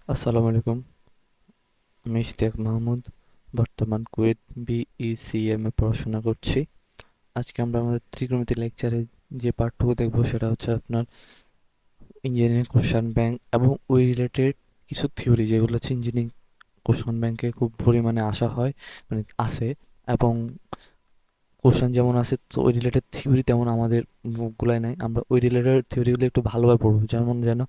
আসসালামু আলাইকুম। আমি ইশতিয়াক মাহমুদ। বর্তমান কুয়েত বিইসিএম এ পড়াশোনা করছি। আজকে আমরা আমাদের ত্রিকোণমিতি লেকচারে যে পাঠটুকু দেখবো সেটা হচ্ছে আপনার ইঞ্জিনিয়ারিং কোশ্চেন ব্যাংক এবং ওই রিলেটেড কিছু থিওরি, যেগুলো হচ্ছে ইঞ্জিনিয়ারিং কোশ্চেন ব্যাংকে খুব পরিমাণে আসা হয়, মানে আসে। এবং কোশ্চেন যেমন আসে, তো ওই রিলেটেড থিওরি তেমন আমাদের বুকগুলাই নাই। আমরা ওই রিলেটেড থিওরিগুলো একটু ভালোভাবে পড়বো, যেমন যেন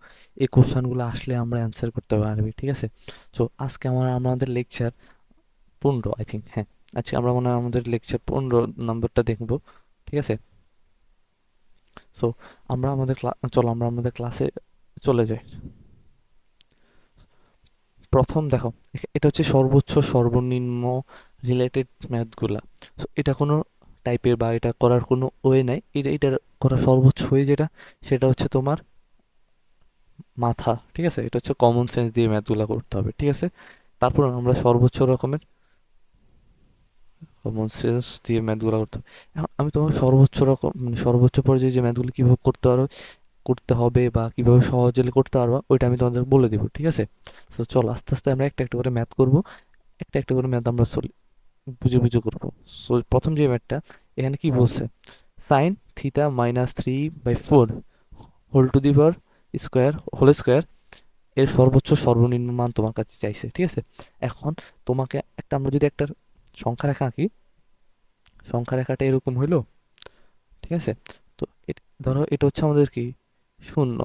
এই কোশ্চেনগুলো আসলে আমরা অ্যান্সার করতে পারবি, ঠিক আছে? তো আজকে আমাদের লেকচার 15, আই থিঙ্ক, হ্যাঁ। আজকে আমরা মনে হয় আমাদের লেকচার 15 নম্বরটা দেখবো, ঠিক আছে? সো চলো আমরা আমাদের ক্লাসে চলে যাই। প্রথম দেখো, এটা হচ্ছে সর্বোচ্চ সর্বনিম্ন রিলেটেড ম্যাথগুলা। সো এটা কোনো টাইপের বা এটা করার কোনো ওয়ে নাই। এটার করা সর্বোচ্চ হয়ে যেটা, সেটা হচ্ছে তোমার মাথা, ঠিক আছে? এটা হচ্ছে কমন সেন্স দিয়ে ম্যাথগুলা করতে হবে, ঠিক আছে? তারপর আমরা সর্বোচ্চ রকমের কমন সেন্স দিয়ে ম্যাথগুলো করতে হবে। এখন আমি তোমার সর্বোচ্চ রকম, মানে সর্বোচ্চ পর্যায়ে যে ম্যাথগুলো কীভাবে করতে হবে বা কীভাবে সহজে করতে পারবা, ওইটা আমি তোমাদের বলে দিব, ঠিক আছে? তো চলো আস্তে আস্তে আমরা একটা একটা করে ম্যাথ করবো। একটা একটা করে ম্যাথ আমরা বুঝে বুঝে করবো। সো প্রথম যে ম্যাথটা, এখানে কি বলছে? Sine theta -3/4 whole to the power square whole square এর সর্বোচ্চ সর্বনিম্ন মান তোমার কাছে চাইছে, ঠিক আছে? এখন তোমাকে আমরা যদি একটা সংখ্যা রেখা আঁকি, সংখ্যা রেখাটা এরকম হইলো, ঠিক আছে? তো ধরো এটা হচ্ছে আমাদের কি, শূন্য।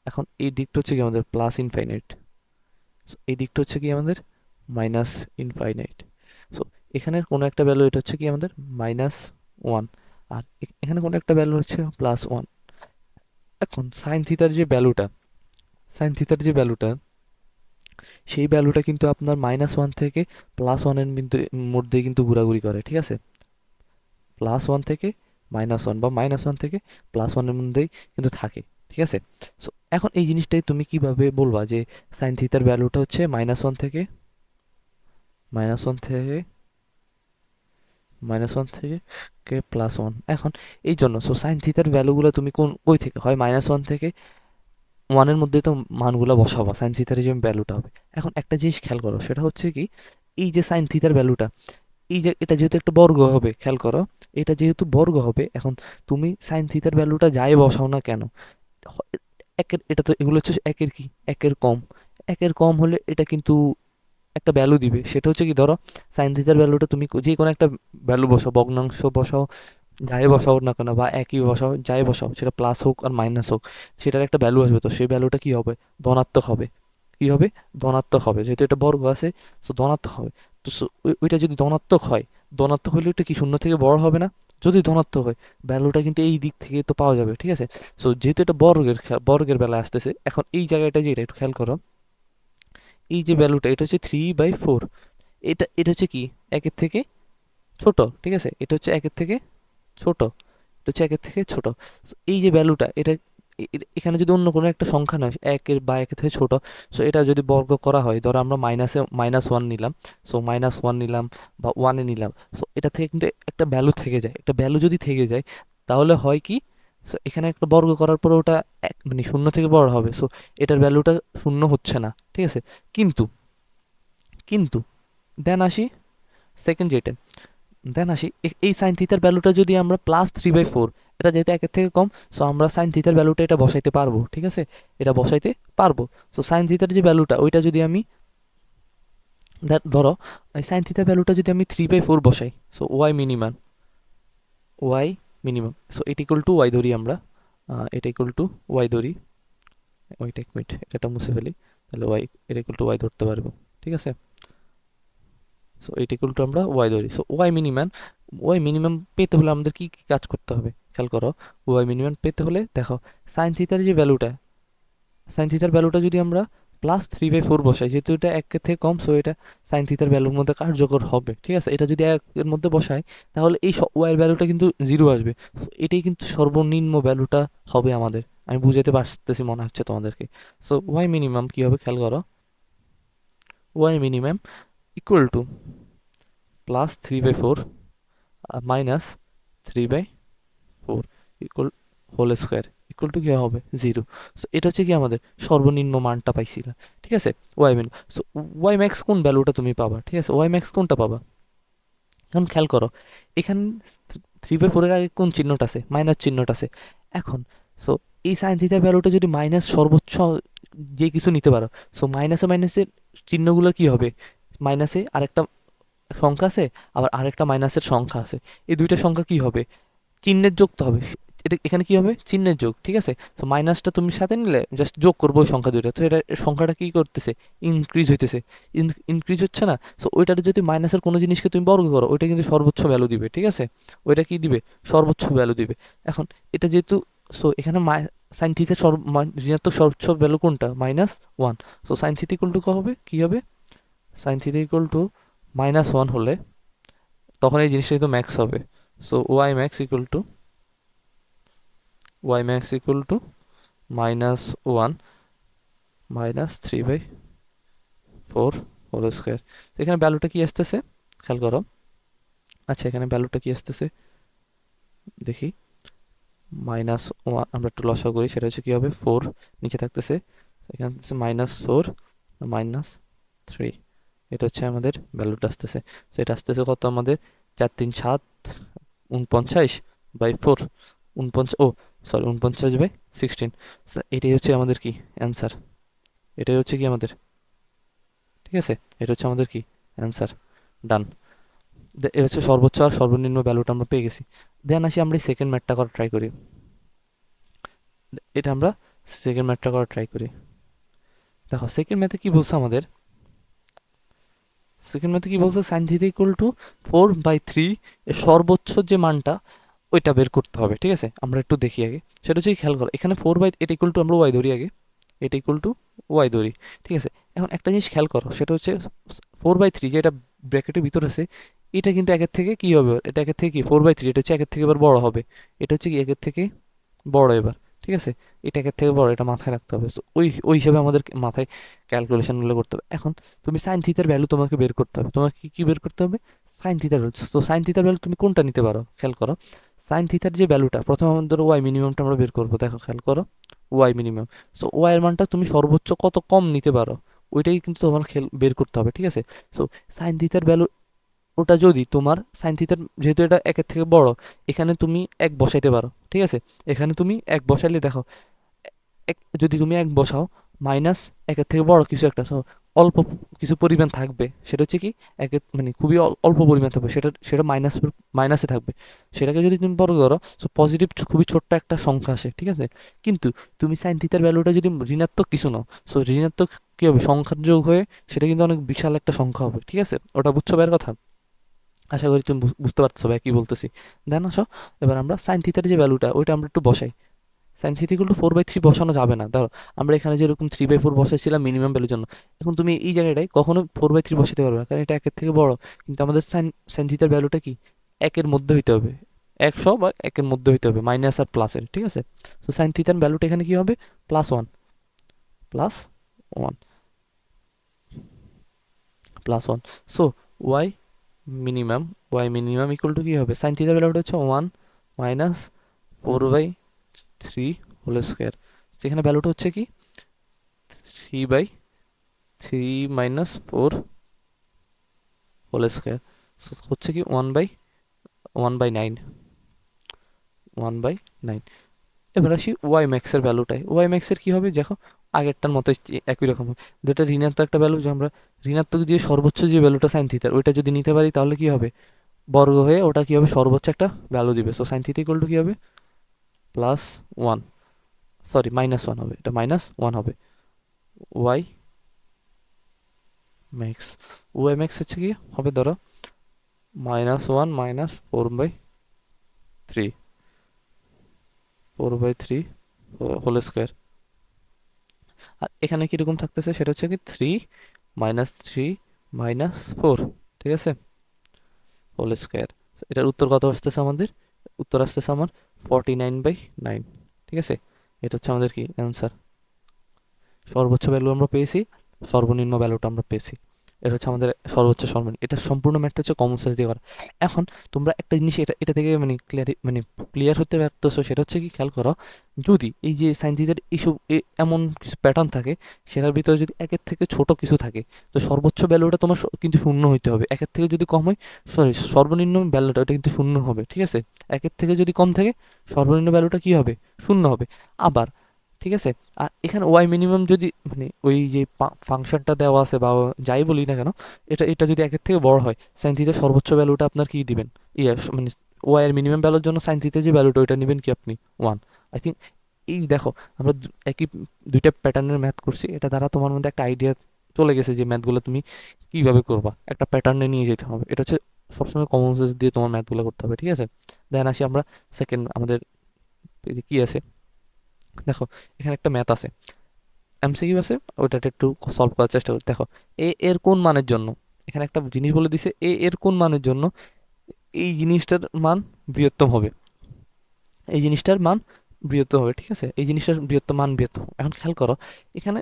এখন এই দিকটা হচ্ছে কি আমাদের প্লাস ইনফাইনাইট, এই দিকটা হচ্ছে কি আমাদের মাইনাস ইনফাইনাইট। সো এখানের কোনো একটা ভ্যালু, এটা হচ্ছে কি আমাদের -1, আর এখানে কোনো একটা ভ্যালু হচ্ছে +1। এখন সাইন থিতার যে ভ্যালুটা সেই ভ্যালুটা কিন্তু আপনার -1 থেকে +1 এর মধ্যে কিন্তু ঘোরাঘুরি করে, ঠিক আছে? +1 থেকে -1 বা -1 থেকে +1 এর মধ্যেই কিন্তু থাকে, ঠিক আছে? সো এখন এই জিনিসটাই তুমি কিভাবে বলবা যে সাইন থিতার ভ্যালুটা হচ্ছে -1 থেকে +1 এখন এই জন্য সো সাইন থিতার ভ্যালুগুলো তুমি কই থেকে হয়, -1 থেকে 1 এর মধ্যে তো মানগুলো বসাবা, সাইন থিতার যে ভ্যালুটা হবে। এখন একটা জিনিস খেয়াল করো, সেটা হচ্ছে কি, এই যে সাইন থিতার ভ্যালুটা, এই যে এটা যেহেতু একটা বর্গ হবে, খেয়াল করো, এটা যেহেতু বর্গ হবে, এখন তুমি সাইন থিতার ভ্যালুটা যাই বসাও না কেন, হ- একের, এটা তো এগুলো হচ্ছে একের কি, একের কম। একের কম হলে এটা কিন্তু একটা ভ্যালু দিবে, সেটা হচ্ছে কি, ধরো সাইন থিটার ভ্যালুটা তুমি যে কোনো একটা ভ্যালু বসাও, ভগ্নাংশ বসাও, যাই বসাও না কেন, বা একই বসাও, যাই বসাও, সেটা প্লাস হোক আর মাইনাস হোক, সেটার একটা ভ্যালু আসবে। তো সেই ভ্যালুটা কি হবে? ধনাত্মক হবে। কি হবে? ধনাত্মক হবে, যেহেতু এটা বর্গ আছে, সো ধনাত্মক হবে। তো ওইটা যদি ধনাত্মক হয়, ধনাত্মক হলে ওইটা কি শূন্য থেকে বড় হবে না? যদি ধনাত্মক হয়, ভ্যালুটা কিন্তু এই দিক থেকে তো পাওয়া যাবে, ঠিক আছে? সো যেহেতু এটা বর্গের বেলায় আসতেছে, এখন এই জায়গাটা যে, এটা একটু খেয়াল করো, এই যে ভ্যালুটা, এটা হচ্ছে 3/4। এটা হচ্ছে কি, একের থেকে ছোট, ঠিক আছে? এটা হচ্ছে একের থেকে ছোট, এটা হচ্ছে একের থেকে ছোট। So, এই যে ভ্যালুটা, এটা এখানে যদি অন্য কোনো একটা সংখ্যা নয়, একের থেকে ছোট, সো এটা যদি বর্গ করা হয়, ধরো আমরা -1 নিলাম, সো -1 নিলাম বা 1 নিলাম, সো এটা থেকে কিন্তু একটা ভ্যালু থেকে যায়। একটা ভ্যালু যদি থেকে যায়, তাহলে হয় কি, সো এখানে একটা বর্গ করার পরে ওটা মানে শূন্য থেকে বড় হবে, সো এটার ভ্যালুটা শূন্য হচ্ছে না, ঠিক আছে? কিন্তু কিন্তু দেন আসি সেকেন্ড যেটা, দেন আসি এই সাইন থিটার ভ্যালুটা যদি আমরা +3/4, এটা যেহেতু একের থেকে কম, সো আমরা সাইন থিটার ভ্যালুটা এটা বসাইতে পারবো, ঠিক আছে? এটা বসাইতে পারবো। সো সাইন থিটার যে ভ্যালুটা, ওইটা যদি আমি ধরো, এই সাইন থিটার ভ্যালুটা যদি আমি 3/4 বসাই, সো ওয়াই মিনিমাম, সো এটা ইকুয়াল টু ওয়াই ধরি আমরা, এটা ইকুয়াল টু ওয়াই ধরি, ওইটা এক মিনিট, এটা মুছে ফেলি, তাহলে ওয়াই, এটা ইকুয়াল টু ওয়াই ধরতে পারবো, ঠিক আছে? সো এটা ইকুয়াল টু আমরা ওয়াই ধরি। সো ওয়াই মিনিমাম পেতে হলে আমাদের কি কি কাজ করতে হবে, খেয়াল করো। ওয়াই মিনিমাম পেতে হলে দেখো, সাইন থিটার যে ভ্যালুটা, সাইন থিটার ভ্যালুটা যদি আমরা +3/4 বসাই, যেহেতু এটা একের থেকে কম, সো এটা সাইন থিটার ভ্যালুর মধ্যে কার্যকর হবে, ঠিক আছে? এটা যদি একের মধ্যে বসাই, তাহলে এই ওয়াইয়ের ভ্যালুটা কিন্তু 0 আসবে। So, এটাই কিন্তু সর্বনিম্ন ভ্যালুটা হবে আমাদের। আমি বুঝাতে পারতেছি মনে হচ্ছে তোমাদেরকে। সো ওয়াই মিনিমাম কি হবে, খেয়াল করো। Y minimum equal to +3/4 -3/4 equal whole square equal to কি হবে 0। সো এটা হচ্ছে কি আমাদের সর্বনিম্ন মানটা পাইছিলাম, ঠিক আছে, ওয়াই মিন। সো ওয়াই ম্যাক্স কোন ভ্যালুটা তুমি পাবা, ঠিক আছে, ওয়াই ম্যাক্স কোনটা পাবা। এখন খেয়াল করো এখানে 3/4 আগে কোন চিহ্নটা আছে, মাইনাস চিহ্নটা আছে। এখন সো এই সাইন থিটার ভ্যালুটা যদি মাইনাস সর্বোচ্চ যে কিছু নিতে পারো, সো মাইনাসে মাইনাসের চিহ্নগুলো কি হবে, মাইনাসে আরেকটা সংখ্যা আছে, আবার আরেকটা মাইনাসের সংখ্যা আছে, এই দুইটা সংখ্যা কি হবে, চিহ্নের যোগ তো হবে। এটা এখানে কি হবে, চিহ্নের যোগ, ঠিক আছে। তো মাইনাসটা তুমি সাথে নিলে জাস্ট যোগ করবো ওই সংখ্যা দুইটা, তো এটা সংখ্যাটা কি করতেছে, ইনক্রিজ হইতেছে, ইনক্রিজ হচ্ছে না। সো ওইটাতে যদি মাইনাসের কোনো জিনিসকে তুমি বর্গ করো, ওইটা কিন্তু সর্বোচ্চ ভ্যালু দিবে, ঠিক আছে, ওইটা কি দিবে, সর্বোচ্চ ভ্যালু দিবে। এখন এটা যেহেতু, সো এখানে সাইন থিটার ঋণাত্মক সর্বোচ্চ ভ্যালু কোনটা, -1। So sine theta equal to হবে কি হবে, সাইন থিটা ইকুয়াল টু -1 হলে তখন এই জিনিসটা কিন্তু ম্যাক্স হবে। So Y max equal to y max equal to -1 -3/4 whole square. তো এখানে ভ্যালুটা কি আসতেছে খেয়াল করো, আচ্ছা এখানে ভ্যালুটা কি আসতেছে দেখি, -1 আমরা একটু লসাগু করি, সেটা হচ্ছে কি হবে 4 নিচে থাকতেছে, এখানে হচ্ছে -4 -3, এটা হচ্ছে আমাদের ভ্যালুটা আসতেছে। তো এটা আসতেছে কত আমাদের, 4 3 7 49/4, 49/16। এটাই হচ্ছে আমাদের কি অ্যান্সার, এটাই হচ্ছে কি আমাদের, ঠিক আছে, এটা হচ্ছে আমাদের কি অ্যান্সার, ডান। এ হচ্ছে সর্বোচ্চ আর সর্বনিম্ন ভ্যালুটা আমরা পেয়ে গেছি। দেন আসি আমরা সেকেন্ড ম্যাথটা করা ট্রাই করি, এটা আমরা সেকেন্ড ম্যাথটা করা ট্রাই করি। দেখো সেকেন্ড ম্যাথে কি বলছে আমাদের, সেকেন্ড ম্যাথে কি বলছে, সাইন থিটা ইকুয়াল টু 4/3 এর সর্বোচ্চ যে মানটা ওইটা বের করতে হবে, ঠিক আছে। আমরা একটু দেখি আগে, সেটা হচ্ছে খেয়াল করো এখানে 4/, এটা ইকুয়াল টু আমরা ওয়াই ধরি আগে, এটা ইকুয়াল টু ওয়াই ধরি, ঠিক আছে। এখন একটা জিনিস খেয়াল করো, সেটা হচ্ছে 4/3 যেটা ব্র্যাকেটের ভিতর আছে, এটা কিন্তু একের থেকে কি হবে, এটা একের থেকে কি 4/3, এটা হচ্ছে একের থেকে এবার বড় হবে, এটা হচ্ছে কি একের থেকে বড় এবার, ঠিক আছে, এটা একের থেকে বড়, এটা মাথায় রাখতে হবে। So, ওই ওই হিসাবে আমাদের মাথায় ক্যালকুলেশনগুলো করতে হবে। এখন তুমি সাইন থিটার ভ্যালু তোমাকে বের করতে হবে, তোমাকে কি কি বের করতে হবে, সাইন থিটার ভ্যালু। তো সাইন থিটার ভ্যালু তুমি কোনটা নিতে পারো খেয়াল করো, সাইন থিটার যে ভ্যালুটা, প্রথমে আমাদের ওয়াই মিনিমামটা আমরা বের করবো, দেখো খেয়াল করো ওয়াই মিনিমাম। সো ওয়াই এর মানটা তুমি সর্বোচ্চ কত কম নিতে পারো, ওইটাই কিন্তু তোমার বের করতে হবে, ঠিক আছে। সো সাইন থিটার ভ্যালু ওটা যদি তোমার সাইন থিটার, যেহেতু এটা একের থেকে বড়, এখানে তুমি এক বসাইতে পারো, ঠিক আছে, এখানে তুমি এক বসাইলে দেখো যদি তুমি এক বসাও, মাইনাস একের থেকে বড় কিছু একটা, so অল্প কিছু পরিমাণ থাকবে, সেটা হচ্ছে কি একের মানে খুবই অল্প পরিমাণ থাকবে, সেটা সেটা মাইনাসে থাকবে, সেটাকে যদি তুমি বড় করো, সো পজিটিভ খুবই ছোট্ট একটা সংখ্যা আসে, ঠিক আছে। কিন্তু তুমি সাইন থিটার ভ্যালুটা যদি ঋণাত্মক কিছু নাও, সো ঋণাত্মক কি হবে, সংখ্যার যোগ হয়ে সেটা কিন্তু অনেক বিশাল একটা সংখ্যা হবে, ঠিক আছে, ওটা বুঝছো ভাইয়ের কথা, আশা করি তুমি বুঝতে পারছো ভাই কি বলতেছি। দেন আসো এবার আমরা সাইন থিটার যে ভ্যালুটা ওইটা আমরা একটু বসাই, সাইন থিটা ইকুয়াল টু 4/3 বসানো যাবে না, ধরো আমরা এখানে যেরকম 3/4 বসাইছিলাম মিনিমাম ভ্যালুর জন্য, এখন তুমি এই জায়গাটায় কখনো 4/3 বসাতে পারবে না, কারণ এটা একের থেকে বড়। কিন্তু আমাদের সাইন থিটার ভ্যালুটা কি একের মধ্যে হইতে হবে, 100 বা একের মধ্যে হইতে হবে, মাইনাস আর প্লাসের, ঠিক আছে। তো সাইন থিটার ভ্যালুটা এখানে কি হবে, +1 +1 +1। So y minimum, y minimum equal to কি হবে, সাইন থিটার ভ্যালুটা হচ্ছে 1 -4/3 হোল স্কোয়ার, সেখানে ভ্যালুটা হচ্ছে কি 3/3 - 4 হোল স্কোয়ার, হচ্ছে কি 1/9, 1/9। এবার আসি ওয়াই ম্যাক্সের ভ্যালুটাই, ওয়াই ম্যাক্সের কী হবে দেখো, আগেরটার মতো একই রকম হবে, যেটা ঋণাত্মক একটা ভ্যালু, যে আমরা ঋণাত্মক যে সর্বোচ্চ যে ভ্যালুটা সাইন থিটার ওইটা যদি নিতে পারি, তাহলে কি হবে, বর্গ হয়ে ওটা কি হবে, সর্বোচ্চ একটা ভ্যালু দিবে। So sine theta equal to কি হবে, +1, সরি -1 হবে, এটা -1 হবে, ওয়াই ম্যাক্স, ওয়াই ম্যাক্স হচ্ছে কি হবে, ধরো -1 -4/3 4/3 হোল স্কোয়ার। আর এখানে কীরকম থাকতেছে, সেটা হচ্ছে কি 3 -3 -4, ঠিক আছে, হোল স্কোয়ার। এটার উত্তর কত আসতেছে আমাদের, উত্তর আসতেছে আমার 49/9, ঠিক আছে। এটা হচ্ছে আমাদের কি অ্যান্সার, সর্বোচ্চ ভ্যালু আমরা পেয়েছি, সর্বনিম্ন ভ্যালুটা আমরা পেয়েছি। এটা হচ্ছে আমাদের সর্বোচ্চ সর্বনিম্ন। এটা সম্পূর্ণ ম্যাথটা হচ্ছে কমন সেন্স দিয়ে করা। এখন তোমরা একটা জিনিস এটা থেকে ক্লিয়ার হতে পারতেছো, সেটা হচ্ছে কি, খেয়াল করো, যদি এই যে সাইন থিটার এইসব এমন কিছু প্যাটার্ন থাকে, সেটার ভিতরে যদি একের থেকে ছোট কিছু থাকে, তো সর্বোচ্চ ভ্যালুটা তোমার কিন্তু শূন্য হইতে হবে। একের থেকে যদি কম হয়, সর্বনিম্ন ভ্যালুটা ওটা কিন্তু শূন্য হবে, ঠিক আছে? একের থেকে যদি কম থাকে, সর্বনিম্ন ভ্যালুটা কি হবে? শূন্য হবে। আবার, ঠিক আছে, আর এখানে ওয়াই মিনিমাম যদি ওই যে ফাংশনটা দেওয়া আছে বা যাই বলি না কেন, এটা যদি একের থেকে বড় হয়, সাইন থিটার সর্বোচ্চ ভ্যালুটা আপনার কি দিবেন? মানে ওয়াই এর মিনিমাম ভ্যালুর জন্য সাইন থিটার যে ভ্যালুটা ওইটা নেবেন কি আপনি? 1। আই থিঙ্ক এই দেখো, আমরা একই দুইটা প্যাটার্নের ম্যাথ করছি, এটা দ্বারা তোমার মধ্যে একটা আইডিয়া চলে গেছে যে ম্যাথগুলো তুমি কিভাবে করবা, একটা প্যাটার্নে নিয়ে যেতে হবে। এটা হচ্ছে সবসময় কমন সেন্স দিয়ে তোমার ম্যাথগুলো করতে হবে, ঠিক আছে? দেন আসি আমরা সেকেন্ড আমাদের কি আছে, দেখো এখানে একটা ম্যাথ আছে, এমসিকিউ আছে, ওইটা একটু সলভ করার চেষ্টা করি। দেখো, এ এর কোন মানের জন্য, এখানে একটা জিনিস বলে দিছে, এ এর কোন মানের জন্য এই জিনিসটার মান বৃহত্তম হবে, এই জিনিসটার মান বৃহত্তম হবে, ঠিক আছে? এই জিনিসটার মান বৃহত্তম। এখন খেয়াল করো, এখানে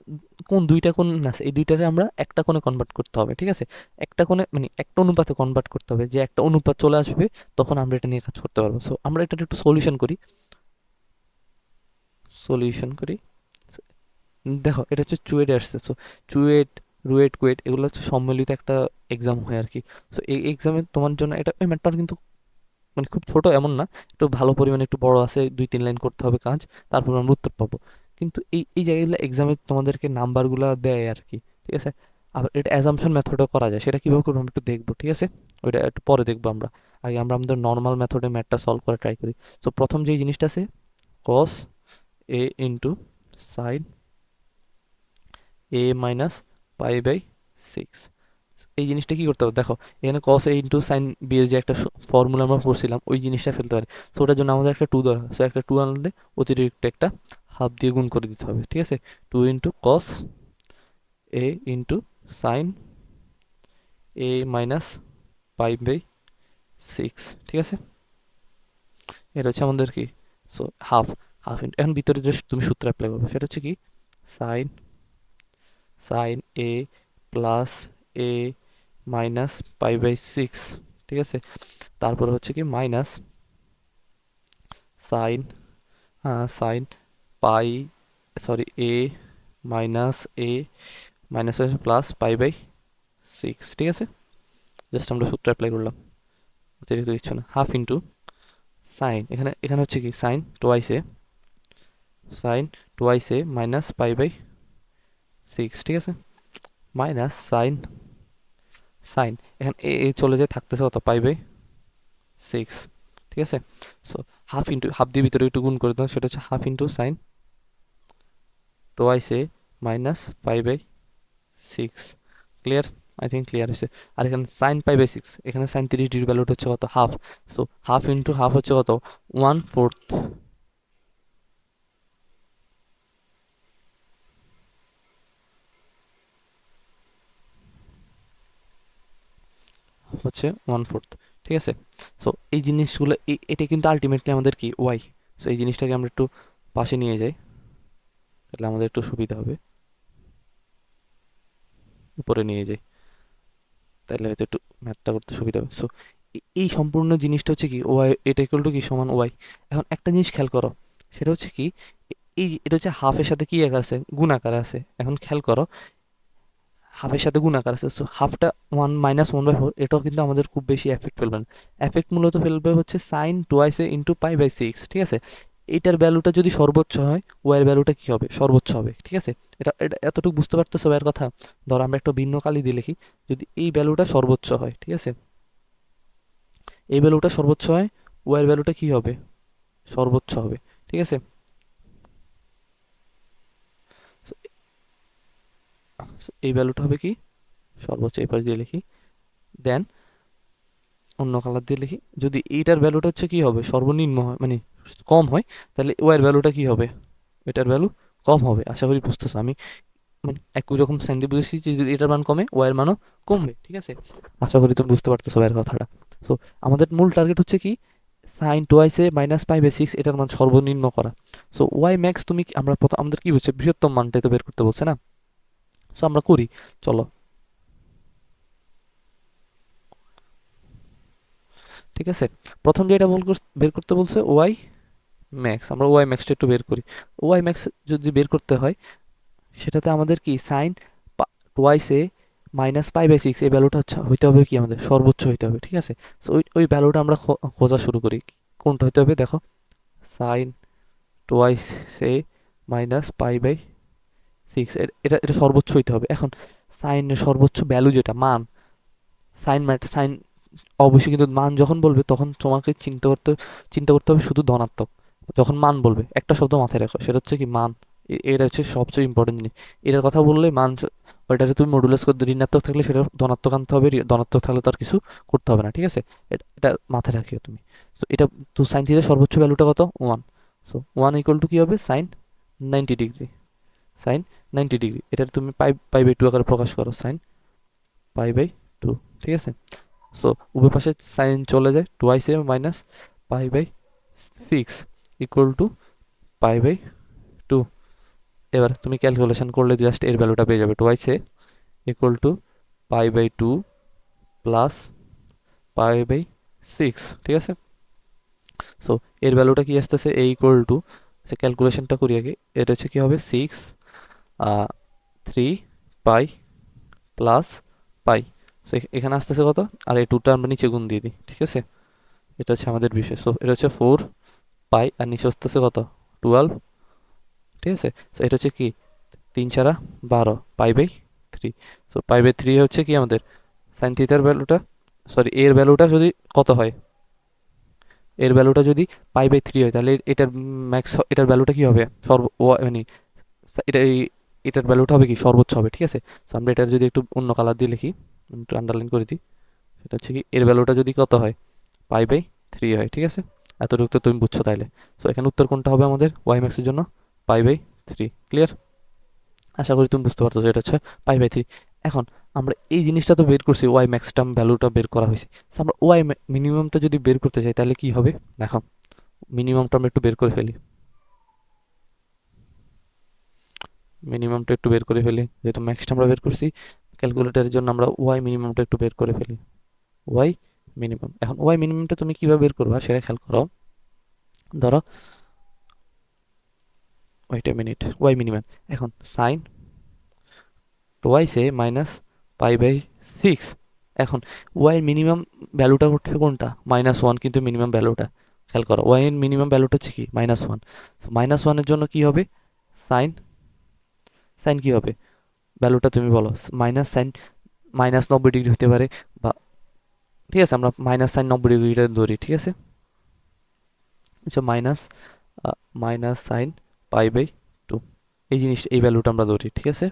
কোন দুইটা কোণ আছে, এই দুইটারে আমরা একটা কোণে কনভার্ট করতে হবে, ঠিক আছে? একটা কোণে একটা অনুপাতে কনভার্ট করতে হবে, যে একটা অনুপাত চলে আসবে, তখন আমরা এটা নিয়ে কাজ করতে পারবো। সো আমরা এটা একটু সলিউশন করি। সলিউশন করি দেখো, এটা হচ্ছে চুয়েটে আসছে। সো চুয়েট, রুয়েট, কুয়েট এগুলো হচ্ছে সম্মিলিত একটা এক্সাম হয় আর কি। সো এই এক্সামে তোমার জন্য এটা, এই ম্যাটটা কিন্তু খুব ছোট এমন না, একটু ভালো পরিমাণে একটু বড় আছে, 2-3 লাইন করতে হবে কাজ, তারপর আমরা উত্তর পাবো। কিন্তু এই জায়গাগুলো এক্সামে তোমাদেরকে নাম্বারগুলো দেয় আর কি, ঠিক আছে? আবার এটা অ্যাজাম্পশন মেথডও করা যায়, সেটা কীভাবে করবো আমরা একটু দেখবো, ঠিক আছে? ওইটা একটু পরে দেখবো আমরা। আগে আমরা আমাদের নর্মাল মেথডে ম্যাথটা সলভ করে ট্রাই করি। সো প্রথম যে জিনিসটা আছে, cos A into sine A minus pi by 6, এই জিনিসটা কি করতে হবে? দেখো, এখানে cos A into sine B এর যে একটা ফর্মুলা আমরা পড়ছিলাম, ওই জিনিসটা ফেলতে পারি। সো ওটার জন্য আমাদের একটা 2 দরকার। সো একটা 2 আনলে অতিরিক্ত একটা হাফ দিয়ে গুণ করে দিতে হবে, ঠিক আছে? 2 into cos A into sine A minus pi by 6, ঠিক আছে? এটা হচ্ছে আমাদের কি, সো হাফ, ইন্টু, এখন ভিতরে যে তুমি সূত্র অ্যাপ্লাই করবে সেটা হচ্ছে কি, sine sine a plus a minus pi by 6, ঠিক আছে? তারপরে হচ্ছে কি minus sine sine pi, sorry, a minus a minus plus pi by 6, ঠিক আছে? জাস্ট আমরা সূত্র অ্যাপ্লাই করলাম, অতিরিক্ত কিছু না। হাফ ইন্টু সাইন, এখানে এখানে হচ্ছে কি sine twice A minus pi by 6, ঠিক আছে? মাইনাস সাইন সাইন এখানে এ চলে যায়, থাকতেছে কত, পাই বাই 6, ঠিক আছে? সো হাফ দিয়ে ভিতরে একটু গুণ করে দাও, সেটা হচ্ছে half into sine twice A minus pi by 6। Clear? I think clear হয়েছে। আর এখানে সাইন পাই বাই 6, এখানে সাইন 30 ডিগ্রি ভ্যালুটা হচ্ছে কত, half. So half into half হচ্ছে কত, 1/4, হচ্ছে 1/4, ঠিক আছে? সো এই জিনিসগুলো, এটা কিন্তু আলটিমেটলি আমাদের কি, ওয়াই। সো এই জিনিসটাকে আমরা একটু পাশে নিয়ে যাই, তাহলে আমাদের একটু সুবিধা হবে। উপরে নিয়ে যাই, তাহলে হয়তো একটু ম্যাথটা করতে সুবিধা হবে। সো এই সম্পূর্ণ জিনিসটা হচ্ছে কি, ওয়াই, এটা ইকুয়াল টু কি, সমান ওয়াই। এখন একটা জিনিস খেয়াল করো, সেটা হচ্ছে কি, এই এটা হচ্ছে হাফের সাথে কি আকার আছে, গুণাকার আছে। এখন খেয়াল করো, হাফের সাথে গুণাকার আছে, সো হাফটা 1 - 1/4, এটাও কিন্তু আমাদের খুব বেশি এফেক্ট ফেলবে না। এফেক্ট মূলত ফেলবে হচ্ছে sine twice a into pi by 6, ঠিক আছে? এইটার ভ্যালুটা যদি সর্বোচ্চ হয়, ওয়াই এর ভ্যালুটা কি হবে, সর্বোচ্চ হবে, ঠিক আছে? এটা এটা এতটুকু বুঝতে পারতেছো এর কথা? ধর আমরা একটা ভিন্ন কালি দিয়ে লিখি, যদি এই ভ্যালুটা সর্বোচ্চ হয়, ঠিক আছে, এই ভ্যালুটা সর্বোচ্চ হয়, ওয়াই এর ভ্যালুটা কি হবে, সর্বোচ্চ হবে, ঠিক আছে? এই ভ্যালুটা হবে কি, সর্বোচ্চ। এই পাশ দিয়ে লিখি, দেন অন্য কালার দিয়ে লিখি, যদি এইটার ভ্যালুটা হচ্ছে কি হবে, সর্বনিম্ন হয়, কম হয়, তাহলে ওয়াই এর ভ্যালুটা কি হবে, এটার ভ্যালু কম হবে। আশা করি বুঝতেছো। আমি একই রকম সাইন দিয়ে বুঝেছি যে যদি এটার মান কমে, ওয়াই এর মানও কমবে, ঠিক আছে? আশা করি তুমি বুঝতে পারতেছো এর কথাটা। সো আমাদের মূল টার্গেট হচ্ছে কি, সাইন টোয়াইসে মাইনাস পাই বাই 6 এটার মান সর্বনিম্ন করা। সো ওয়াই ম্যাক্স তুমি আমরা প্রথম আমাদের কি বলছে, বৃহত্তম মানটাই তো বের করতে বলছে না? সো আমরা করি, চলো। ঠিক আছে। প্রথম যেটা বের করতে বলছে ওয়াই ম্যাক্স, আমরা ওয়াই ম্যাক্সটা একটু বের করি। ওয়াই ম্যাক্স যদি বের করতে হয় সেটাতে আমাদের কি sine twice A minus pi by six, এই ভ্যালুটা হইতে হবে কি আমাদের সর্বোচ্চ হইতে হবে, ঠিক আছে। সো ওই ভ্যালুটা আমরা খোঁজা শুরু করি। কোনটা হইতে হবে দেখো, sine twice A minus pi by six, এটা এটা সর্বোচ্চ হইতে হবে। এখন সাইনের সর্বোচ্চ ভ্যালু যেটা মান, সাইন অবশ্যই কিন্তু মান যখন বলবে তখন তোমাকে চিন্তা করতে হবে শুধু ধনাত্মক। যখন মান বলবে একটা শব্দ মাথায় রাখো, সেটা হচ্ছে কি মান। এটা হচ্ছে সবচেয়ে ইম্পর্টেন্ট জিনিস। এটার কথা বললে মান ওইটাকে তুমি মডুলাস করে ঋণাত্মক থাকলে সেটা ধনাত্মক আনতে হবে, ধনাত্মক থাকলে তার কিছু করতে হবে না, ঠিক আছে। এটা মাথায় রাখিও তুমি। সো এটা তো সাইন থিটার সর্বোচ্চ ভ্যালুটা কত, one. So one equal to কী হবে, সাইন 90 ডিগ্রি। সাইন 90 ডিগ্রি, এটা তুমি পাই পাই বাই টু আকারে প্রকাশ করো, সাইন পাই বাই টু, ঠিক আছে। সো উভয় পাশে সাইন চলে যায়, twice A minus pi by six equal to pi by two. এবার তুমি ক্যালকুলেশন করলে জাস্ট এর ভ্যালুটা পেয়ে যাবে, twice a equal to pi by two plus pi by six, ঠিক আছে। সো এর ভ্যালুটা কি আসতেছে, এ ইকুয়াল টু, সে ক্যালকুলেশনটা করি আগে। এটা হচ্ছে কি হবে, সিক্স 3 পাই প্লাস পাই। সো এখানে আসতেছে কত, আর এই টুটা আমরা নিচে গুণ দিয়ে দিই, ঠিক আছে। এটা হচ্ছে আমাদের বিষয়। সো এটা হচ্ছে 4 পাই, আর নিচে আসতেছে কত, 12, ঠিক আছে। সো এটা হচ্ছে কি 3 4 12 pi by three. So pi by three হচ্ছে কি আমাদের সাইন থিটার ভ্যালুটা, সরি এর ভ্যালুটা যদি কত হয়, এর ভ্যালুটা যদি পাই বাই থ্রি হয় তাহলে এটার ম্যাক্স, এটার ভ্যালুটা কি হবে মানে এটা এটার ভ্যালুটা হবে কি সর্বোচ্চ হবে, ঠিক আছে। সো আমরা এটা যদি একটু অন্য কালার দিয়ে লিখি, একটু আন্ডারলাইন করে দিই, সেটা হচ্ছে কি এর ভ্যালুটা যদি কত হয়, পাই বাই থ্রি হয়, ঠিক আছে। এতটুকু তো তুমি বুঝছো তাইলে। সো এখানে উত্তর কোনটা হবে আমাদের, ওয়াই ম্যাক্সের জন্য পাই বাই থ্রি। ক্লিয়ার? আশা করি তুমি বুঝতে পারছো, এটা হচ্ছে পাই বাই থ্রি। এখন আমরা এই জিনিসটা তো বের করছি, ওয়াই ম্যাক্সিমাম ভ্যালুটা বের করা হয়েছে। সো আমরা ওয়াই মিনিমামটা যদি বের করতে চাই তাহলে কি হবে দেখো, মিনিমামটা আমরা একটু বের করে ফেলি। মিনিমামটা একটু বের করে ফেলি, যেহেতু ম্যাক্সটা আমরা বের করছি, ক্যালকুলেটরের জন্য আমরা ওয়াই মিনিমামটা একটু বের করে ফেলি। ওয়াই মিনিমাম, এখন ওয়াই মিনিমামটা তুমি কিভাবে বের করবা সেটা খেয়াল করো। ধরো wait a minute, Y minimum, এখন sine twice A minus pi by six. এখন ওয়াই মিনিমাম ভ্যালুটা হচ্ছে কোনটা, মাইনাস ওয়ান, কিন্তু মিনিমাম ভ্যালুটা খেয়াল করো, ওয়াই এর মিনিমাম ভ্যালুটা হচ্ছে কি মাইনাস ওয়ান। মাইনাস ওয়ানের জন্য কি হবে, সাইন সাইন কি হবে, ভ্যালুটা তুমি বলো, মাইনাস সাইন মাইনাস 90 ডিগ্রি হতে পারে, বা ঠিক আছে আমরা মাইনাস সাইন 90 ডিগ্রিটা ধরি, ঠিক আছে। আচ্ছা minus minus sine pi by two, এই জিনিস এই ভ্যালুটা আমরা ধরি, ঠিক আছে।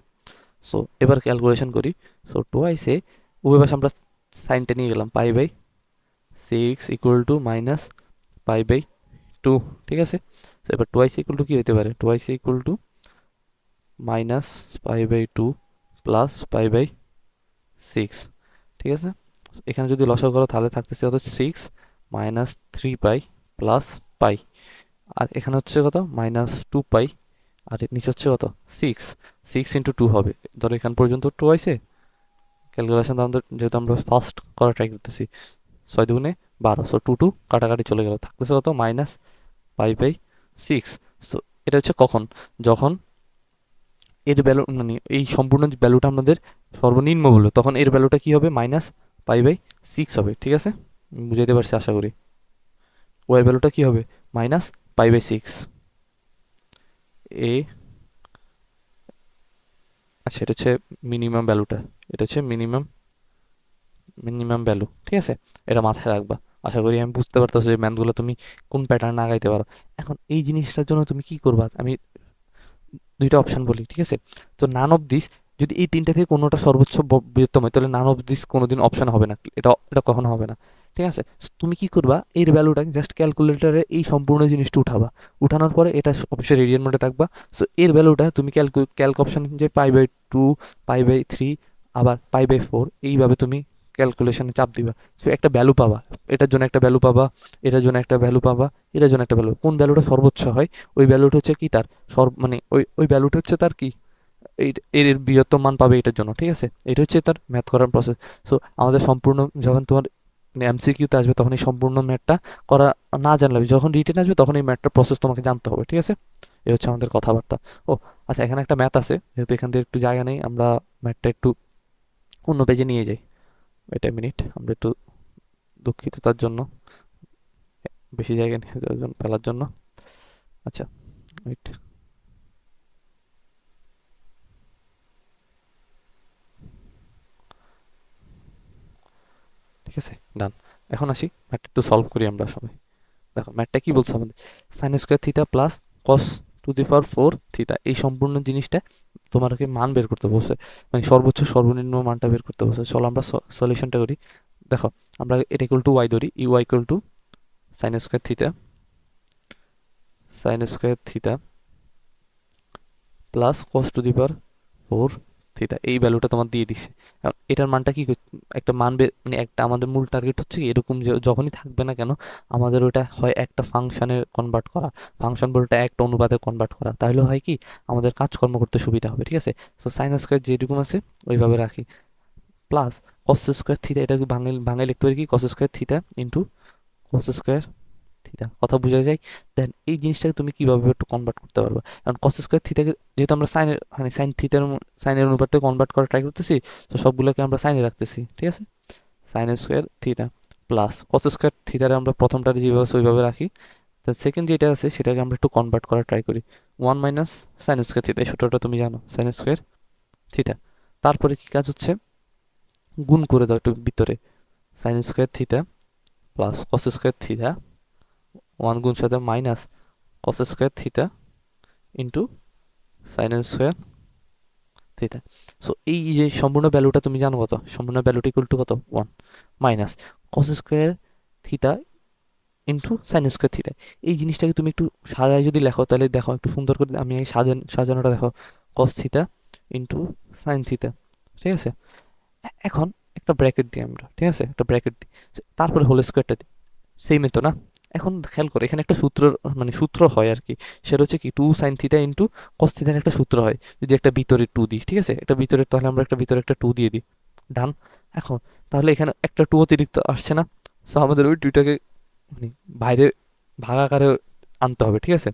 সো এবার ক্যালকুলেশন করি। সো টোয়াইসে উভয় পাশে আমরা সাইনটা নিয়ে গেলাম, pi by six equal to minus pi by two, ঠিক আছে। সো এবার টোয়াইস ইকুয়াল টু কী হতে পারে, twice equal to minus pi by two plus pi by six, ঠিক আছে। এখানে যদি লসাগু করো তাহলে থাকতেছে কত, six minus 3 pi plus pi, আর এখানে হচ্ছে কত মাইনাস 2 পাই, আর নিচে হচ্ছে কত সিক্স, সিক্স ইন্টু টু হবে। ধরো এখান পর্যন্ত টু আইসে, ক্যালকুলেশন আমাদের যেহেতু আমরা ফার্স্ট করা ট্রাই করতেছি, 6 দুগুণে 12, সো টু টু কাটাকাটি চলে গেল, থাকতেছে কত minus pi by six. So এটা হচ্ছে কখন, যখন এর ভ্যালু মানে এই সম্পূর্ণ ভ্যালুটা আমাদের সর্বনিম্ন বললো, তখন এর ভ্যালুটা কি হবে, মাইনাস পাই বাই সিক্স হবে, ঠিক আছে। বুঝাইতে পারছি আশা করি। ওয়াই ভ্যালুটা কি হবে, মাইনাস পাই বাই সিক্স। এ আচ্ছা এটা হচ্ছে মিনিমাম ভ্যালুটা, এটা হচ্ছে মিনিমাম মিনিমাম ভ্যালু, ঠিক আছে। এটা মাথায় রাখবা। আশা করি আমি বুঝতে পারতেছি যে ম্যাথগুলো তুমি কোন প্যাটার্ন আগাইতে পারো। এখন এই জিনিসটার জন্য তুমি কি করবা, আমি দুইটা অপশন বলি, ঠিক আছে। তো নান অফ দিস, যদি এই তিনটা থেকে কোনোটা সর্বোচ্চ বৃহত্তম হয় তাহলে নান অফ দিস কোনোদিন অপশন হবে না, এটা এটা কখনো হবে না, ঠিক আছে। তুমি কি করবা, এর ভ্যালুটা জাস্ট ক্যালকুলেটারে এই সম্পূর্ণ জিনিসটা উঠাবা, উঠানোর পরে এটা অবশ্যই রেডিয়ান মোডে থাকবা। সো এর ভ্যালুটা তুমি ক্যালক অপশন যে pi by two, pi by three, আবার পাই বাই ফোর, এইভাবে তুমি ক্যালকুলেশনে চাপ দিবা। সো একটা ভ্যালু পাবা, এটার জন্য একটা ভ্যালু পাবা, এটার জন্য একটা ভ্যালু পাবা, এটার জন্য একটা ভ্যালু, কোন ভ্যালুটা সর্বোচ্চ হয় ওই ভ্যালুটা হচ্ছে কি তার মানে ওই ভ্যালুটা হচ্ছে তার কি, এর বৃহত্তম মান পাবে এটার জন্য, ঠিক আছে। এটা হচ্ছে তার ম্যাথ করার প্রসেস। সো আমাদের সম্পূর্ণ যখন তোমার মানে এমসিকিউতে আসবে তখন এই সম্পূর্ণ ম্যাথটা করা না জানলে যখন রিটেন আসবে তখন এই ম্যাথটার প্রসেস তোমাকে জানতে হবে, ঠিক আছে? এই হচ্ছে আমাদের কথাবার্তা। ও আচ্ছা, এখানে একটা ম্যাথ আছে, যেহেতু এখান থেকে একটু জায়গা নেই, আমরা ম্যাথটা একটু অন্য পেজে নিয়ে যাই। এটা মিনিট, আমরা একটু দুঃখিত তার জন্য, বেশি জায়গা নিয়ে যাওয়ার জন্য, ফেলার জন্য। আচ্ছা ওয়েট, ঠিক আছে, ডান। এখন আসি ম্যাথটা একটু সলভ করি আমরা সবাই। দেখো ম্যাথটা কি বলছে আমাদের, sine square theta plus cos to the power 4 theta, এই সম্পূর্ণ জিনিসটা তোমাকে মান বের করতে বলছে, মানে সর্বোচ্চ সর্বনিম্ন মানটা বের করতে বলছে। চলো আমরা সলিউশনটা করি। দেখো আমরা এটা ইকুয়াল টু ওয়াই ধরি, ই Y equal to sine square theta, sine square theta plus cos to the power 4 theta, এই ভ্যালুটা তোমার দিয়ে দিছে। এখন এটার মানটা কি একটা মান মানে একটা আমাদের মূল টার্গেট হচ্ছে কি, এরকম যখনই থাকবে না কেন আমাদের ওটা হয় একটা ফাংশনে কনভার্ট করা, ফাংশন বলতে একটা অনুপাতে কনভার্ট করা, তাহলে হয় কি আমাদের কাজকর্ম করতে সুবিধা হবে, ঠিক আছে? সো সাইন স্কোয়ার যেরকম আছে ওইভাবে রাখি, প্লাস কস স্কোয়ার থিতা, এটাকে ভাঙে লিখতে পারি কি cos square theta into cos square theta, কথা বোঝা যায়? দেন এই জিনিসটাকে তুমি কিভাবে একটু কনভার্ট করতে পারবে, কারণ কস স্কোয়ার থিটাকে যেহেতু আমরা সাইনের মানে সাইন থিটার সাইনের অনুপাতে কনভার্ট করা ট্রাই করতেছি, তো সবগুলোকে আমরা সাইনে রাখতেছি, ঠিক আছে? Sine square theta plus cos square থিটারে আমরা প্রথমটা যেভাবে আছে ওইভাবে রাখি, তার সেকেন্ড যেটা আছে সেটাকে আমরা একটু কনভার্ট করার ট্রাই করি, one minus sine square theta, এই সূত্রটা তুমি জানো, সাইন স্কোয়ার থিটা। তারপরে কি কাজ হচ্ছে, গুণ করে দাও একটু ভিতরে, sign square theta plus cos square theta, one গুণ সাথে minus cos square theta into sign square theta. So এই যে সম্পূর্ণ ভ্যালুটা তুমি জানো কত, সম্পূর্ণ ভ্যালুটা ইকুয়াল টু কত, 1 minus cos square theta into sign square theta. এই জিনিসটাকে তুমি একটু সাজায় যদি লেখো তাহলে দেখো একটু সুন্দর করে, আমি এই সাজানোটা দেখো, cos theta into sine theta, ঠিক আছে? এখন একটা ব্র্যাকেট দিই আমরা, ঠিক আছে, একটা ব্র্যাকেট দিই, তারপরে হোল স্কোয়ারটা দিই, সেমই তো না? এখন খেয়াল করে এখানে একটা সূত্র, মানে সূত্র হয় আর কি, সেটা হচ্ছে কি two sine theta into cos থিটার একটা সূত্র হয়, যদি একটা ভিতরে টু দিই, ঠিক আছে, একটা ভিতরে, তাহলে আমরা একটা ভিতরে একটা টু দিয়ে দিই, ডান। এখন তাহলে এখানে একটা টু অতিরিক্ত আসছে না, সো আমাদের ওই দুইটাকে মানে বাইরে ভাগাকারে আনতে হবে, ঠিক আছে?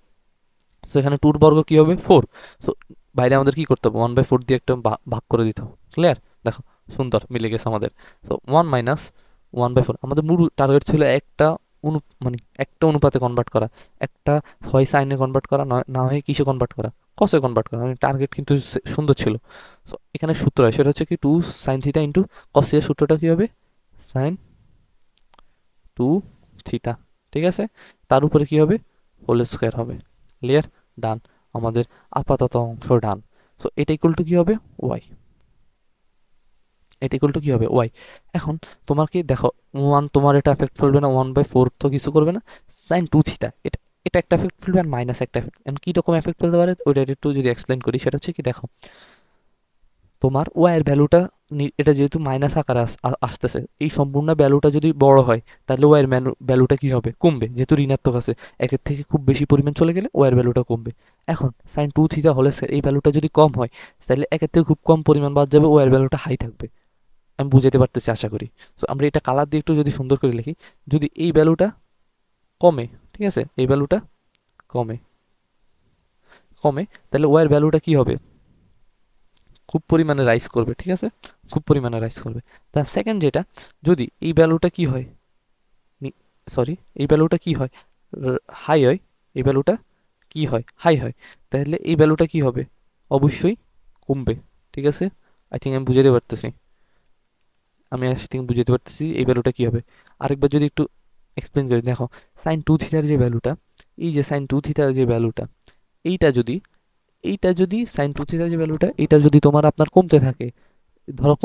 সো এখানে টুর বর্গ কি হবে 4, সো বাইরে আমাদের কি করতে হবে, 1/4 দিয়ে একটা ভাগ করে দিতে হবে, ক্লিয়ার? দেখো সুন্দর মিলে গেছে আমাদের। সো 1 মাইনাস 1/4, আমাদের মূল টার্গেট ছিল একটা মানে একটা অনুপাতে কনভার্ট করা, একটা হয় সাইনে কনভার্ট করা, না হয় কিসে কনভার্ট করা, কসে কনভার্ট করা, মানে টার্গেট কিন্তু সুন্দর ছিল। সো এখানে সূত্র হয়, সেটা হচ্ছে কি two sine theta into cos থিটার সূত্রটা কি হবে, সাইন টু থিটা, ঠিক আছে? তার উপরে কি হবে, হোল স্কোয়ার হবে, ক্লিয়ার? ডান, আমাদের আপাতত অংশ ডান। সো এটা ইকুয়াল টু কি হবে, ওয়াই, এটা ইকুয়াল টু কি হবে, ওয়াই। এখন তোমার কি দেখো, ওয়ান তোমার এটা এফেক্ট ফেলবে না, 1/4 তো কিছু করবে না, সাইন টু থিটা এটা, এটা একটা এফেক্ট ফেলবে আর মাইনাস একটা এফেক্ট, কি রকম এফেক্ট ফেলতে পারে ওইটা একটু যদি এক্সপ্লেন করি, সেটা হচ্ছে কি দেখো, তোমার ওয়াই এর ভ্যালুটা এটা যেহেতু মাইনাস আকারে আসতেছে, এই সম্পূর্ণ ভ্যালুটা যদি বড় হয় তাহলে ওয়াই এর ভ্যালুটা কি হবে, কমবে, যেহেতু ঋণাত্মক আছে, একের থেকে খুব বেশি পরিমাণ চলে গেলে ওয়াই এর ভ্যালুটা কমবে। এখন সাইন টু থিটা হলে এই ভ্যালুটা যদি কম হয় তাহলে একের থেকে খুব কম পরিমাণ বাদ যাবে, ওয়াই এর ভ্যালুটা হাই থাকবে। আমি বুঝাতে পারতেছি আশা করি। সো আমরা এটা কালার দিয়ে একটু যদি সুন্দর করে লিখি, যদি এই ভ্যালুটা কমে, ঠিক আছে, এই ভ্যালুটা কমে, কমে, তাহলে ওয়াই এর ভ্যালুটা কি হবে, খুব পরিমাণে রাইজ করবে, ঠিক আছে, খুব পরিমাণে রাইজ করবে। তার সেকেন্ড যেটা, যদি এই ভ্যালুটা কি হয়, সরি এই ভ্যালুটা কি হয়, হাই হয়, এই ভ্যালুটা কি হয়, হাই হয়, তাহলে এই ভ্যালুটা কি হবে, অবশ্যই কমবে, ঠিক আছে? আই থিঙ্ক আমি বুঝাতে পারতেছি, আমি আই থিঙ্ক বুঝাতে পারতেছি এই ভ্যালুটা কি হবে। আরেকবার যদি একটু এক্সপ্লেন করি, দেখো সাইন টু থিটার যে ভ্যালুটা, এই যে সাইন টু থিটার যে ভ্যালুটা, এইটা যদি, এইটা যদি সাইন টু থিটার যে ভ্যালুটা, এইটা যদি তোমার আপনার কমতে থাকে, ধরো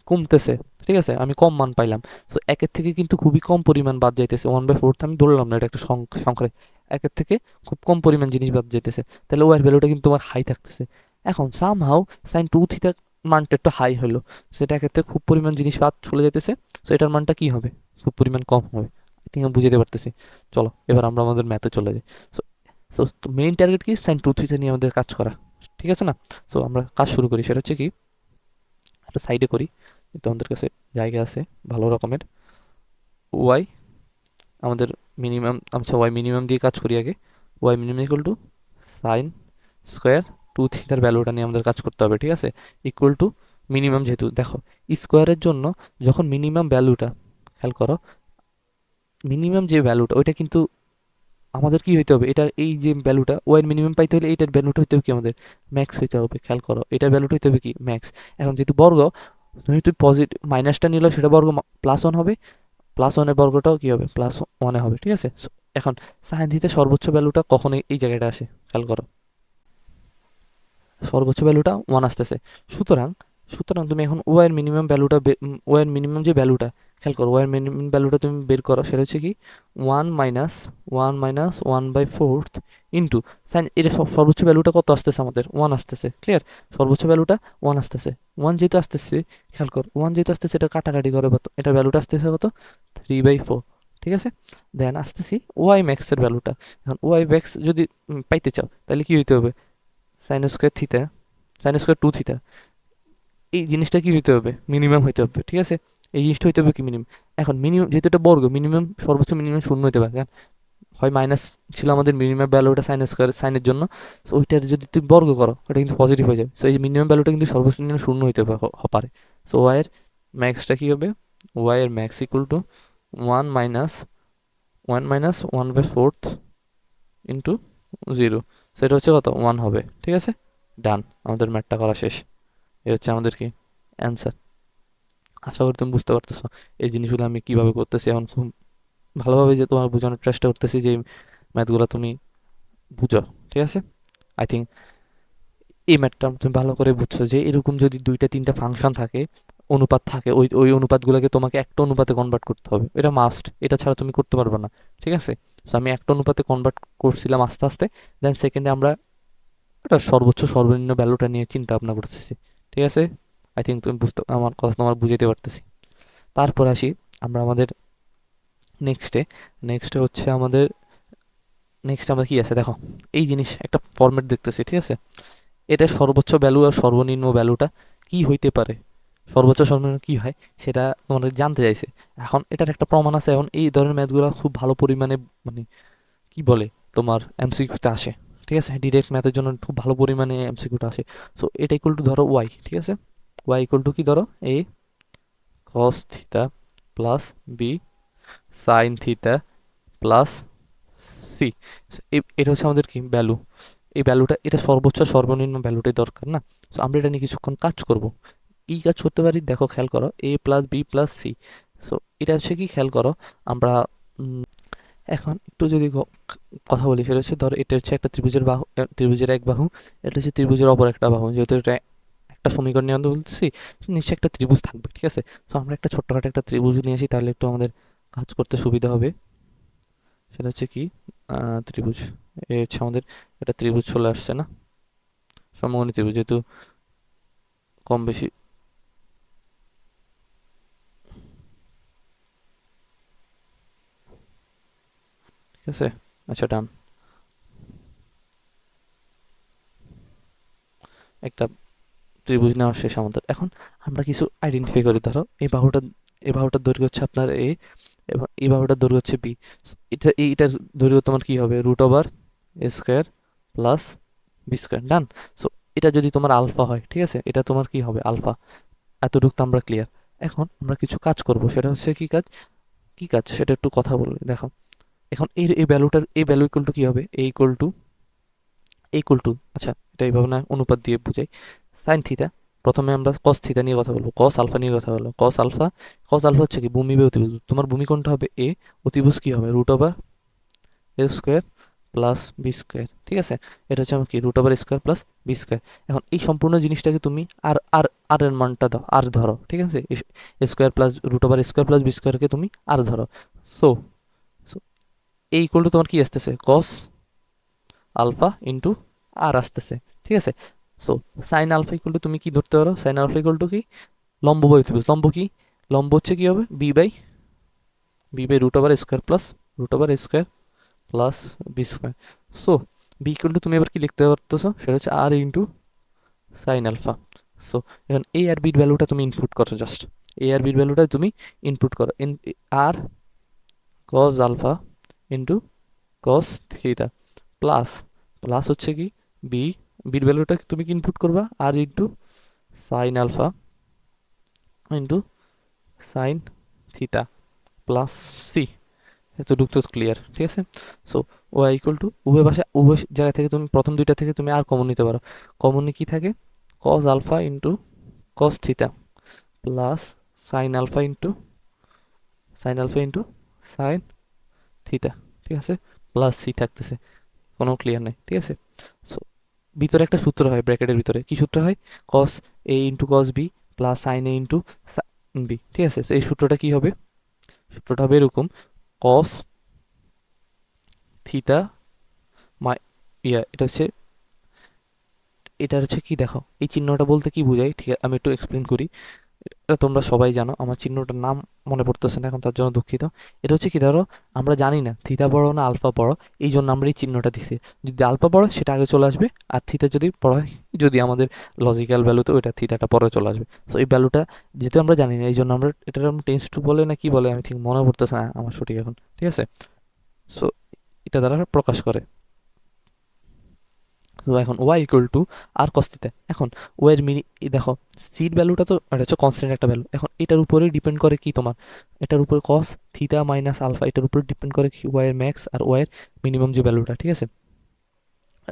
কমতেছে, ঠিক আছে, আমি কম মান পাইলাম, তো একের থেকে কিন্তু খুবই কম পরিমাণ বাদ যাইতেছে, 1/4 আমি ধরলাম না, এটা একটা সংখ্যা, একের থেকে খুব কম পরিমাণ জিনিস বাদ যাইতেছে, তাহলে ওয়ার ভ্যালুটা কিন্তু তোমার হাই থাকতেছে। এখন সামহাউ সাইন টু থিটা মানটা একটু হাই হলো, সেটা একের থেকে খুব পরিমাণ জিনিস বাদ চলে যেতেছে, তো এটার মানটা কি হবে, খুব পরিমাণ কম হবে। আই থিঙ্ক আমি বুঝতে পারতেছি। চলো এবার আমরা আমাদের ম্যাথে চলে যাই। সো সো মেইন টার্গেট কি, সাইন টু থিটা নিয়ে আমাদের কাজ করা, ঠিক আছে না? সো আমরা কাজ শুরু করি, সেটা হচ্ছে কি, একটা সাইডে করি, কিন্তু আমাদের কাছে জায়গা আছে ভালো রকমের। ওয়াই আমাদের মিনিমাম, আচ্ছা ওয়াই মিনিমাম দিয়ে কাজ করি আগে। Y minimum equal to sine square two থিটার ভ্যালুটা নিয়ে আমাদের কাজ করতে হবে, ঠিক আছে, ইকুয়াল টু মিনিমাম, যেহেতু দেখো স্কোয়ারের জন্য যখন মিনিমাম ভ্যালুটা, খেয়াল করো মিনিমাম যে ভ্যালুটা ওইটা কিন্তু আমাদের কি হইতে হবে, এটা এই যে ভ্যালুটা ওয়াই মিনিমাম পাইতে হলে এইটার ভ্যালুটা হইতে হবে কি আমাদের ম্যাক্স হইতে হবে, খেয়াল করো এটার ভ্যালুটা হইতে হবে কি ম্যাক্স। এখন যেহেতু বর্গ, তুমি পজিটিভ মাইনাসটা নিলে সেটা বর্গ প্লাস ওয়ান হবে, প্লাস ওয়ানের বর্গটাও কি হবে প্লাস ওয়ানে হবে, ঠিক আছে। এখন সাইন থিটা সর্বোচ্চ ভ্যালুটা কখন এই জায়গাটা আসে, খেয়াল করো সর্বোচ্চ ভ্যালুটা ওয়ান আসতেছে। সুতরাং সুতরাং তুমি এখন ওয়াইয়ের মিনিমাম ভ্যালুটা, ওয়াইয়ের মিনিমাম যে ভ্যালুটা, খেয়াল করো ওয়াইয়ের মিনিমাম ভ্যালুটা তুমি বের করো, সেটা হচ্ছে কি one minus one by fourth into sine, এটা সর্বোচ্চ ভ্যালুটা কত আসতেছে আমাদের ওয়ান আসতেছে, ক্লিয়ার, সর্বোচ্চ ভ্যালুটা ওয়ান আসতেছে। ওয়ান যেহেতু আসতেছে, খেয়াল করো ওয়ান যেহেতু আসতেছে, এটা কাটাকাটি করে কত, এটা ভ্যালুটা আসতেছে কত 3/4, ঠিক আছে। দেন আসতেছি ওয়াই ম্যাক্সের ভ্যালুটা। এখন ওয়াই ম্যাক্স যদি পাইতে চাও তাহলে কি হইতে হবে, sine square theta, sine square two theta, এই জিনিসটা কি হইতে হবে মিনিমাম হইতে হবে, ঠিক আছে, এই জিনিসটা হইতে হবে কি মিনিমাম। এখন মিনিমাম যেহেতু এটা বর্গ, মিনিমাম সর্বোচ্চ মিনিমাম শূন্য হইতে পারে, কারণ হয় মাইনাস ছিল আমাদের মিনিমাম ভ্যালুটা সাইন স্কোয়ার সাইনের জন্য, সো ওইটার যদি তুমি বর্গ করো ওটা কিন্তু পজিটিভ হয়ে যাবে, সো এই মিনিমাম ভ্যালুটা কিন্তু সর্বোচ্চ মিনিমাম শূন্য হইতে পারে। সো ওয়াইয়ের ম্যাক্সটা কি হবে, ওয়াইয়ের max equal to one minus one by fourth into zero, সেটা হচ্ছে কত ওয়ান হবে, ঠিক আছে। ডান, আমাদের ম্যাথটা করা শেষ। এ হচ্ছে আমাদের কি অ্যান্সার। আশা করি তুমি বুঝতে পারতেছো এই জিনিসগুলো আমি কিভাবে করতেছি, এখন খুব ভালোভাবে যে তোমার বোঝানোর চেষ্টা করতেছি যে ম্যাথগুলো তুমি বুঝো, ঠিক আছে। আই থিঙ্ক এই ম্যাথটা তুমি ভালো করে বুঝছো যে এরকম যদি দুইটা তিনটা ফাংশন থাকে, অনুপাত থাকে, ওই ওই অনুপাতগুলোকে তোমাকে একটা অনুপাতে কনভার্ট করতে হবে, এটা মাস্ট, এটা ছাড়া তুমি করতে পারবে না, ঠিক আছে। সো আমি একটা অনুপাতে কনভার্ট করছিলাম আস্তে আস্তে, দেন সেকেন্ডে আমরা এটা সর্বোচ্চ সর্বনিম্ন ভ্যালুটা নিয়ে চিন্তা ভাবনা করতেছি, ঠিক আছে। আই থিঙ্ক তুমি বুঝতে, আমার কথা তোমার বুঝাইতে পারতেছি। তারপর আসি আমরা আমাদের নেক্সটে। নেক্সটে হচ্ছে আমাদের, নেক্সট আমরা কি আছে দেখো, এই জিনিস একটা ফরম্যাট দেখতেছি, ঠিক আছে, এটা সর্বোচ্চ ভ্যালু আর সর্বনিম্ন ভ্যালুটা কি হইতে পারে, সর্বোচ্চ সর্বনিম্ন কি হয় সেটা তোমাদের জানতে চাইছে। এখন এটার একটা প্রমাণ আছে, এখন এই ধরনের ম্যাথগুলো খুব ভালো পরিমাণে মানে কি বলে তোমার এমসিকিউতে আসে, ঠিক আছে, ডিরেক্ট ম্যাথের জন্য খুব ভালো পরিমাণে এমসিকিউটা আসে। সো এটা ইকুয়াল টু ধরো ওয়াই, ঠিক আছে, ওয়াই ইকুয়াল টু কি ধরো A cos theta plus B sine theta plus C, এটা হচ্ছে আমাদের কি ভ্যালু, এই ভ্যালুটা, এটা সর্বোচ্চ সর্বনিম্ন ভ্যালুটাই দরকার না। সো আমরা এটা নিয়ে কিছুক্ষণ কাজ করব। কি কাজ করতে পারি দেখো, খেয়াল করো A plus B plus C. So এটা হচ্ছে কি, খেয়াল করো আমরা এখন একটু যদি কথা বলি, সেটা হচ্ছে ধর এটা হচ্ছে একটা ত্রিভুজের বাহু, ত্রিভুজের এক বাহু, এটা হচ্ছে ত্রিভুজের অপর একটা বাহু, যেহেতু এটা একটা সমীকরণ নিয়ে আমরা বলতেছি, নিশ্চয়ই একটা ত্রিভুজ থাকবে, ঠিক আছে। সো আমরা একটা ছোট্টখাটো একটা ত্রিভুজ নিয়ে আসি, তাহলে একটু আমাদের কাজ করতে সুবিধা হবে। সেটা হচ্ছে কি ত্রিভুজ, এ হচ্ছে আমাদের একটা ত্রিভুজ চলে আসছে না, সমকোণী ত্রিভুজ, যেহেতু কম বেশি, ঠিক আছে। আচ্ছা ডান, একটা ত্রিভুজ নেওয়া শেষ আমাদের। এখন আমরা কিছু আইডেন্টিফাই করি, ধরো এই বাহুটা, এই বাহুটার দৈর্ঘ্য হচ্ছে আপনার এ, এবং এই বাহুটার দৈর্ঘ্য হচ্ছে বি। এটা এইটার দৈর্ঘ্য তোমার কি হবে √a² প্লাস বি², ডান। সো এটা যদি তোমার আলফা হয়, ঠিক আছে, এটা তোমার কি হবে আলফা, এতটুকু তো আমরা ক্লিয়ার। এখন আমরা কিছু কাজ করব, সেটা হচ্ছে কি কাজ, কি কাজ সেটা একটু কথা বলি দেখো। এখন এই ভ্যালুটার, এই ভ্যালু ইকুয়াল টু কি হবে, এ ইকুয়াল টু আচ্ছা এটা এইভাবে না অনুপাত দিয়ে বুঝাই, সাইন থিটা, প্রথমে আমরা কস থিটা নিয়ে কথা বলবো, কস আলফা নিয়ে কথা বলবো, কস আলফা হচ্ছে কি ভূমি বাই অতিভুজ, তোমার ভূমি কোণটা হবে এ, অতিভুজ কি হবে √a² প্লাস বি², ঠিক আছে। এটা হচ্ছে আমার কি √a² প্লাস বি²। এখন এই সম্পূর্ণ জিনিসটাকে তুমি আর আর আর এর মানটা দাও, আর ধরো, ঠিক আছে, স্কোয়ার প্লাস √a² প্লাস বি²কে তুমি আর ধরো। সো এই ইকুয়াল টু তোমার কি আসতেছে কস আলফা ইন্টু আর আসতেছে, ঠিক আছে। So sine alpha equal to তুমি কি ধরতে পারো, সাইন আলফা ইকুয়াল টু কি লম্ব বাই অতিভুজ, লম্ব কি, লম্ব হচ্ছে কি হবে বি বাই √a² প্লাস বি²। সো বি ইকুয়াল টু তুমি এবার কি লিখতে পারতেছো, সেটা হচ্ছে R into sine alpha. So এখন এ আর বির ভ্যালুটা তুমি ইনপুট করো, জাস্ট এ আর বির ভ্যালুটা তুমি ইনপুট করো, R cos alpha into cos theta plus plus হচ্ছে কি বি, বির ভ্যালুটা তুমি কি ইনপুট করবা R into sine alpha into sine theta plus C. এতটুকু তো ক্লিয়ার, ঠিক আছে। সো ওয়াই ইকুয়াল টু উভয় পাশে উভয় জায়গা থেকে তুমি প্রথম দুইটা থেকে তুমি আর কমন নিতে পারো। কমনে কি থাকে cos alpha into cos theta plus sine alpha into sine theta, ঠিক আছে, প্লাস সি থাকতেছে, কোনো ক্লিয়ার নেই, ঠিক আছে। সো ভিতরে একটা সূত্র হয়, ব্র্যাকেটের ভিতরে কি সূত্র হয়, cos A into cos B plus sine A into B, ঠিক আছে। এই সূত্রটা কি হবে, সূত্রটা হবে এরকম, কস থিটা মাই এটা হচ্ছে, এটা হচ্ছে কি দেখো এই চিহ্নটা বলতে কি বোঝায়, ঠিক আছে আমি একটু এক্সপ্লেন করি। এটা তোমরা সবাই জানো, আমার চিহ্নটার নাম মনে পড়তেছে না এখন, তার জন্য দুঃখিত। এটা হচ্ছে কি, ধরো আমরা জানি না থিটা বড় না আলফা বড়, এই জন্য আমরা এই চিহ্নটা দিছি। যদি আলফা বড় সেটা আগে চলে আসবে, আর থিটা যদি বড় হয়, যদি আমাদের লজিক্যাল ভ্যালুতে ওইটা থিটাটা পরে চলে আসবে। সো এই ভ্যালুটা যেহেতু আমরা জানি না, এই জন্য আমরা এটা টেন্স টু বলে না কি বলে আমি ঠিক মনে পড়তেছে না আমার সঠিক এখন, ঠিক আছে। সো এটা দ্বারা প্রকাশ করে। তো এখন y equal to r cos theta. এখন ওয়াইয়ের দেখো সির ভ্যালুটা তো এটা হচ্ছে কনস্ট্যান্ট একটা ভ্যালু, এখন এটার উপরে ডিপেন্ড করে কি তোমার, এটার উপরে কস থিটা মাইনাস আলফা, এটার উপরে ডিপেন্ড করে কি ওয়াইয়ের ম্যাক্স আর ওয়াইয়ের মিনিমাম যে ভ্যালুটা, ঠিক আছে।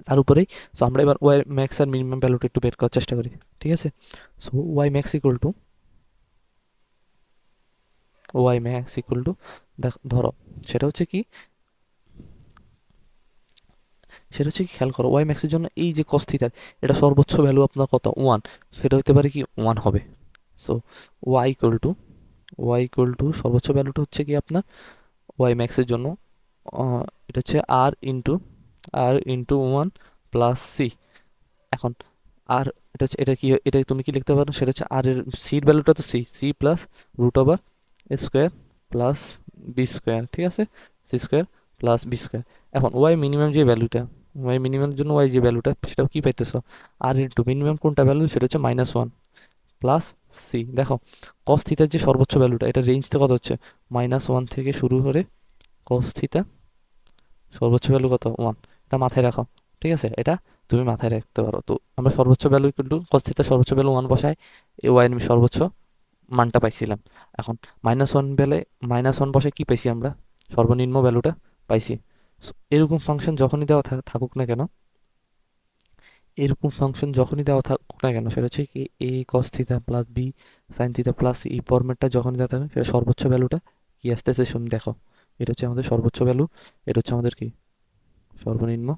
তার উপরেই সো আমরা এবার ওয়াই ম্যাক্স আর মিনিমাম ভ্যালুটা একটু বের করার চেষ্টা করি, ঠিক আছে। So Y max equal to ধরো সেটা হচ্ছে কি, খেয়াল করো ওয়াই ম্যাক্সের জন্য এই যে কস থিটার এটা সর্বোচ্চ ভ্যালু আপনার কত, ওয়ান, সেটা হতে পারে কি ওয়ান হবে। সো ওয়াই ইকুয়াল টু সর্বোচ্চ ভ্যালুটা হচ্ছে কি আপনার ওয়াই ম্যাক্সের জন্য এটা হচ্ছে R into one plus C. এখন আর এটা হচ্ছে, এটা কি, এটা তুমি কি লিখতে পারো, সেটা হচ্ছে আর এর সির ভ্যালুটা তো C C plus root over A square plus B square, ঠিক আছে, C square plus B square. এখন ওয়াই মিনিমাম যে ভ্যালুটা, ওয়াই মিনিমামের জন্য ওয়াই যে ভ্যালুটা সেটা কি পাইতেছো, আর ইন্টু মিনিমাম কোনটা ভ্যালু সেটা হচ্ছে মাইনাস ওয়ান প্লাস সি। দেখো কস থিটার যে সর্বোচ্চ ভ্যালুটা, এটা রেঞ্জটা কত হচ্ছে, মাইনাস ওয়ান থেকে শুরু করে কস থিটা সর্বোচ্চ ভ্যালু কত, ওয়ান। এটা মাথায় রাখো, ঠিক আছে, এটা তুমি মাথায় রাখতে পারো। তো আমরা সর্বোচ্চ ভ্যালু কিন্তু কস থিটা সর্বোচ্চ ভ্যালু ওয়ান বসায় এই ওয়াই এর সর্বোচ্চ মানটা পাইছিলাম। এখন মাইনাস ওয়ান বসে কি পাইছি আমরা, সর্বনিম্ন ভ্যালুটা পাইছি। So, এরকম ফাংশন যখনই দেওয়া থাকুক না কেন, সেটা হচ্ছে কি A cos theta plus B sine theta plus এই ফরম্যাটটা যখনই দেওয়া থাকবে, সেটা সর্বোচ্চ ভ্যালুটা কি আসতেছে শুনে দেখো, এটা হচ্ছে আমাদের সর্বোচ্চ ভ্যালু, এটা হচ্ছে আমাদের কি সর্বনিম্ন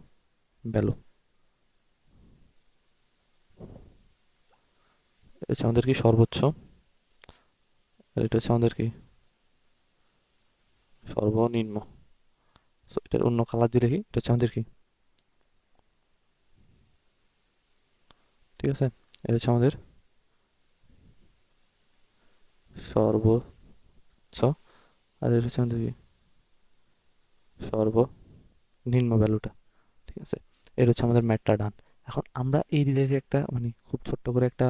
ভ্যালু, এটা হচ্ছে আমাদের কি সর্বোচ্চ, আর এটা হচ্ছে আমাদের কি সর্বনিম্ন। সো এটার অন্য কালার দিয়ে দেখি, এটা হচ্ছে আমাদের কি, ঠিক আছে, এটা হচ্ছে আমাদের সর্বোচ্চ, আর এটা হচ্ছে আমাদের কি সর্বনিম্ন ভ্যালুটা, ঠিক আছে। এটা হচ্ছে আমাদের ম্যাটটা ডান। এখন আমরা এই রিলেটেড একটা মানে খুব ছোট্ট করে একটা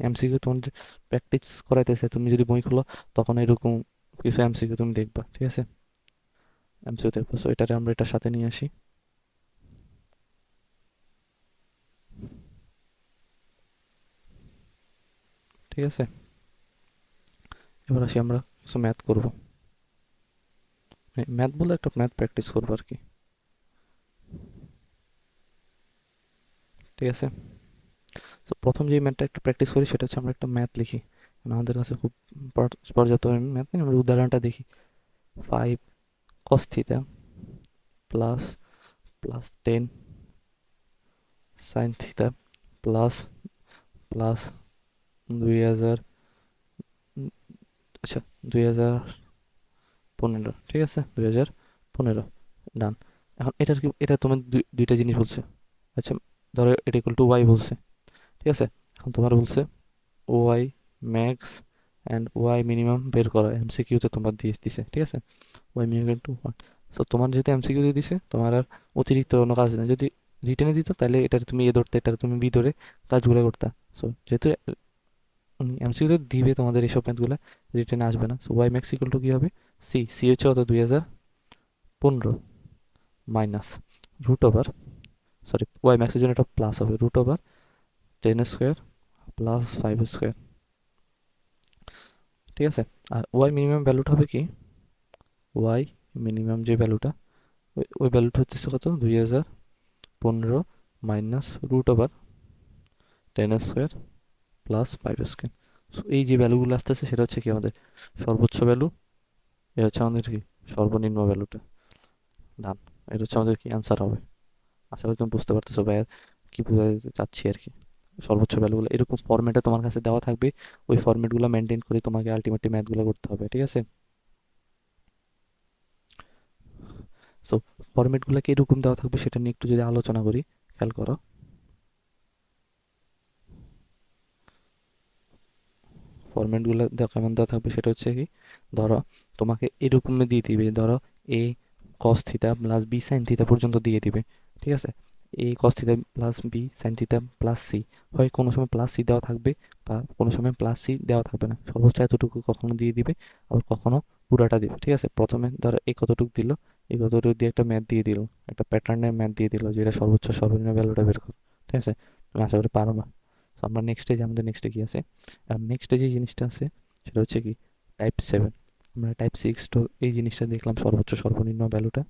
এমসিকিউ তোমাদের প্র্যাকটিস করাইতেছে, তুমি যদি বই খোলো তখন এরকম কিছু এমসিকিউ তুমি দেখবা, ঠিক আছে, এমসিকিউ দেখবো। সো এটারে আমরা এটার সাথে নিয়ে আসি, ঠিক আছে। এবার আসি আমরা কিছু ম্যাথ করবো, ম্যাথ বলে একটা ম্যাথ প্র্যাকটিস করবো আর কি, ঠিক আছে। তো প্রথম যে ম্যাথটা একটু প্র্যাকটিস করি সেটা হচ্ছে আমরা একটা ম্যাথ লিখি, আমাদের কাছে খুব পর্যাপ্ত ম্যাথ নেই, আমরা উদাহরণটা দেখি। 5 cos theta plus plus 10 sign theta plus plus 2000, আচ্ছা 2015, ঠিক আছে 2015 ডান। এখন এটার কি, এটা তোমার দুইটা জিনিস বলছে, আচ্ছা ধরো এটা ইকুয়াল টু ওয়াই বলছে, ঠিক আছে। এখন তোমার বলছে y max and y minimum বের করা, এমসিকিউতে তোমার দিয়ে দিছে, ঠিক আছে, y minimum to one. So তোমার যেহেতু এমসিকিউ দিয়ে দিছে, তোমার আর অতিরিক্ত কোনো কাজ নেই। যদি রিটেনে দিত তাহলে এটা তুমি এ ধরতে, এটা তুমি বি ধরে কাজগুলো করতে। সো যেহেতু এমসিকিউতে দিবে তোমাদের এইসব ম্যাথগুলো, রিটেনে আসবে না। So Y max equal to কী হবে, সি হচ্ছে কত 2015 minus root over, sorry Y ম্যাক্সের জন্য এটা প্লাস হবে, root over 10 square plus 5 square, ঠিক আছে। আর ওয়াই মিনিমাম ভ্যালুটা হবে কি, ওয়াই মিনিমাম যে ভ্যালুটা, ওই ভ্যালুটা হচ্ছে কত 2015 minus root over 10 square plus 5 square. So এই যে ভ্যালুগুলো আসতেছে সেটা হচ্ছে কি আমাদের সর্বোচ্চ ভ্যালু, এটা হচ্ছে আমাদের কি সর্বনিম্ন ভ্যালুটা, ডান। এটা হচ্ছে আমাদের কি অ্যান্সার হবে। আশা করি তুমি বুঝতে পারতেছো ভাই কি বোঝাতে চাচ্ছি আর কি। সর্বোচ্চ ভ্যালুগুলো এরকম ফরম্যাটে তোমার কাছে দেওয়া থাকবে, ওই ফরম্যাটগুলো মেনটেন করে তোমাকে আলটিমেটলি ম্যাথগুলো করতে হবে, ঠিক আছে। সো ফরম্যাটগুলো কীরকম দেওয়া থাকবে সেটা নিয়ে একটু যদি আলোচনা করি, খেয়াল করো। ফরম্যাটগুলো কেমন দেওয়া থাকবে সেটা হচ্ছে কি, ধরো তোমাকে এরকমই দিয়ে দিবে, ধরো A cos theta plus B sine theta পর্যন্ত দিয়ে দিবে, ঠিক আছে। A cos theta plus B sine theta plus C, হয় কোনো সময় প্লাস সি দেওয়া থাকবে বা কোনো সময় প্লাস সি দেওয়া থাকবে না, সর্বোচ্চ এতটুকু কখনো দিয়ে দিবে, আবার কখনো পুরাটা দিবে, ঠিক আছে। প্রথমে ধরো এ কতটুকু দিল, এই কতটুকু দিয়ে একটা ম্যাথ দিয়ে দিল, একটা প্যাটার্নের ম্যাথ দিয়ে দিল যেটা সর্বোচ্চ সর্বনিম্ন ভ্যালুটা বের করো, ঠিক আছে। তুমি আশা করি পারো না। আমরা নেক্সট স্টেজ, আমাদের নেক্সটে কি আছে, আর নেক্সটে যে জিনিসটা আছে সেটা হচ্ছে কি টাইপ 7। আমরা টাইপ 6 তো এই জিনিসটা দেখলাম সর্বোচ্চ সর্বনিম্ন ভ্যালুটা।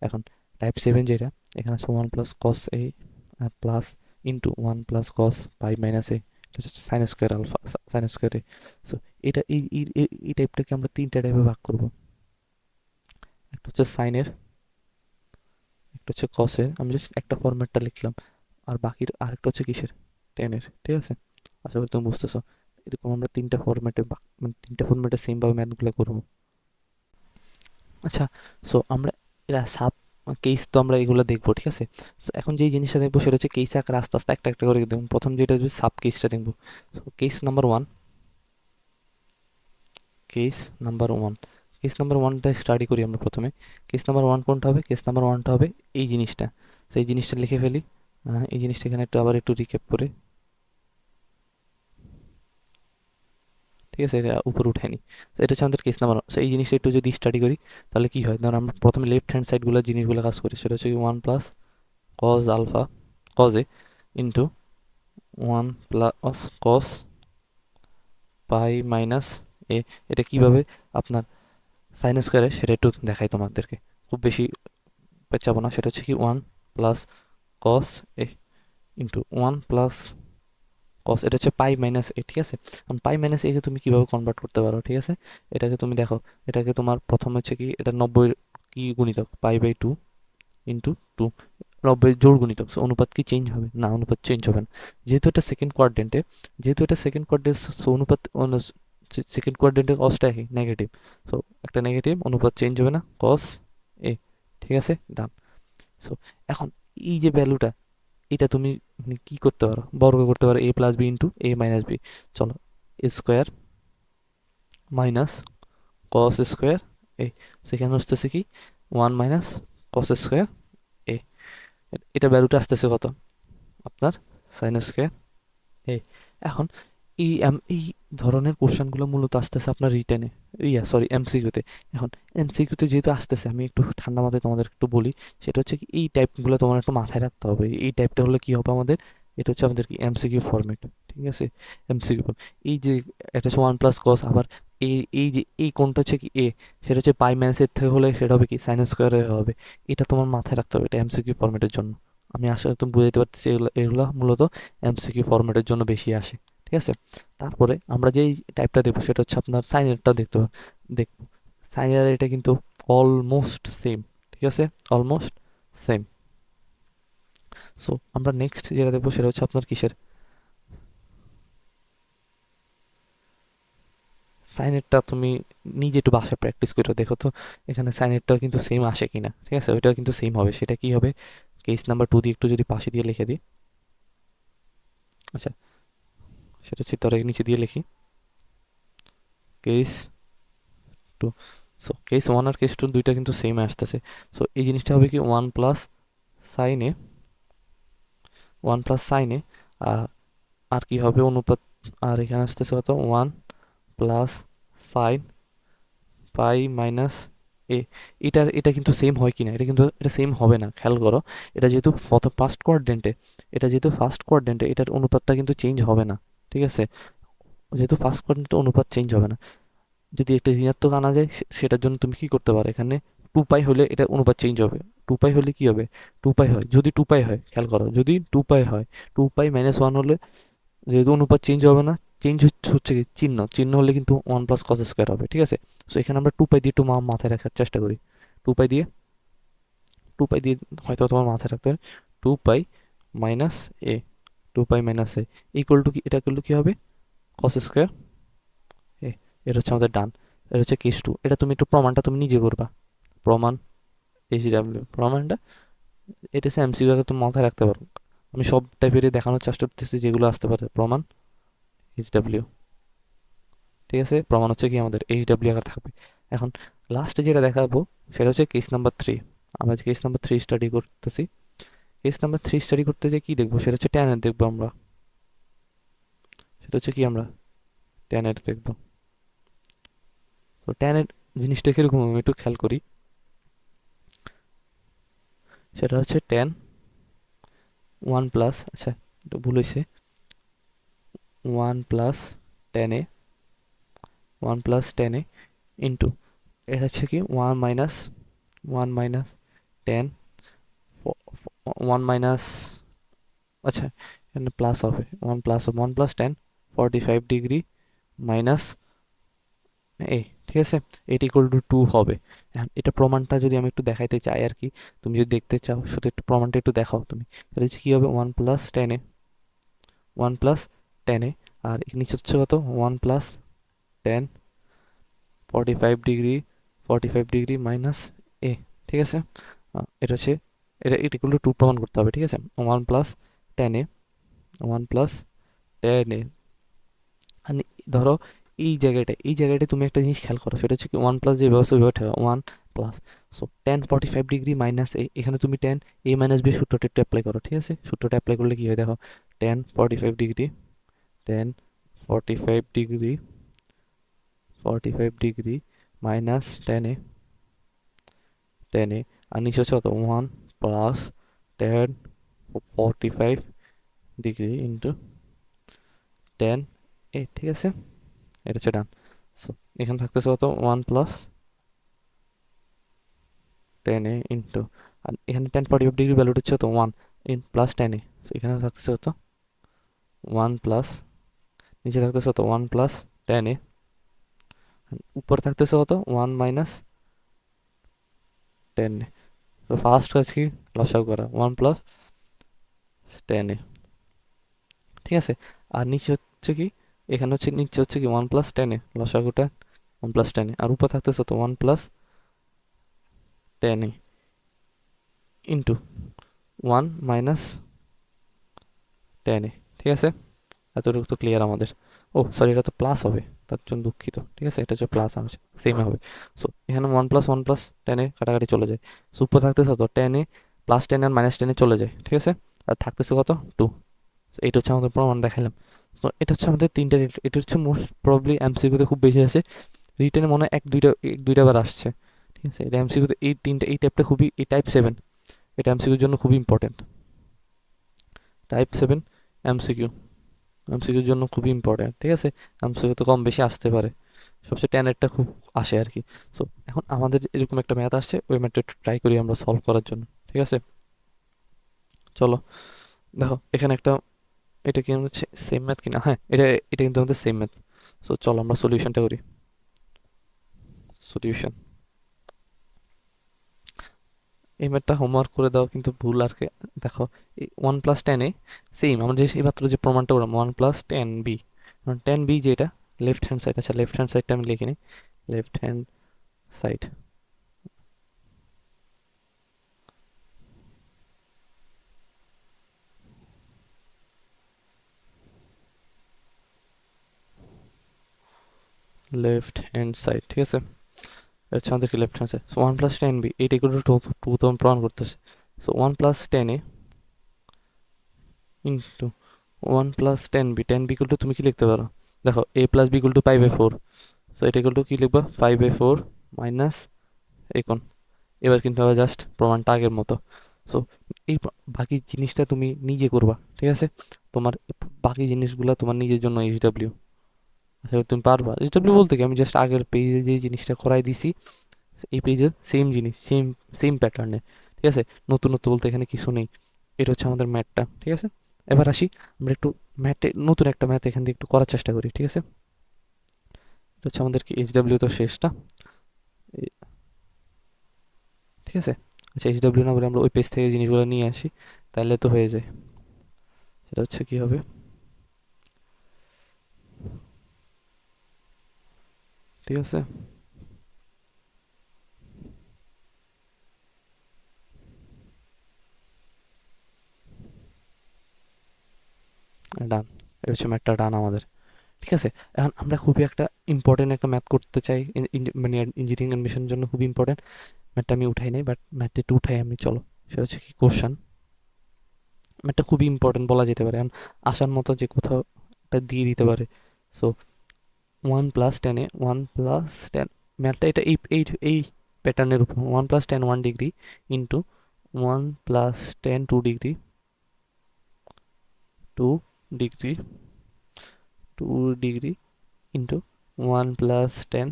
এখন টাইপ 7 যেটা, এখানে আছে 1 + cos A আর প্লাস ইন্টু 1 + cos π - A, এটা হচ্ছে sine square alpha, sine square A. So এটা এই টাইপটাকে আমরা তিনটা টাইপে ভাগ করব, একটা হচ্ছে সাইনের, একটা হচ্ছে কসের, আমি জাস্ট একটা ফরম্যাটটা লিখলাম, আর বাকির আরেকটা হচ্ছে কিসের, টেনের, ঠিক আছে। আশা করি তুমি বুঝতেছো। এরকম আমরা তিনটা ফরম্যাটে মানে তিনটা ফরম্যাটে সেমভাবে ম্যাথগুলো করবো। আচ্ছা, সো আমরা এরা সাব কেস তো আমরা এগুলো দেখবো, ঠিক আছে। সো এখন যেই জিনিসটা দেখবো সেটা হচ্ছে কেস আকারে আস্তে আস্তে একটা একটা করে দেখবো। প্রথম যেটা সাব কেসটা দেখবো, case number one, case number one, case number ওয়ানটা স্টাডি করি আমরা প্রথমে। কেস নাম্বার ওয়ান কোনটা হবে, কেস নাম্বার ওয়ানটা হবে এই জিনিসটা, সেই জিনিসটা লিখে ফেলি। এই জিনিসটা এখানে একটু আবার একটু রিক্যাপ করে, ঠিক আছে, এটা উপরে উঠায়নি। তো এটা হচ্ছে আমাদের কেস নাম্বার। সো এই জিনিসটা একটু যদি স্টাডি করি তাহলে কি হয়, ধর আমরা প্রথমে লেফট হ্যান্ড সাইডগুলো জিনিসগুলো কাজ করি, সেটা হচ্ছে 1 + cos alpha cos A into 1 + cos π - A। এটা কিভাবে আপনার সাইন স্কোয়ারে সেটা একটু দেখাই তোমাদেরকে, খুব বেশি পেঁচাবো না। সেটা হচ্ছে কি 1 + cos A ইন্টু 1 + cos, এটা হচ্ছে π - A, ঠিক আছে। কারণ π - A কে তুমি কিভাবে কনভার্ট করতে পারো, ঠিক আছে। এটাকে তুমি দেখো, এটাকে তোমার প্রথম হচ্ছে কি, এটা 90 কি গুণিতক π/2 ইন্টু 2, 90 জোড় গুণিতক। সো অনুপাত কি চেঞ্জ হবে না, অনুপাত চেঞ্জ হবে না। যেহেতু এটা সেকেন্ড কোয়াড্রেন্টে, যেহেতু এটা সেকেন্ড কোয়াড্রেন্ট, সো অনুপাত সেকেন্ড কোয়াড্রেন্টে কসটা কি নেগেটিভ, সো একটা নেগেটিভ, অনুপাত চেঞ্জ হবে না, cos A, ঠিক আছে, ডান। সো এখন এই যে ভ্যালুটা, এটা তুমি কি করতে পারো, বর্গ করতে পারো a + b into a - b। চলো, স্কোয়ার মাইনাস কস স্কোয়ার এ, সেখানে আসতেছে কি 1 - cos স্কোয়ার এ, এটা ভ্যালুটা আসতেছে কত আপনার সাইন স্কোয়ার এ। এখন এই ধরনের কোশ্চেনগুলো মূলত আসতেছে আপনার রিটেনে, সরি এমসিকিউতে। এখন এমসিকিউতে যেহেতু আসতেছে, আমি একটু ঠান্ডা মাথায় তোমাদের একটু বলি, সেটা হচ্ছে কি এই টাইপগুলো তোমার একটু মাথায় রাখতে হবে। এই টাইপটা হলে কি হবে আমাদের, এটা হচ্ছে আমাদের কি এমসিকিউ ফরম্যাট, ঠিক আছে। এমসিকিউ এই যে এটা হচ্ছে 1 + cos, আবার এই যে এই কোনটা হচ্ছে কি এ, সেটা হচ্ছে π - থেকে হলে সেটা হবে কি সাইন স্কোয়ারে হবে। এটা তোমার মাথায় রাখতে হবে, এটা এমসিকিউ ফরম্যাটের জন্য। আমি আশা করি তুমি বুঝাতে পারতেছি, এগুলো এগুলো মূলত এমসিকিউ ফরম্যাটের জন্য বেশি আসে, ঠিক আছে। তারপরে আমরা যেই টাইপটা দেখবো সেটা হচ্ছে আপনার সাইনেরটা দেখবো। সাইনের এটা কিন্তু অলমোস্ট সেম, ঠিক আছে, অলমোস্ট সেম। সো আমরা নেক্সট যেটা দেখবো সেটা হচ্ছে আপনার কিসের, সাইনেরটা তুমি নিজে একটু বাসায় প্র্যাকটিস করে দেখো তো, এখানে সাইনেরটা কিন্তু সেম আসে কিনা, ঠিক আছে, ওইটাও কিন্তু সেম হবে। সেটা কি হবে, কেস নাম্বার 2 দিয়ে একটু যদি পাশে দিয়ে লিখে দিই, আচ্ছা, সেটা হচ্ছে তার নিচে দিয়ে লিখি কেস 2। সো কেস 1 আর কেস 2 দুইটা কিন্তু সেম আসতেছে। সো এই জিনিসটা হবে কি 1 + সাইনে, 1 + সাইনে, আর কি হবে অনুপাত আর এখানে আসতেছে কত 1 প্লাস সাইন পাই মাইনাস এ। এটা কিন্তু সেম হয় কি না, এটা সেম হবে না, খেয়াল করো। এটা যেহেতু ফার্স্ট কোয়াড্রেন্টে এটার অনুপাতটা কিন্তু চেঞ্জ হবে না, ঠিক আছে। যেহেতু ফার্স্ট কোয়াড্রেন্টে অনুপাত চেঞ্জ হবে না, যদি একটা ঋণাত্মক আনা যায় সেটার জন্য তুমি কি করতে পারো, এখানে 2 পাই হলে এটা অনুপাত চেঞ্জ হবে। 2 পাই হলে কি হবে, 2 পাই হয়, যদি 2 পাই হয়, খেয়াল করো, যদি 2 পাই হয়, 2 পাই-1 হলে যেহেতু অনুপাত চেঞ্জ হবে না, চেঞ্জ হচ্ছে কি চিহ্ন হলে কিন্তু 1 প্লাস কস স্কোয়ার হবে, ঠিক আছে। সো এখানে আমরা 2 পাই দিয়ে একটু মাথায় রাখার চেষ্টা করি। 2 পাই দিয়ে 2 পাই দিয়ে হয়তো তোমার মাথায় রাখতে হবে 2 pi minus A, 2 pi minus A equal to কি, এটা করলে কি হবে কস স্কোয়ার এ। এটা হচ্ছে আমাদের ডান। এটা হচ্ছে কেস 2। এটা তুমি একটু প্রমাণটা তুমি নিজে করবা। প্রমাণ এইচডাব্লিউ প্রমাণটা, এটা হচ্ছে এমসিকিউ, তুমি মাথায় রাখতে পারো। আমি সব টাইপেরই দেখানোর চেষ্টা করতেছি যেগুলো আসতে পারে। প্রমাণ এইচডাব্লিউ, ঠিক আছে। প্রমাণ হচ্ছে কি আমাদের এইচডাব্লিউ আকার থাকবে। এখন লাস্টে যেটা দেখাবো সেটা হচ্ছে কেস নাম্বার 3। আমরা কেস নাম্বার 3 স্টাডি করতেছি। কেস নাম্বার 3 স্টাডি করতে যে কি দেখবো সেটা হচ্ছে ট্যানের দেখবো আমরা। সেটা হচ্ছে কি, আমরা ট্যানের দেখবো। তো ট্যানের জিনিসটা কিরকম আমি একটু খেয়াল করি। সেটা হচ্ছে ট্যান 1 প্লাস, আচ্ছা একটু ভুল হয়েছে, 1 plus 10a, 1 plus 10a into, এটা হচ্ছে কি 1 মাইনাস 10, 1 মাইনাস, আচ্ছা এখানে প্লাস হবে, 1 প্লাস 10 45 ডিগ্রি মাইনাস এ, ঠিক আছে। এটি ইকুয়াল টু 2 হবে। এখন এটা প্রমাণটা যদি আমি একটু দেখাইতে চাই আর কি, তুমি যদি দেখতে চাও শুধু একটু প্রমাণটা একটু দেখাও তুমি। তাহলে হচ্ছে কি হবে 1 প্লাস 10, আর নিচে হচ্ছে কত 1 প্লাস 10 45 ডিগ্রি, 45 ডিগ্রি মাইনাস এ, ঠিক আছে। এটা হচ্ছে, এটা ইকুয়াল টু 2 প্রমাণ করতে হবে, ঠিক আছে। 1 প্লাস 10, 1 প্লাস 10, আর ধরো এই জায়গাটায় তুমি একটা জিনিস খেয়াল করো, সেটা হচ্ছে কি 1 প্লাস যে ব্যবস্থা ওইভাবে থাকে 1 প্লাস, সো 10 45 ডিগ্রি মাইনাস এখানে তুমি 10 a-b সূত্রটা একটু অ্যাপ্লাই করো, ঠিক আছে। সূত্রটা অ্যাপ্লাই করলে কি হয় দেখো, 10 45 degree, 10 45 degree, 45 degree minus 10 a, আর নিচে হচ্ছে কত 1 প্লাস 10 45 ডিগ্রি ইন্টু 10 a, ঠিক আছে। এটা হচ্ছে ডান। সো এখানে থাকতেছে কত 1 প্লাস 10 a ইন্টু, আর এখানে 10 45 ডিগ্রি ভ্যালুটা হচ্ছে কত 1 ইন প্লাস 10 a, সো এখানে থাকতেছে কত 1 প্লাস, নিচে থাকতেছে কত 1 প্লাস 10 a, উপরে থাকতেছে কত 1 মাইনাস 10 a। তো ফার্স্ট কাজ কি, লসাগু করা 1 প্লাস 10 a, ঠিক আছে। আর নিচে হচ্ছে কি, এখানে হচ্ছে নিচে হচ্ছে কি 1 প্লাস 10 a, লসাগুটা 1 প্লাস 10 a, আর উপরে থাকতেছে তো 1 plus 10 a into 1 minus 10 a, ঠিক আছে। এতটুকু তো ক্লিয়ার আমাদের। ও সরি, এটা তো প্লাস হবে, তার জন্য দুঃখিত, ঠিক আছে। এটা হচ্ছে প্লাস আছে, সেম হবে। সো এখানে 1 প্লাস 10 a কাটাকাটি চলে যায়। সো উপরে থাকতেছে কত 10 a, প্লাস 10 আর মাইনাস 10 চলে যায়, ঠিক আছে। আর থাকতেছে কত 2। এইটা হচ্ছে আমাদের প্রমাণ দেখালাম। তো এটা হচ্ছে আমাদের তিনটা, এটা হচ্ছে মোস্ট প্রবলি এমসিকিউতে খুব বেশি আছে, রিটেনে মনে হয় এক দুইটা বার আসছে, ঠিক আছে। এটা এমসিকিউতে এই তিনটা, এই টাইপটা খুবই, এই টাইপ 7 এটা এমসিকিউর জন্য খুবই ইম্পর্টেন্ট। টাইপ 7 এমসিকিউ, এমসিকিউর জন্য খুবই ইম্পর্টেন্ট, ঠিক আছে। এমসিকিউ তো কম বেশি আসতে পারে, সবচেয়ে টেনেরটা খুব আসে আর কি। সো এখন আমাদের এরকম একটা ম্যাথ আসছে, ওই ম্যাথটা একটু ট্রাই করি আমরা সলভ করার জন্য, ঠিক আছে। চলো দেখো এখানে একটা, এটা কি হচ্ছে সেম ম্যাথ কিনা, হ্যাঁ এটা এটা কিন্তু আমাদের সেম ম্যাথ। সো চলো আমরা সলিউশনটা করি। সলিউশন, এই ম্যাথটা হোমওয়ার্ক করে দাও, কিন্তু ভুল আর কি। দেখো 1 প্লাস 10 a সেম আমরা যে এইমাত্র যে প্রমাণটা করলাম 1 প্লাস 10 b, 10 b যেটা লেফট হ্যান্ড সাইড, আচ্ছা লেফট হ্যান্ড সাইডটা আমি লিখে নিই। Left hand side, left hand side, ঠিক আছে। আচ্ছা আমাদেরকে left hand side, so 1 plus 10 b এইটা ইকুয়াল টু 2 তো প্রমাণ করতেছে। So 1 plus 10 a into one plus ten b, ten b equal to তুমি কি লিখতে পারো, দেখো a plus b equal to 5/4, so এটা ইকুয়াল টু কি লিখবা 5/4 মাইনাস এখন। এবার কিন্তু আবার জাস্ট প্রমাণটা আগের মতো। সো এই বাকি জিনিসটা তুমি নিজে করবা, ঠিক আছে? তোমার বাকি জিনিসগুলো তোমার নিজের জন্য এইচডাব্লিউ, আশা করি তুমি পারবা। এইচডাব্লিউ বলতে কি, আমি জাস্ট আগের পেজে যে জিনিসটা করাই দিছি এই পেজে সেম জিনিস, সেম সেম প্যাটার্নে, ঠিক আছে? নতুনত্ব বলতে এখানে কিছু নেই। এটা হচ্ছে আমাদের ম্যাথটা, ঠিক আছে? এবার আসি আমরা একটু ম্যাথে, নতুন একটা ম্যাথ এখান থেকে একটু করার চেষ্টা করি, ঠিক আছে? এটা হচ্ছে আমাদের কি এইচডাব্লিউ তো শেষটা, ঠিক আছে? আচ্ছা, এইচডাব্লিউ না বলে আমরা ওই পেজ থেকে জিনিসগুলো নিয়ে আসি, তাহলে তো হয়ে যায়। সেটা হচ্ছে কি হবে, ঠিক আছে? ডান, এটা হচ্ছে ম্যাথটা ডান আমাদের, ঠিক আছে? এখন আমরা খুবই একটা ইম্পর্টেন্ট একটা ম্যাথ করতে চাই, মানে ইঞ্জিনিয়ারিং অ্যাডমিশনের জন্য খুবই ইম্পর্টেন্ট ম্যাথটা। আমি উঠাই নাই, বাট ম্যাথটা একটু উঠাই আমি, চলো। সেটা হচ্ছে কি কোশ্চান, ম্যাথটা খুবই ইম্পর্টেন্ট বলা যেতে পারে, এখন আসার মতো যে কোথাও একটা দিয়ে দিতে পারে। সো 1+10 1+10 ম্যাথটা এটা এই প্যাটার্নের উপর 1+10 1 degree into 1+10 2 degree, 2 degree, 2 degree into 1+10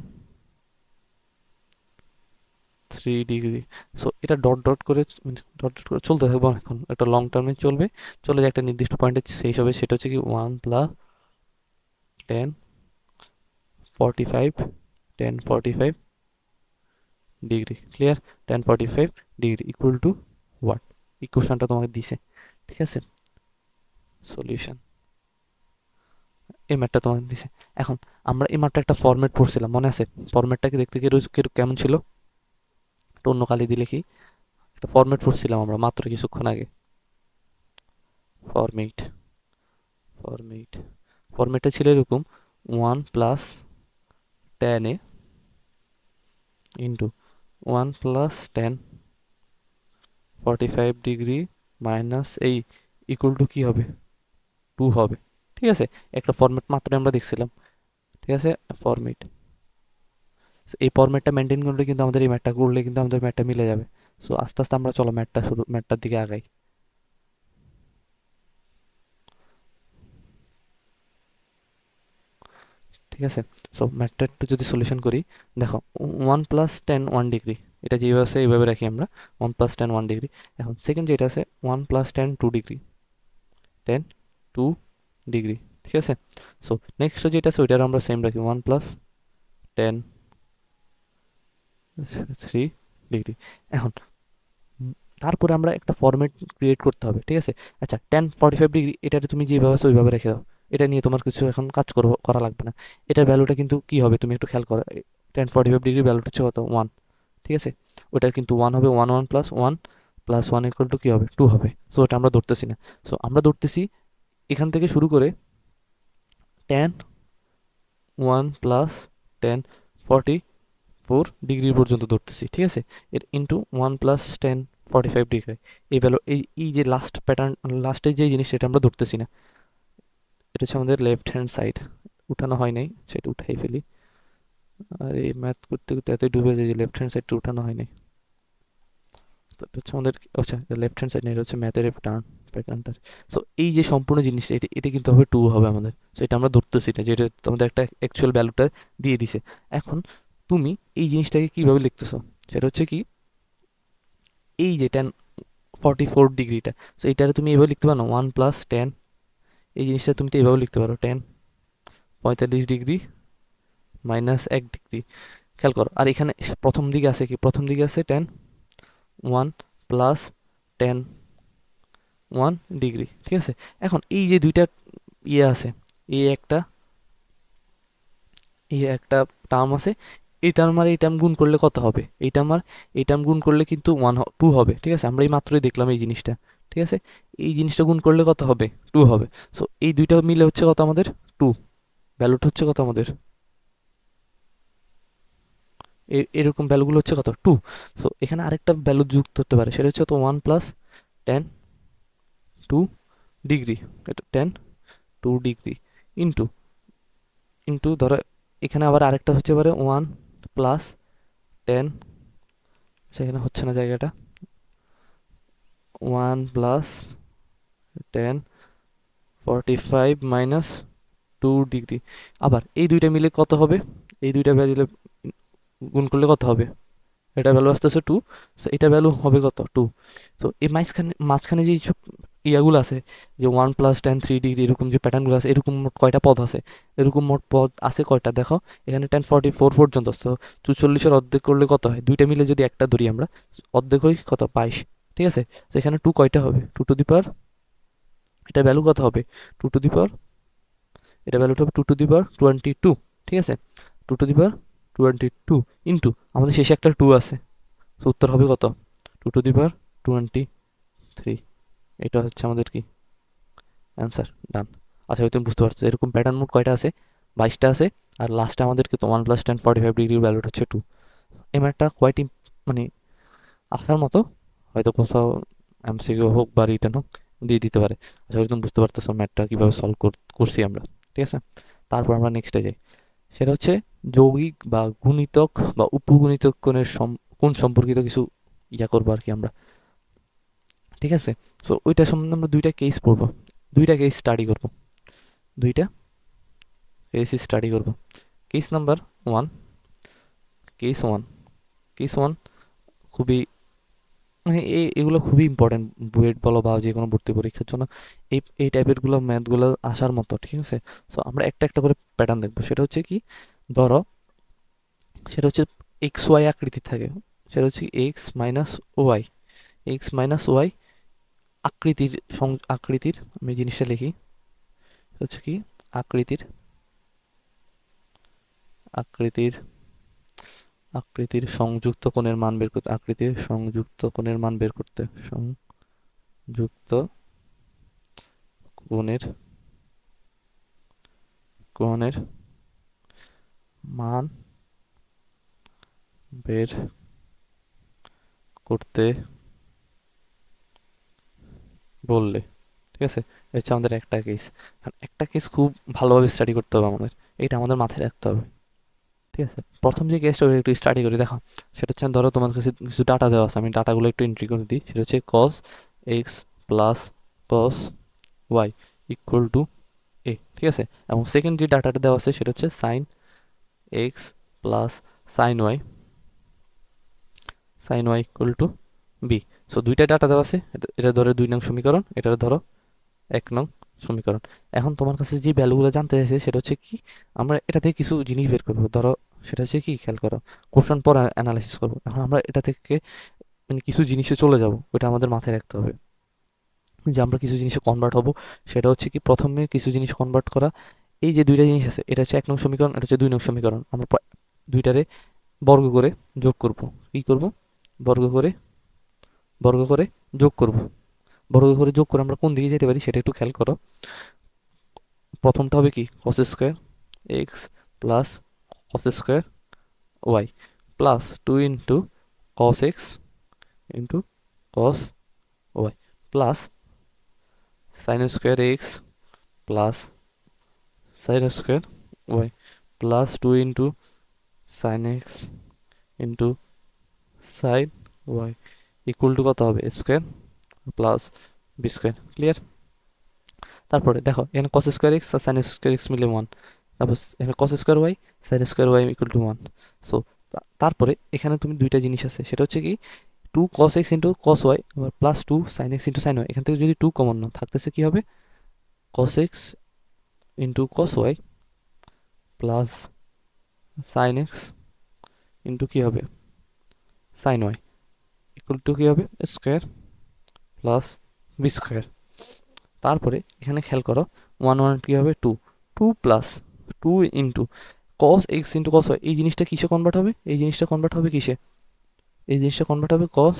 3 degree. So এটা ডট ডট করে, ডট ডট করে চলতে থাকবো, এখন একটা লং টার্মে চলবে, চলে যে একটা নির্দিষ্ট পয়েন্টে শেষ হবে। সেটা হচ্ছে কি 1+10 45 10 45 degree, clear? 10 45 degree equal to what, ইকুয়েশনটা তোমাকে দিছে, ঠিক আছে? সলিউশন, এই ম্যাথটা তোমাকে দিছে। এখন আমরা এই ম্যাথটা একটা ফরম্যাট পড়ছিলাম, মনে আছে? ফরম্যাটটাকে দেখতে কেমন ছিল, একটা অন্য কালি দিলে কি, একটা ফরম্যাট পড়ছিলাম আমরা মাত্র কিছুক্ষণ আগে। ফরম্যাট, ফরম্যাট ফরম্যাটটা ছিল এরকম, 1+10 ইন্টু 1+10 45 ডিগ্রি মাইনাস এই ইকুয়াল টু কি হবে, 2 হবে, ঠিক আছে? একটা ফরম্যাট মাত্র আমরা দেখছিলাম, ঠিক আছে? ফরম্যাট, এই ফরম্যাটটা মেনটেন করলে কিন্তু আমাদের এই ম্যাটটা করলে কিন্তু আমাদের ম্যাটটা মিলে যাবে। সো আস্তে আস্তে আমরা চলো ম্যাটটার দিকে আগাই, ঠিক আছে? সো ম্যাটটা একটু যদি সলিউশন করি, দেখো 1+10 1 ডিগ্রি, এটা যেভাবে আছে এইভাবে রাখি আমরা, 1+10 1 ডিগ্রি। এখন সেকেন্ড যেটা আছে 1+10 2 ডিগ্রি, 10 2 ডিগ্রি, ঠিক আছে? সো নেক্সট যেটা আছে ওইটার আমরা সেম রাখি, 1+10 3 ডিগ্রি। এখন তারপরে আমরা একটা ফরম্যাট ক্রিয়েট করতে হবে, ঠিক আছে? আচ্ছা, 10 45 ডিগ্রি এটাতে তুমি যেভাবে আছে ওইভাবে রেখে দাও, এটা নিয়ে তোমার কিছু এখন কাজ করা লাগবে না। এটার ভ্যালুটা কিন্তু কি হবে তুমি একটু খেয়াল করো, 10 45 ডিগ্রি ভ্যালুটা হচ্ছে কত, 1, ঠিক আছে? ওটার কিন্তু 1 হবে, 1 1 + 1 + 1 ইকুয়াল টু কি হবে, 2 হবে। সো এটা আমরা ধরতেছি না, সো আমরা ধরতেছি এখান থেকে শুরু করে 10 1 + 10 44 ডিগ্রি পর্যন্ত ধরতেছি, ঠিক আছে? এর ইন্টু 1+10 45 ডিগ্রি, এই ভ্যালু, এই যে লাস্ট প্যাটার্ন, লাস্টের যে জিনিস সেটা আমরা ধরতেছি না। এটা হচ্ছে আমাদের লেফট হ্যান্ড সাইড, উঠানো হয় নাই, সেটা উঠাই ফেলি। আর এই ম্যাথ করতে করতে এতই ডুবে যায় যে লেফট হ্যান্ড সাইডটা উঠানো হয় নাই। তো এটা হচ্ছে আমাদের, আচ্ছা লেফট হ্যান্ড সাইড না, এটা হচ্ছে ম্যাথের প্যাটার্নটা। সো এই যে সম্পূর্ণ জিনিসটা, এটা কিন্তু হবে 2 হবে আমাদের। সো এটা আমরা ধরতেছি না, যেটা তোমাদের একটা অ্যাকচুয়াল ভ্যালুটা দিয়ে দিছে। এখন তুমি এই জিনিসটাকে কিভাবে লিখতেছো, সেটা হচ্ছে কি, এই যে 10 44 ডিগ্রিটা, সো এইটারে তুমি এভাবে লিখতে পারো 1+10, এই জিনিসটা তুমি তো এভাবে লিখতে পারো 10 45 ডিগ্রি মাইনাস 1 ডিগ্রি, খেয়াল করো। আর এখানে প্রথম দিকে আছে কি, প্রথম দিকে আছে 10 1+10 1 ডিগ্রি, ঠিক আছে? এখন এই যে দুইটা ইয়ে আছে, এই একটা, এই একটা টার্ম আছে, এই টার্ম আর এই টার্ম গুণ করলে কত হবে, এই টার্ম আর এই টার্ম গুণ করলে কিন্তু 2 হবে, ঠিক আছে? আমরা এই মাত্রই দেখলাম এই জিনিসটা, ঠিক আছে? এই জিনিসটা গুণ করলে কত হবে, 2 হবে। সো এই দুইটা মিলে হচ্ছে কত আমাদের, 2, ভ্যালুটা হচ্ছে কত আমাদের, এরকম ভ্যালুগুলো হচ্ছে কত, 2। সো এখানে আরেকটা ভ্যালু যুক্ত হতে পারে, সেটা হচ্ছে তো 1+10 2 ডিগ্রি, এটা 10 2 ডিগ্রি ইন্টু ইন্টু ধরো এখানে আবার আরেকটা হচ্ছে পারে 1 + 10, সেখানে হচ্ছে না জায়গাটা, 1 + 10 45 - 2 ডিগ্রি। আবার এই দুইটা মিলে কত হবে, এই দুইটা ভ্যালু গুণ করলে কত হবে, এটা ভ্যালু আসতেছে 2, সো এটা ভ্যালু হবে কত 2। তো এই মাঝখানে যে সব ইয়াগুলো আছে, যে 1 + 10 3 ডিগ্রি এরকম যে প্যাটার্নগুলো আছে, এরকম মোট কয়টা পদ আছে, এরকম মোট পদ আছে কয়টা দেখো, এখানে 1044 পর্যন্ত। তো 44-এর অর্ধেক করলে কত হয়, দুইটা মিলে যদি একটা ধরি আমরা, অর্ধেক হই কত 22, ঠিক আছে। তো এখানে 2 কয়টা হবে, 2 টু দি পাওয়ার, এটা ভ্যালু কত হবে 2 টু দি পাওয়ার, এটা ভ্যালুটা হবে 2 টু দি পাওয়ার 22, ঠিক আছে। 2 টু দি পাওয়ার 22 ইন্টু আমাদের শেষে একটা 2 আছে, তো উত্তর হবে কত 2 টু দি পাওয়ার 23। এটা হচ্ছে আমাদের কি অ্যান্সার, ডান। আচ্ছা তুমি বুঝতে পারছো এরকম প্যাটার্ন মোট কয়টা আছে, 22টা আছে। আর লাস্টে আমাদেরকে তো 1 + 10 45 ডিগ্রির ভ্যালুটা হচ্ছে 2। এই ম্যাথটা কোয়াইট মানে আসার মতো, হয়তো কোথাও এমসিকিউ হোক বা রিটার্ন হোক দিয়ে দিতে পারে। আশা করি তুমি বুঝতে পারতেছো ম্যাথটা কীভাবে সলভ করছি আমরা, ঠিক আছে। তারপর আমরা নেক্সটে যাই, সেটা হচ্ছে যৌগিক বা গুণিতক বা উপগুণিতক কোণ সম্পর্কিত কিছু করবো আর কি আমরা, ঠিক আছে। সো ওইটা সম্বন্ধে আমরা দুইটা কেস পড়বো, দুইটা কেস স্টাডি করবো, দুইটা কেস স্টাডি করবো। কেস নাম্বার 1, কেস 1, কেস 1 খুবই মানে এগুলো খুবই ইম্পর্টেন্ট, বুয়েট বলো বা যে কোনো ভর্তি পরীক্ষার জন্য এই টাইপেরগুলো ম্যাথগুলো আসার মতো, ঠিক আছে। সো আমরা একটা একটা করে প্যাটার্ন দেখবো। সেটা হচ্ছে কি, ধরো সেটা হচ্ছে XY আকৃতির থাকে, সেটা হচ্ছে X - Y, X - Y আকৃতির আকৃতির আমি জিনিসটা লিখি, হচ্ছে কি আকৃতির আকৃতির আকৃতির সংযুক্ত কোণের মান বের করতে, আকৃতির সংযুক্ত কোণের মান বের করতে, সংযুক্ত কোণের কোণের মান বের করতে বললে, ঠিক আছে। এটা হচ্ছে আমাদের একটা কেস। একটা কেস খুব ভালোভাবে স্টাডি করতে হবে আমাদের, এটা আমাদের মাথায় রাখতে হবে, ঠিক আছে। প্রথম যে কেসটা একটু স্টাডি করে দেখো, সেটা হচ্ছে ধরো তোমার কাছে কিছু ডাটা দেওয়া আছে, আমি ডাটাগুলো একটু এন্ট্রি করে দিই। সেটা হচ্ছে cos x plus cos y equal to a, ঠিক আছে। এবং সেকেন্ড যে ডাটাটা দেওয়া আছে সেটা হচ্ছে sin x plus sin y equal to b। So দুইটা ডাটা দেওয়া আছে, এটা ধরো 2 নং সমীকরণ, এটা ধরো 1 নং সমীকরণ। এখন তোমার কাছে যে ভ্যালুগুলো জানতে চাইছে সেটা হচ্ছে কি, আমরা এটা থেকে কিছু জিনিস বের করবো। ধরো সেটা হচ্ছে কি, খেয়াল করো, কোশ্চেন পর অ্যানালাইসিস করবো। এখন আমরা এটা থেকে মানে কিছু জিনিসে চলে যাব, ওটা আমাদের মাথায় রাখতে হবে যে আমরা কিছু জিনিসে কনভার্ট হব। সেটা হচ্ছে কি, প্রথমে কিছু জিনিস কনভার্ট করা। এই যে দুইটা জিনিস আছে, এটা হচ্ছে 1 নং সমীকরণ, এটা হচ্ছে 2 নং সমীকরণ, আমরা দুইটারে বর্গ করে যোগ করব। কি করব, বর্গ করে বর্গ করে যোগ করব। বর্গ করে যোগ করে আমরা কোন দিকে যেতে পারি সেটা একটু খেয়াল করো। প্রথমটা হবে কি cos square x plus cos square y plus 2 into cos x into cos y plus sin square x plus sin square y plus 2 into sin x into sin y equal to কত হবে square plus B square. Clear? তারপরে দেখো এখানে cos square x আর sin square x মিলে 1, তারপর এখানে cos square y sin square y equal to 1। So তারপরে এখানে তুমি দুইটা জিনিস আছে, সেটা হচ্ছে কি 2 cos x into cos y আবার plus 2 sin x into sin y। এখান থেকে যদি 2 কমন না থাকতেছে কি হবে, cos x into cos y plus sin x into কি হবে sin y ইকুয়াল টু কি হবে স্কোয়ার প্লাস বি স্কোয়ার। তারপরে এখানে খেয়াল করো 1 1 কি হবে 2, 2 plus 2 into cos x into cos y, এই জিনিসটা কিসে কনভার্ট হবে, এই জিনিসটা কনভার্ট হবে কিসে, এই জিনিসটা কনভার্ট হবে cos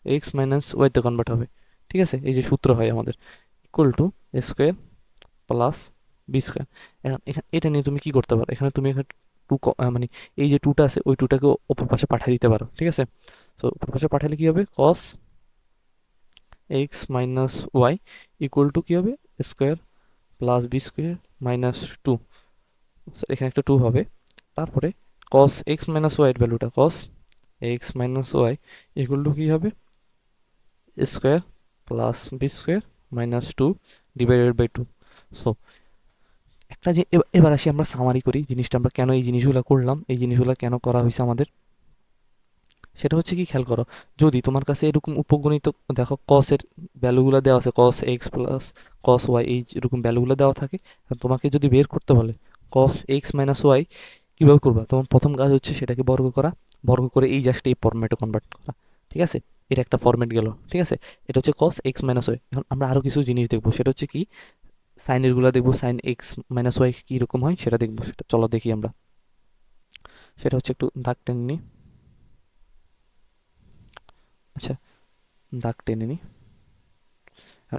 x মাইনাস ওয়াইতে কনভার্ট হবে, ঠিক আছে। এই যে সূত্র হয় আমাদের equal to square plus B square. এখন এখানে এটা নিয়ে তুমি কি করতে পারো, এখানে তুমি এখানে টু মানে এই যে টুটা আছে ওই টুটাকে অপর পাশে পাঠিয়ে দিতে পারো, ঠিক আছে। সো অপর পাশে পাঠালে কি হবে cos x minus Y equal to কি হবে square plus B square minus two, এখানে একটা টু হবে। তারপরে কস এক্স মাইনাস ওয়াইয়ের ভ্যালুটা cos x minus Y equal to কী হবে, square plus B square minus two divided by two. So একটা যে এবার আসি আমরা সামারি করি জিনিসটা, আমরা কেন এই জিনিসগুলো করলাম, এই জিনিসগুলো কেন করা হয়েছে আমাদের, সেটা হচ্ছে কি খেয়াল করো। যদি তোমার কাছে এরকম উপগণিত দেখো কসের ভ্যালুগুলো দেওয়া আছে, cos x plus cos Y এই এরকম ভ্যালুগুলো দেওয়া থাকে, তোমাকে যদি বের করতে বলে কস এক্স মাইনাস ওয়াই কীভাবে করবা, তোমার প্রথম কাজ হচ্ছে সেটাকে বর্গ করা, বর্গ করে এই জাস্ট এই ফরম্যাটে কনভার্ট করা, ঠিক আছে। এটা একটা ফরম্যাট গেল, ঠিক আছে। এটা হচ্ছে কস এক্স মাইনাস ওয়াই। এখন আমরা আরও কিছু জিনিস দেখবো, সেটা হচ্ছে কি সাইনেরগুলো দেখবো, সাইন এক্স মাইনাস ওয়াই কীরকম হয় সেটা দেখবো, সেটা চলো দেখি আমরা। সেটা হচ্ছে একটু দাগ টেনে নিই, আচ্ছা দাগ টেনে নিই।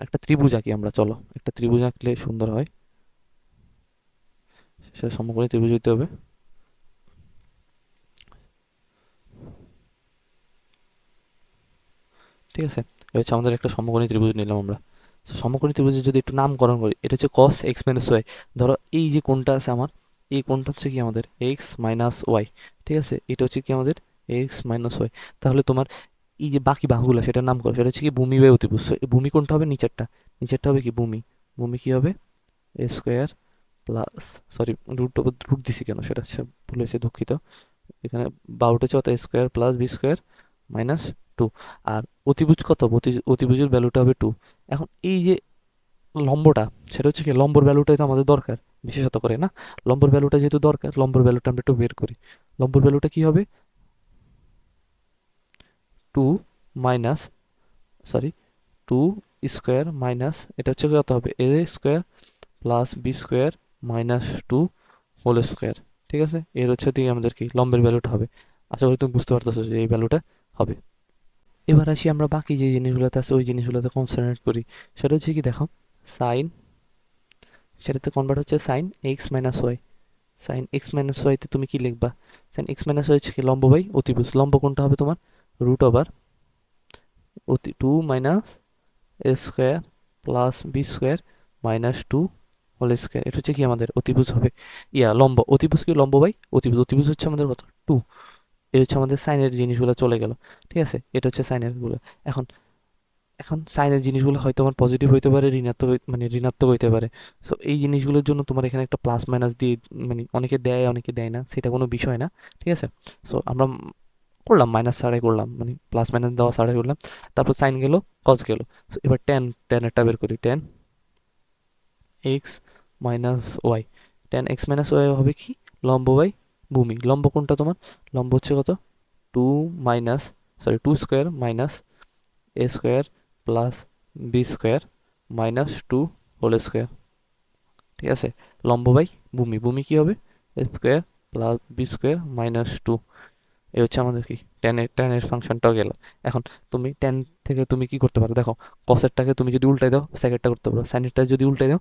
একটা ত্রিভুজ আঁকি আমরা, চলো একটা ত্রিভুজ আঁকলে সুন্দর হয়, সেটা সমকোণী ত্রিভুজ হইতে হবে। ঠিক আছে, এটা হচ্ছে আমাদের একটা সমকোণী ত্রিভুজ নিলাম আমরা। তো সমকোণী ত্রিভুজের যদি একটু নামকরণ করি, এটা হচ্ছে কস এক্স মাইনাস ওয়াই। ধরো এই যে কোণটা আছে আমার, এই কোণটা হচ্ছে কি আমাদের এক্স মাইনাস ওয়াই, ঠিক আছে। এটা হচ্ছে কি আমাদের এক্স মাইনাস ওয়াই। তাহলে তোমার এই যে বাকি বাহুগুলো সেটার নাম করো, সেটা হচ্ছে কি ভূমি বাই অতিভুজ। ভূমি কোণটা হবে নিচেরটা, নিচেরটা হবে কি ভূমি, ভূমি কি হবে এ square plus, sorry root root দিছি কেন সেটা হচ্ছে ভুল হয়েছে, দুঃখিত। এখানে বারোটা হচ্ছে অত square plus B square minus two. আর অতিভুজ কত, অতিভুজের ভ্যালুটা হবে টু। এখন এই যে লম্বটা, সেটা হচ্ছে কি লম্বর ভ্যালুটাই তো আমাদের দরকার বিশেষত করে না, লম্বর ভ্যালুটা যেহেতু দরকার, লম্বর ভ্যালুটা আমরা একটু বের করি। লম্বর ভ্যালুটা কি হবে, two minus, sorry two square minus, এটা হচ্ছে কত হবে এ square plus B square minus two whole square, ঠিক আছে। এর হচ্ছে দিকে আমাদের কি লম্বের ভ্যালুটা হবে। আশা করি তুমি বুঝতে পারতেছো যে এই ভ্যালুটা হবে। এবার আসি আমরা বাকি যে জিনিসগুলোতে আছে ওই জিনিসগুলোতে কনসেন্ট্রেট করি। সেটা হচ্ছে কি দেখো, সাইন, সেটাতে কনভার্ট হচ্ছে sine x minus Y. Sine x minus ওয়াইতে তুমি কি লিখবা, সাইন এক্স মাইনাস ওয়াই হচ্ছে কি লম্ব বাই অতিভুজ। লম্ব কোনটা হবে তোমার রুট ওভার টু মাইনাস এ square plus B square minus two whole square. এটা হচ্ছে কি আমাদের অতিভুজ হবে, লম্ব। অতিভুজ কি লম্ব বাই অতিভুজ, অতিভুজ হচ্ছে আমাদের কত টু। এই হচ্ছে আমাদের সাইনের জিনিসগুলো চলে গেল, ঠিক আছে। এটা হচ্ছে সাইনের গুলো। এখন এখন সাইনের জিনিসগুলো হয়তো আমার পজিটিভ হইতে পারে, ঋণাত্মক মানে ঋণাত্মক হইতে পারে। সো এই জিনিসগুলোর জন্য তোমার এখানে একটা প্লাস মাইনাস দিয়ে, মানে অনেকে দেয় অনেকে দেয় না, সেটা কোনো বিষয় না, ঠিক আছে। সো আমরা করলাম মাইনাস ছাড়াই করলাম, মানে প্লাস মাইনাস দেওয়া ছাড়াই করলাম। তারপর সাইন গেল, কস গেল। সো এবার টেনেরটা বের করি, tan x minus y. Tan x minus y হবে কি লম্ব বাই ভূমি। লম্ব কোনটা তোমার, লম্ব হচ্ছে কত two minus, sorry two square minus এ square plus B square minus two whole square, ঠিক আছে। লম্ব বাই ভূমি, ভূমি কি হবে এ square plus B square minus two. এই হচ্ছে আমাদের কি টেনের ফাংশনটাও গেল। এখন তুমি টেন থেকে তুমি কি করতে পারো দেখো, কসেরটাকে তুমি যদি উল্টাই দাও সেকেন্ডটা করতে পারো, সাইনেরটা যদি উল্টাই দাও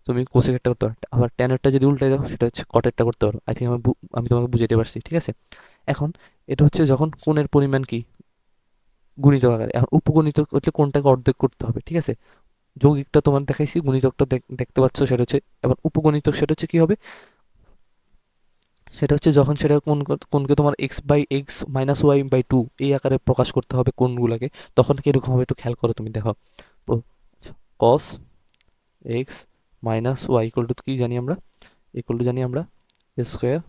তুমি কোসেকেরটা করতে পারো, আবার টেনেরটা যদি উল্টাই দাও সেটা হচ্ছে কটেরটা করতে পারো। আই থিঙ্ক আমি তোমাকে বুঝাতে পারছি, ঠিক আছে। এখন এটা হচ্ছে যখন কোণের পরিমাণ কি গুণিতক আকারে, এখন উপগুণিতক হচ্ছে কোনটাকে অর্ধেক করতে হবে, ঠিক আছে। যৌগিকটা তোমার দেখাইছি, গুণিতকটা দেখতে পাচ্ছ সেটা হচ্ছে, এবার উপগুণিতক সেটা হচ্ছে কি হবে, সেটা হচ্ছে যখন সেটা কোনকে তোমার x by x minus Y by two এই আকারে প্রকাশ করতে হবে কোনগুলাকে, তখন কিরকম হবে একটু খেয়াল করো তুমি দেখো। Cos x minus Y equal to কি জানি আমরা, ইকুয়াল টু জানি আমরা A square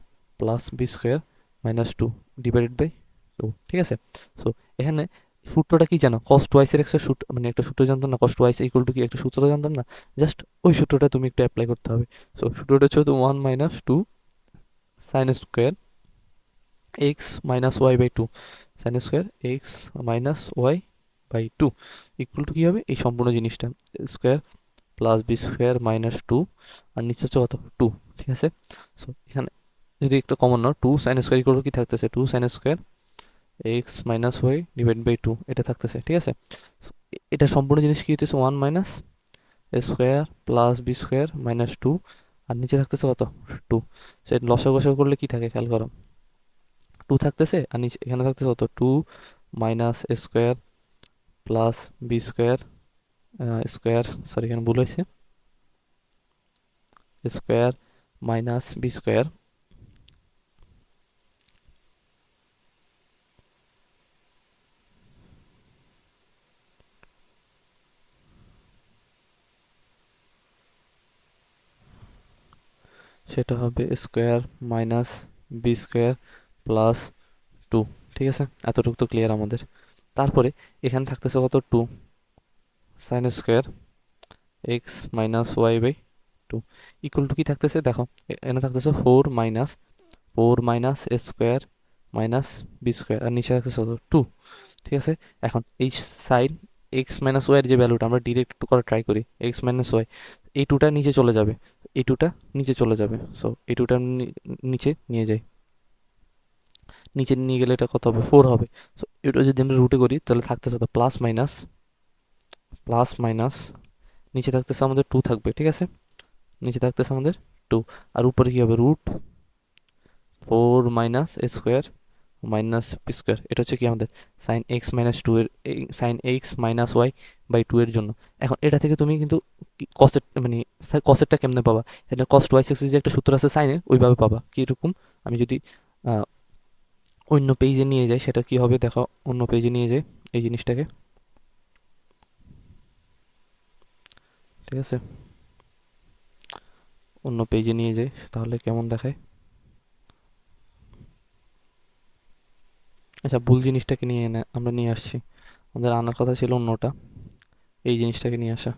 plus B square minus two divided by two, ঠিক আছে। সো এখানে সূত্রটা কি জানো, কস টোয়াইসের একটা সূত্র, মানে একটা সূত্র জানতাম না, কস টোয়াইস ইকুয়াল টু কি একটা সূত্র জানতাম না, জাস্ট ওই সূত্রটা তুমি একটু অ্যাপ্লাই করতে হবে। সো সূত্রটা হচ্ছে one minus two sine square x minus Y by two, sine square x minus Y by two equal to কী হবে এই সম্পূর্ণ জিনিসটা square plus B square minus two, আর নিচে হচ্ছে কত টু, ঠিক আছে। সো এখানে যদি একটু কমন নাও, টু সাইন স্কোয়ার ইকুয়াল কি থাকতেছে, two sine square x minus y divide by two এটা থাকতেছে, ঠিক আছে। So, এটা সম্পূর্ণ জিনিস কি হতেছে one minus square plus B square minus two, আর নিচে থাকতেছে কত টু। সো লসাগু করলে কি থাকে খেয়াল করো, টু থাকতেছে, আর নিচে এখানে থাকতেছে কত two minus square plus B square square, sorry এখানে ভুল হয়েছে, স্কোয়ার মাইনাস বি স্কোয়ার সেটা হবে square minus b square plus 2। ঠিক আছে, এতটুকু তো ক্লিয়ার আমাদের। তারপরে এখানে থাকতেছে কত, 2 sine square x minus Y by 2 equal to কি থাকতেছে দেখো, এখানে থাকতেছে 4 মাইনাস এ স্কোয়ার মাইনাস বি স্কোয়ার, আর নিচে থাকতেছে কত, 2। ঠিক আছে, এখন এই সাইন এক্স মাইনাস ওয়াই এর যে ভ্যালুটা আমরা ডিরেক্ট একটু করে ট্রাই করি, এক্স মাইনাস ওয়াই, এই টুটা নিচে চলে যাবে, এই টুটা নিচে চলে যাবে, সো এই টুটা নিচে নিয়ে যাই, নিচে নিয়ে গেলে এটা কত হবে, 4 হবে। সো এটা যদি আমরা রুটে করি তাহলে থাকতেছে তো প্লাস মাইনাস নিচে থাকতেছে আমাদের 2 থাকবে। ঠিক আছে, নিচে থাকতেছে আমাদের 2, আর উপরে কি হবে, রুট 4 মাইনাস এ স্কোয়ার মাইনাস বি স্কোয়ার। এটা হচ্ছে কি আমাদের সাইন এক্স মাইনাস 2 এর, sine x minus Y by 2 এর জন্য। এখন এটা থেকে তুমি কিন্তু কসের মানে কসেরটা কেমনে পাবা, এটা কস্ট ওয়াই সিক্স যে একটা সূত্র আছে সাইনের, ওইভাবে পাবা। কীরকম, আমি যদি অন্য পেজে নিয়ে যাই সেটা কি হবে দেখো, অন্য পেজে নিয়ে যাই এই জিনিসটাকে। ঠিক আছে, অন্য পেজে নিয়ে যাই তাহলে কেমন দেখায়। আচ্ছা, ভুল জিনিসটাকে নিয়ে আমরা নিয়ে আসছি, আমাদের আনার কথা ছিল অন্যটা, এই জিনিসটাকে নিয়ে আসা।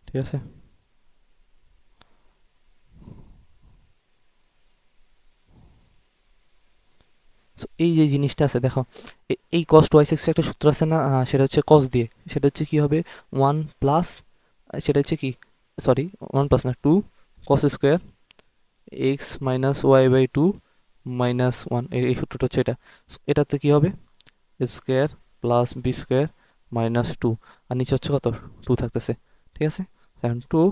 ঠিক আছে, So, এই যে জিনিসটা আছে দেখো, এই কস্ট ওয়াই সিক্স একটা সূত্র আছে না, সেটা হচ্ছে কস দিয়ে, সেটা হচ্ছে কি হবে, 1 প্লাস, সেটা হচ্ছে কি, সরি 1 প্লাস না 2 cos square x minus Y by 2 minus 1, এই সূত্রটা হচ্ছে এটা। So, এটাতে কি হবে, square plus B square minus 2, আর নিচে হচ্ছে কত, 2 থাকতেছে। ঠিক আছে, এখন 2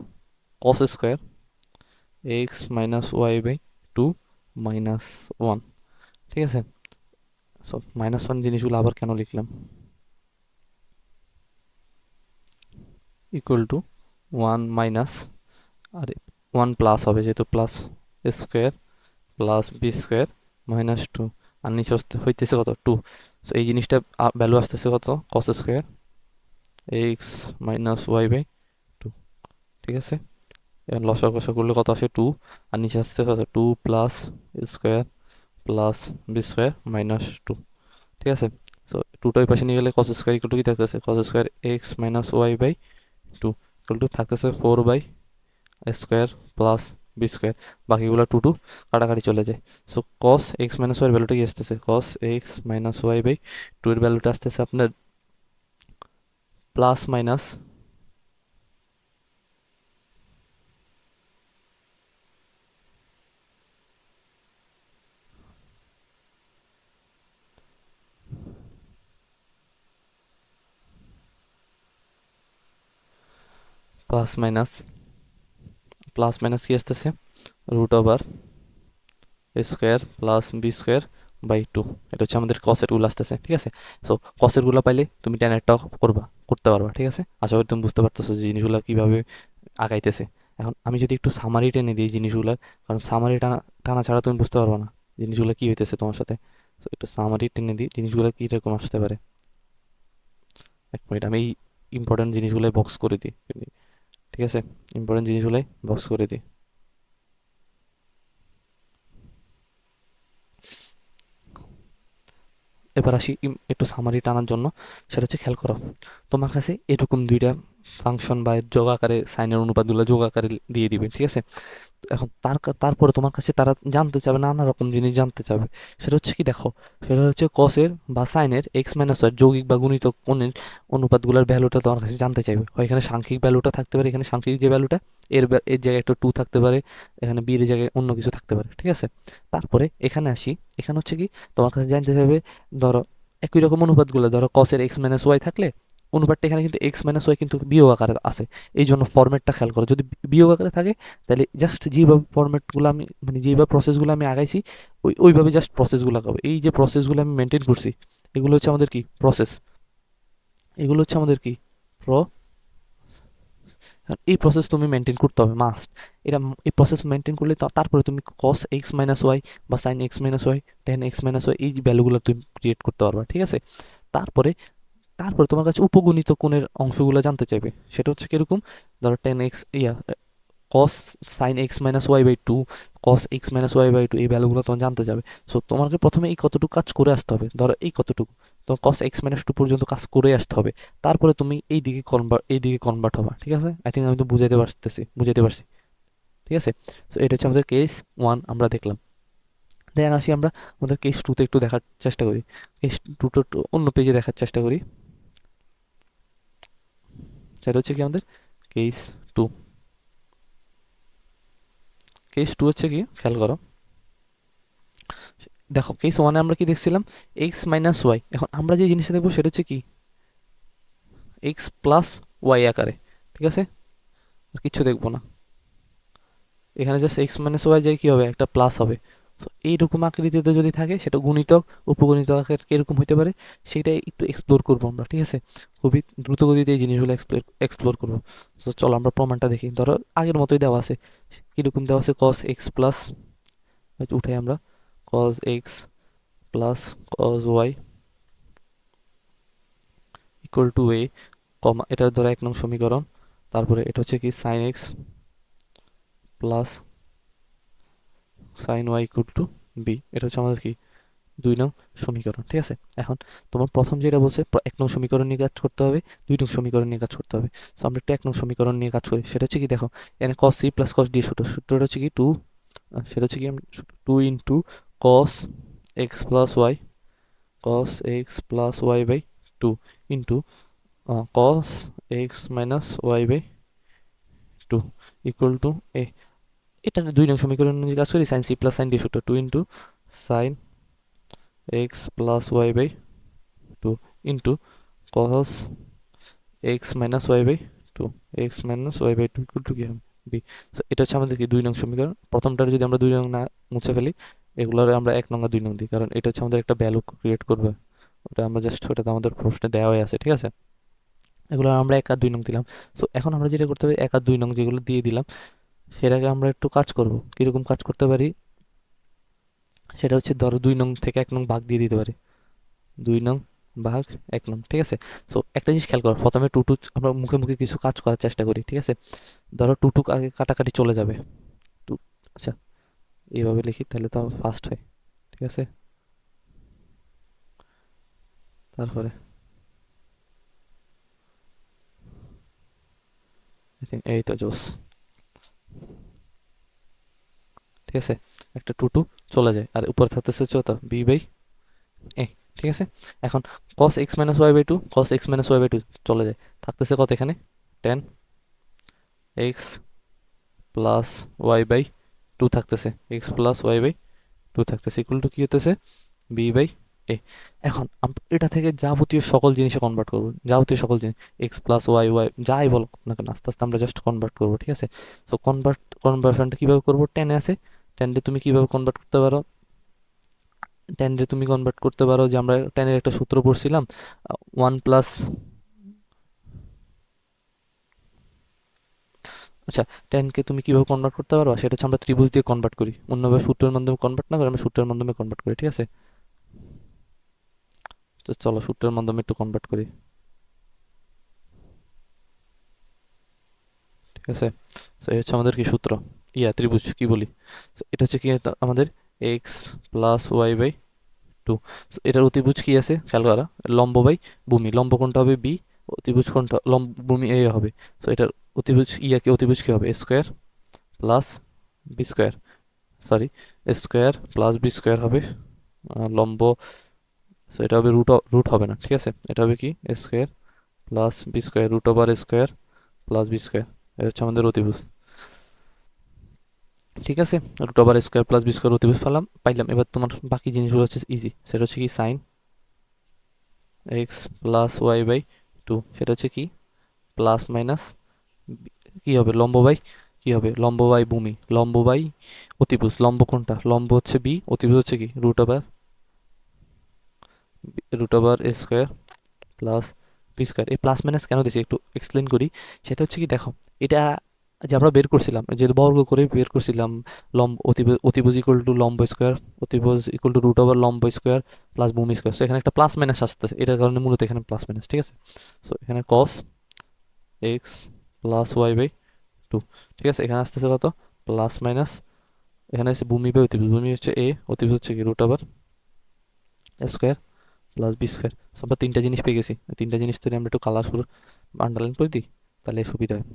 cos square x minus Y by 2 minus 1। ঠিক আছে, সো -1 জিনিসগুলো আবার কেন লিখলাম, ইকুয়াল টু 1 মাইনাস, আর 1 প্লাস হবে যেহেতু plus square plus B square minus 2, আর নিচে হইতেছে কত, 2। সো এই জিনিসটা ভ্যালু আসতেছে কত, cos square x minus Y by 2। ঠিক আছে, এবার লসাগু করলে কত আসে, 2, আর নিচে আসতে কত, 2 plus square plus B square minus 2। ঠিক আছে, সো 2টা ওই পাশে নিয়ে গেলে কস স্কোয়ার ইকুয়াল টু কি থাকতেছে, cos square x minus Y by 2 equal to থাকতেছে 4 by square plus B square, বাকিগুলো 2 কাটাকাটি চলে যায়। So cos x minus y এর ভ্যালুটা কি আসতেছে, cos x minus Y by 2 এর ভ্যালুটা আসতেছে আপনার plus minus plus minus plus minus কি আসতেছে, root over square plus B square by 2। এটা হচ্ছে আমাদের কসের গুলো আসতেছে। ঠিক আছে, সো কসের গুলো পাইলে তুমি ট্যানেরটাও করতে পারবা। ঠিক আছে, আশা করি তুমি বুঝতে পারতেছো যে জিনিসগুলো কীভাবে আগাইতেছে। এখন আমি যদি একটু সামারি টেনে দিই জিনিসগুলোর, কারণ সামারি টানা টানা ছাড়া তুমি বুঝতে পারবে না জিনিসগুলো কী হইতেছে তোমার সাথে। তো একটু সামারি টেনে দিই জিনিসগুলো কীরকম আসতে পারে। 1 মিনিট, আমি এই ইম্পর্টেন্ট জিনিসগুলোই বক্স করে দিই। ঠিক আছে, ইম্পর্টেন্ট জিনিসগুলোই বক্স করে দিই। এবার আসি একটু সামারি টানার জন্য, সেটা হচ্ছে খেয়াল করো, তোমার কাছে এরকম দুইটা ফাংশন বা যোগ আকারে সাইনের অনুপাতগুলো যোগ আকারে দিয়ে দিবে। ঠিক আছে, এখন তারপরে তোমার কাছে তারা জানতে চাবে নানা রকম জিনিস জানতে চাবে। সেটা হচ্ছে কি দেখো, সেটা হচ্ছে কসের বা সাইনের এক্স মাইনাস ওয়াই যৌগিক বা গুণিতক কোণের অনুপাতগুলোর ভ্যালুটা তোমার কাছে জানতে চাইবে। হয় এখানে সাংখ্যিক ভ্যালুটা থাকতে পারে, এখানে সাংখ্যিক যে ভ্যালুটা এর জায়গায় একটা 2 থাকতে পারে, এখানে বি এর জায়গায় অন্য কিছু থাকতে পারে। ঠিক আছে, তারপরে এখানে আসি, এখানে হচ্ছে কি তোমার কাছে জানতে চাইবে, ধরো একই রকম অনুপাতগুলো, ধরো কসের এক্স মাইনাস ওয়াই থাকলে অনুপাতটা এখানে কিন্তু এক্স মাইনাস ওয়াই কিন্তু বিয়োগ আকারে আছে, এই জন্য ফরম্যাটটা খেয়াল করো। যদি বিয়োগ আকারে থাকে তাহলে জাস্ট যেভাবে ফরম্যাটগুলো আমি মানে যেভাবে প্রসেসগুলো আমি আগাইছি ওইভাবে জাস্ট প্রসেসগুলো আগাবো। এই যে প্রসেসগুলো আমি মেনটেন করছি, এগুলো হচ্ছে আমাদের কি প্রসেস, এগুলো হচ্ছে আমাদের কি এই প্রসেস তুমি মেনটেন করতে হবে মাস্ট। এটা এই প্রসেস মেনটেন করলে তারপরে তুমি কস এক্স মাইনাস ওয়াই বা sine x minus y, tan x minus y এই ভ্যালুগুলো তুমি ক্রিয়েট করতে পারবা, ঠিক আছে। তারপরে তারপরে তোমার কাছে উপগণিত কোণের অংশগুলো জানতে চাইবে, সেটা হচ্ছে কিরকম, ধরো tan x cos sine x minus Y by two, cos x minus Y by two, এই ভ্যালুগুলো তোমার জানতে যাবে। সো তোমাকে প্রথমে এই কতটুকু কাজ করে আসতে হবে, ধরো এই কতটুকু, তো কস এক্স মাইনাস টু পর্যন্ত কাজ করে আসতে হবে। তারপরে তুমি এই দিকে কনভার্ট হবা, ঠিক আছে। আই থিঙ্ক আমি তো বুঝাইতে পারছি, ঠিক আছে। সো এটা হচ্ছে আমাদের কেস ওয়ান আমরা দেখলাম। দেন আসি আমরা আমাদের কেস টুতে একটু দেখার চেষ্টা করি। কেস টুটো অন্য পেজে দেখার চেষ্টা করি। সেটা হচ্ছে কি আমাদের কেস টু। কেস টু হচ্ছে কি, খেয়াল করো, দেখো কেস ওয়ানে আমরা কি দেখছিলাম, এক্স মাইনাস ওয়াই। এখন আমরা যে জিনিসটা দেখবো সেটা হচ্ছে কি, এক্স প্লাস ওয়াই আকারে, ঠিক আছে, আর কিছু দেখবো না। এখানে জাস্ট এক্স মাইনাস ওয়াই যায় কি হবে, একটা প্লাস হবে। তো এইরকম আকৃতিতে যদি থাকে সেটা গুণিতক উপগুণিতক আকার কিরকম হইতে পারে সেটাই একটু এক্সপ্লোর করবো আমরা, ঠিক আছে। খুবই দ্রুত গতিতে এই জিনিসগুলো এক্সপ্লোর করবো। তো চলো আমরা প্রমাণটা দেখি। ধরো আগের মতোই দেওয়া আছে, কিরকম দেওয়া আছে, কস এক্স প্লাস, উঠাই আমরা, cos x plus cos Y equal to A, কমা এটা ধরো 1 নং সমীকরণ। তারপরে এটা হচ্ছে কি sine x plus sin y equal to B, এটা হচ্ছে আমাদের কি 2 নং সমীকরণ, ঠিক আছে। এখন তোমার প্রথম যেটা বলছে 1 নং সমীকরণ নিয়ে কাজ করতে হবে, 2 নং সমীকরণ নিয়ে কাজ করতে হবে। সো আমরা একটু 1 নং সমীকরণ নিয়ে কাজ করি। সেটা হচ্ছে কি, দেখো এখানে cos C plus cos D সূত্রটা হচ্ছে কি টু, সেটা হচ্ছে কি two into cos x plus Y, cos x plus Y by two into cos x minus Y by two equal to A. এটা 2 নং সমীকরণ নিয়ে কাজ করি, sine C plus sign D সূত্র, two into sine x plus Y by two into cos x minus Y by two, X minus Y by two equal to কি হবে B. So এটা হচ্ছে আমাদের কি 2 নং সমীকরণ। প্রথমটার যদি আমরা 2 নং না মুছে ফেলি, এগুলোর আমরা 1 নং আর 2 নং দিই, কারণ এটা হচ্ছে আমাদের একটা ভ্যালু ক্রিয়েট করবে। ওটা আমরা জাস্ট, ওটা তো আমাদের প্রশ্নে দেওয়াই আছে, ঠিক আছে। এগুলো আমরা 1 আর 2 নং দিলাম। সো এখন আমরা যেটা করতে পারি, 1 আর 2 নং যেগুলো দিয়ে দিলাম সেটাকে আমরা একটু কাজ করব। কিরকম কাজ করতে পারি, সেটা হচ্ছে ধরো 2 নং থেকে 1 নং ভাগ দিয়ে দিতে পারি, 2 নং ভাগ 1 নং, ঠিক আছে। সো একটা জিনিস খেয়াল করো, প্রথমে টু টু আমরা মুখে মুখে কিছু কাজ করার চেষ্টা করি, ঠিক আছে। ধরো টু টু আগে কাটাকাটি চলে যাবে, টু, আচ্ছা এইভাবে লিখি তাহলে তো ফাস্ট হয়, ঠিক আছে। তারপরে এই তো জোস, ঠিক আছে। একটা টু টু চলে যায় আর উপরে থাকতেছে চৌথ বি বাই এ, ঠিক আছে। এখন cos x minus Y by two, cos x minus Y by two চলে যায়, থাকতেছে কত এখানে, tan x plus Y by two থাকতেছে, X plus Y by two থাকতেছে ইকুয়াল টু কি হতেছে বি বাই এ। এখন এটা থেকে যাবতীয় সকল জিনিসে কনভার্ট করবো, যাবতীয় সকল জিনিস এক্স প্লাস ওয়াই ওয়াই যাই বলো না কেন, আস্তে আস্তে আমরা জাস্ট কনভার্ট করবো, ঠিক আছে। সো কনভার্সনটা কীভাবে করবো, টেনে আছে, টেনকে তুমি কীভাবে কনভার্ট করতে পারো, টেনকে তুমি কনভার্ট করতে পারো যে আমরা টেনের একটা সূত্র পড়ছিলাম, ওয়ান প্লাস, আচ্ছা টেনকে তুমি কীভাবে কনভার্ট করতে পারো সেটা হচ্ছে আমরা ত্রিভুজ দিয়ে কনভার্ট করি, অন্যভাবে সূত্রের মাধ্যমে কনভার্ট না করে আমরা সূত্রের মাধ্যমে কনভার্ট করি, ঠিক আছে। তো চলো সূত্রের মাধ্যমে একটু কনভার্ট করি, ঠিক আছে। তো এই হচ্ছে আমাদের কি সূত্র, ত্রিভুজ কি বলি। So, এটা হচ্ছে কি আমাদের x plus Y by two. এটার অতিভুজ কি আছে খেয়াল করা, লম্ব বাই ভূমি, লম্ব কোণটা হবে বি, অতিভুজ কোণটা লম্ব ভূমি এ হবে। সো এটার অতিভুজ অতিভুজ কি হবে, square plus B square, sorry square plus B square হবে, লম্ব, সো এটা হবে রুট হবে না, ঠিক আছে। এটা হবে কি square plus B square, root over square plus B square, এটা হচ্ছে আমাদের অতিভুজ, ঠিক আছে। Root over square plus B square অতিভুজ পাইলাম। এবার তোমার বাকি জিনিসগুলো হচ্ছে ইজি, সেটা হচ্ছে কি sine x plus Y by two, সেটা হচ্ছে কি প্লাস মাইনাস কি হবে লম্ব বাই কি হবে, লম্ব বাই ভূমি, লম্ব বাই অতিভুজ, লম্ব কোনটা, লম্ব হচ্ছে বি, অতিভুজ হচ্ছে কি root over square plus B square. এই প্লাস মাইনাস কেন দিয়েছি একটু এক্সপ্লেন করি। সেটা হচ্ছে কি, দেখো এটা যে আমরা বের করছিলাম, যে বর্গ করে বের করছিলাম, অতিভুজ ইকুয়াল টু লম্ব স্কোয়ার, অতিভুজ ইকুয়াল টু রুট ওভার লম্ব স্কোয়ার প্লাস ভূমি স্কোয়ার। সো এখানে একটা প্লাস মাইনাস আসতেছে, এটার কারণে মূলত এখানে প্লাস মাইনাস, ঠিক আছে। সো এখানে cos x plus Y by two, ঠিক আছে। এখানে আসতেছে কত, প্লাস মাইনাস, এখানে হচ্ছে ভূমি বাই অতিভুজ, ভূমি হচ্ছে এ, অতিভুজ হচ্ছে কি root over square plus B square. আমরা তিনটা জিনিস পেয়ে গেছি, তিনটা জিনিস তো আমরা একটু কালারফুল আন্ডারলাইন করে দিই, তাহলে সুবিধা হয়,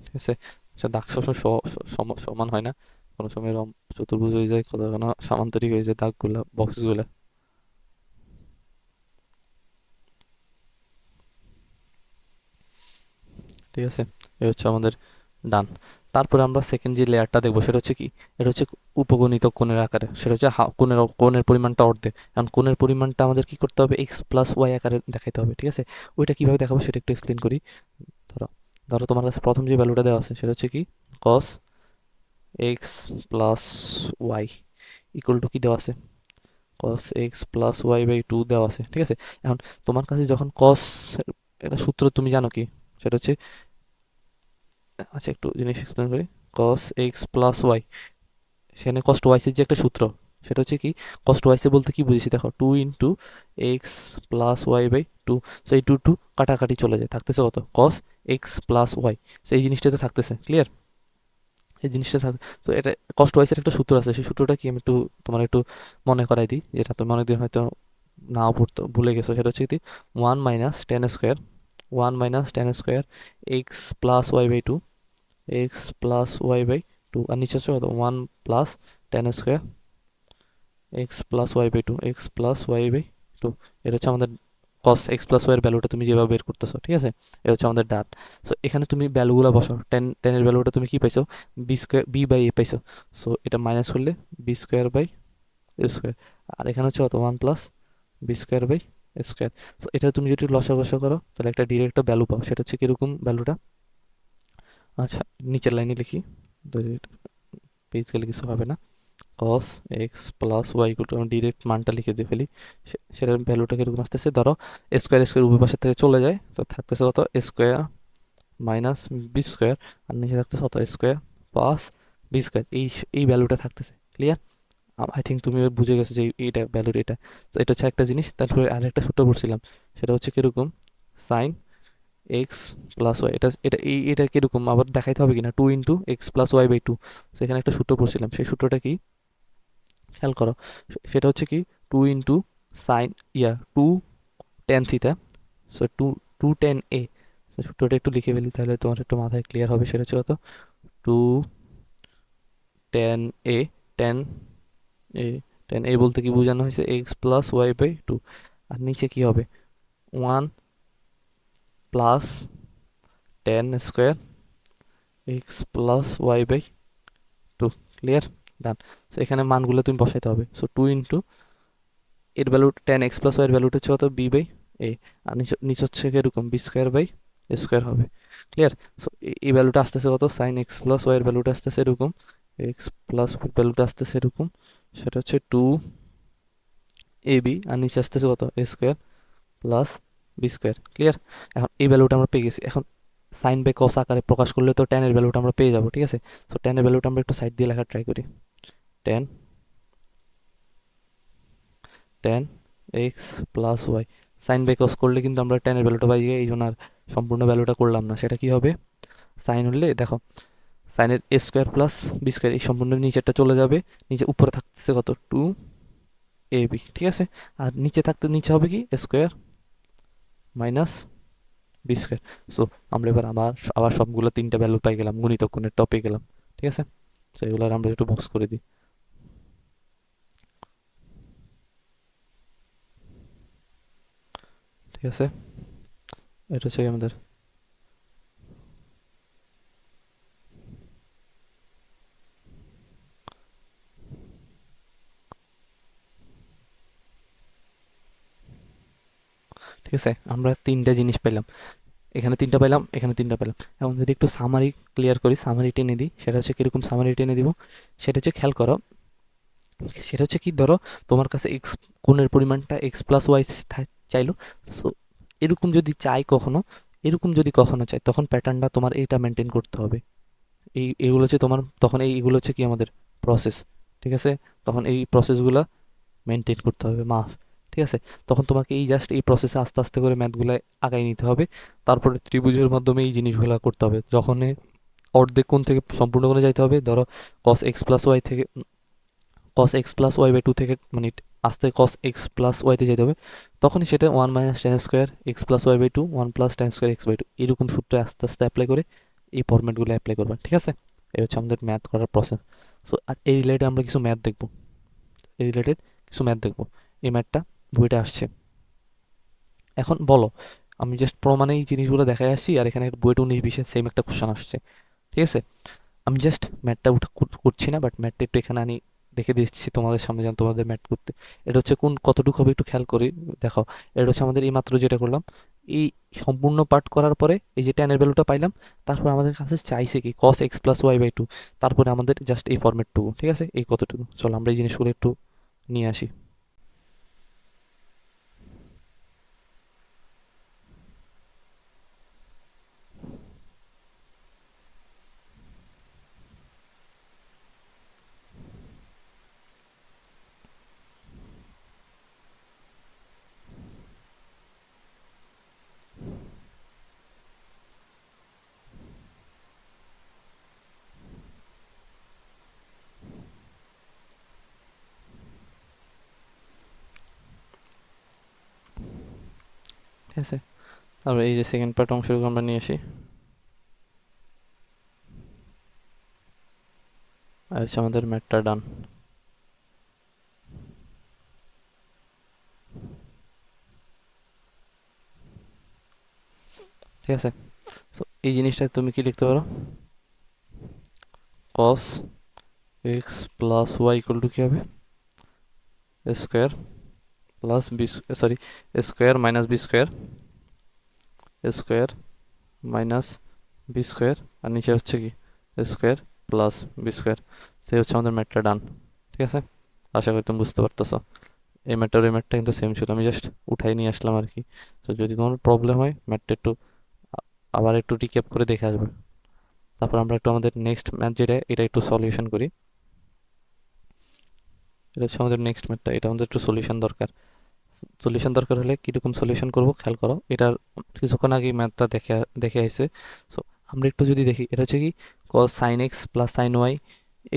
ঠিক আছে। আচ্ছা, দাগ সবসময় সমান হয় না, কোনো সময় চতুর্ভুজ হয়ে যায়, কখনো সামান্তরিক হয়ে যায় দাগগুলা, বক্সগুলা, ঠিক আছে। এই হচ্ছে আমাদের ডান। তারপরে আমরা সেকেন্ড যে লেয়ারটা দেখবো সেটা হচ্ছে কি, এটা হচ্ছে উপগণিত কোণের আকারে, সেটা হচ্ছে কোণের পরিমাণটা অর্ধেক। কারণ কোণের পরিমাণটা আমাদের কি করতে হবে, এক্স প্লাস ওয়াই আকারে দেখাইতে হবে, ঠিক আছে। ওইটা কিভাবে দেখাবো সেটা একটু এক্সপ্লেন করি। ধরো ধরো তোমার কাছে প্রথম যে ভ্যালুটা দেওয়া আছে সেটা হচ্ছে কি, cos x plus y equal to কি দেওয়া আছে, cos x plus Y by two দেওয়া আছে, ঠিক আছে। এখন তোমার কাছে যখন কস, এটা সূত্র তুমি জানো কি, সেটা হচ্ছে, আচ্ছা একটু জিনিস এক্সপ্লেন করি। কস এক্স প্লাস ওয়াই, সেখানে কষ্ট ওয়াইসের যে একটা সূত্র, সেটা হচ্ছে কি, কষ্ট ওয়াইসে বলতে কি বুঝেছি দেখো, two into x plus Y by two. So এই টু টু কাটাকাটি চলে যায়, থাকতেছে কত, cos x plus y. So এই জিনিসটা তো থাকতেছে, ক্লিয়ার, এই জিনিসটা থাক। তো এটা কষ্ট ওয়াইসের একটা সূত্র আছে, সেই সূত্রটা কি আমি একটু তোমার একটু মনে করাই দিই, যেটা তুমি অনেকদিন হয়তো নাও পড়তো, ভুলে গেছো। সেটা হচ্ছে কি, one minus tan square, one minus tan square x plus Y by two, x plus Y by two, আর নিচে হচ্ছে কত, one plus tan square x plus Y by two, x plus Y by two. এটা হচ্ছে আমাদের cos x plus Y এর ভ্যালুটা তুমি যেভাবে বের করতেছো, ঠিক আছে। এটা হচ্ছে আমাদের ডাট। সো এখানে তুমি ভ্যালুগুলো বসাও, টেনের ভ্যালুটা তুমি কি পাইছো, b square, b by a পাইছো। সো এটা মাইনাস করলে b square by a square, আর এখানে হচ্ছে কত, one plus B square by square. So এটা তুমি যদি লসাগু করো তাহলে একটা ডিরেক্ট ভ্যালু পাও, সেটা হচ্ছে কিরকম ভ্যালুটা। আচ্ছা, নিচের লাইনে লিখি, পেজ গেলে কিছু হবে না। Cos x plus y equal to, আমি ডিরেক্ট মানটা লিখে দিয়ে ফেলি, সেটার ভ্যালুটা কিরকম আসতেছে, ধরো স্কোয়ার স্কোয়ার উভয় পাশের থেকে চলে যায়, তো থাকতেছে কত, স্কোয়ার মাইনাস বি স্কোয়ার, আর নিচে থাকতেছে কত, স্কোয়ার প্লাস বি স্কোয়ার। এই ভ্যালুটা থাকতেছে, ক্লিয়ার। আই থিঙ্ক তুমি বুঝে গেছো যে এইটা ভ্যালুর এটা। তো এটা হচ্ছে একটা জিনিস। তারপরে আরেকটা সূত্র পড়ছিলাম, সেটা হচ্ছে কিরকম, সাইন এক্স প্লাস ওয়াই, এটা কিরকম আবার দেখাইতে হবে কিনা, two into x plus Y by two. সেখানে একটা সূত্র পড়ছিলাম, সেই সূত্রটা কি, খেয়াল করো। সেটা হচ্ছে কি, two into sin two tan theta, so two two tan a. সূত্রটা একটু লিখে ফেলি তাহলে তোমার একটু মাথায় ক্লিয়ার হবে। সেটা হচ্ছে কত, two tan a, tan a, tan a বলতে কি বোঝানো হয়েছে, x plus Y by two. আর নিচে কি হবে, one plus tan square x plus Y by two, clear, done. So এখানে মানগুলো তুমি বসাইতে হবে। সো টু ইন্টু এর ভ্যালু টেন এক্স প্লাস ওয়াইয়ের ভ্যালুটা হচ্ছে কত, বি বাই এ, আর নিচে হচ্ছে এরকম বি স্কোয়ার বাই স্কোয়ার হবে, ক্লিয়ার। সো এই ভ্যালুটা আসতেছে কত, সাইন এক্স প্লাস ওয়াইয়ের ভ্যালুটা আসতেছে এরকম, এক্স প্লাস ভ্যালুটা আসতেছে এরকম, সেটা হচ্ছে টু এ বি, আর নিচে আসতেছে কত, a square plus B square, clear. এখন এই ভ্যালুটা আমরা পেয়ে গেছি। এখন সাইন বাই কস আকারে প্রকাশ করলে তো টেনের ভ্যালুটা আমরা পেয়ে যাবো, ঠিক আছে। সো টেনের ভ্যালুটা আমরা একটু সাইড দিয়ে লেখা ট্রাই করি, tan tan x plus y, sine by cos করলে কিন্তু আমরা টেনের ভ্যালুটা পাই যাই, এই জন্য আর সম্পূর্ণ ভ্যালুটা করলাম না। সেটা কি হবে, সাইন হলে দেখো, সাইনের এ স্কোয়ার প্লাস বি স্কোয়ার, এই সম্পূর্ণ নিচেরটা চলে যাবে, নিচে উপরে থাকতেছে কত, টু এ বি, ঠিক আছে। আর নিচে হবে কি, square minus b square. So আমরা এবার আবার সবগুলো তিনটা ভ্যালু পাই গেলাম, গুণিতক কোণের টপে গেলাম, ঠিক আছে। তো এগুলো আমরা একটু বক্স করে দিই, ঠিক আছে। এটা হচ্ছে আমাদের, ঠিক আছে। আমরা তিনটা জিনিস পেলাম, এখানে তিনটা পেলাম, এখানে তিনটা পেলাম। এখন যদি একটু সামারি ক্লিয়ার করি, সামারি টেনে দিই, সেটা হচ্ছে কীরকম সামারি টেনে দিব, সেটা হচ্ছে খেয়াল করো, সেটা হচ্ছে কি, ধরো তোমার কাছে এক্স কোণের পরিমাণটা এক্স প্লাস ওয়াই চাইলো। সো এরকম যদি চাই কখনো, এরকম যদি কখনো চাই, তখন প্যাটার্নটা তোমার এইটা মেনটেন করতে হবে। এইগুলো হচ্ছে তোমার, তখন এইগুলো হচ্ছে কি আমাদের প্রসেস, ঠিক আছে? তখন এই প্রসেসগুলো মেনটেন করতে হবে মাস, ঠিক আছে? তখন তোমাকে এই জাস্ট এই প্রসেসে আস্তে আস্তে করে ম্যাথগুলো আগাই নিতে হবে। তারপরে ত্রিভুজের মাধ্যমে এই জিনিসগুলো করতে হবে। যখন অর্ধেক কোণ থেকে সম্পূর্ণ কোণে যাইতে হবে, ধরো কস এক্স প্লাস ওয়াই থেকে, cos x plus Y by two থেকে, মানে আস্তে কস এক্স প্লাস ওয়াইতে যেতে হবে, তখনই সেটা one minus tan square x plus Y by two, one plus tan square x by two, এরকম সূত্রে আস্তে আস্তে অ্যাপ্লাই করে এই ফরম্যাটগুলো অ্যাপ্লাই করবা, ঠিক আছে? এই হচ্ছে আমাদের ম্যাথ করার প্রসেস। সো এই রিলেটেড আমরা কিছু ম্যাথ দেখবো, এই রিলেটেড কিছু ম্যাথ দেখবো। এই ম্যাথটা বইটা আসছে। এখন বলো, আমি জাস্ট প্রমাণে এই জিনিসগুলো দেখাই আসছি, আর এখানে বইটা 19-20 সেম একটা কোশ্চেন আসছে, ঠিক আছে? আমি জাস্ট ম্যাটটা উঠা করছি না, বাট ম্যাটটা একটু এখানে আনি রেখে দিচ্ছি তোমাদের সামনে, যেন তোমাদের ম্যাট করতে এটা হচ্ছে কোন কতটুকু হবে একটু খেয়াল করি। দেখো, এটা হচ্ছে আমাদের এই মাত্র যেটা করলাম, এই সম্পূর্ণ পার্ট করার পরে এই যে ট্যানের ভ্যালুটা পাইলাম, তারপর আমাদের কাছে চাইছে কি cos x plus Y by two, তারপরে আমাদের জাস্ট এই ফরম্যাটটুকু, ঠিক আছে? এই কতটুকু, চলো আমরা এই জিনিসগুলো একটু নিয়ে আসি। ঠিক আছে, তারপরে এই যে সেকেন্ড পার্ট অংশটুকু আমরা নিয়ে আসি। আর হচ্ছে আমাদের ম্যাটটা ডান, ঠিক আছে? সো এই জিনিসটা তুমি কি লিখতে পারো, cos x plus y equal to কী হবে, square plus b, sorry, square minus b square, square minus b square, আর নিচে হচ্ছে কি স্কোয়ার প্লাস বি স্কোয়ার। সে হচ্ছে আমাদের ম্যাটটা ডান, ঠিক আছে? আশা করি তুমি বুঝতে পারতেছো। এই ম্যাটটার এই ম্যাটটা কিন্তু সেম ছিল, আমি জাস্ট উঠাই নিয়ে আসলাম আর কি। তো যদি তোমার প্রবলেম হয়, ম্যাটটা একটু আবার একটু রিক্যাপ করে দেখে আসবে। তারপর আমরা একটু আমাদের নেক্সট ম্যাথ যেটা, এটা একটু সলিউশন করি। এটা হচ্ছে আমাদের নেক্সট ম্যাথটা, এটা আমাদের একটু সলিউশন দরকার। সলিউশন দরকার হলে কীরকম সলিউশন করব খেয়াল করো। এটার কিছুক্ষণ আগে ম্যাথটা দেখে দেখে আসছে। সো আমরা একটু যদি দেখি, এটা হচ্ছে কি cos sine x plus sin y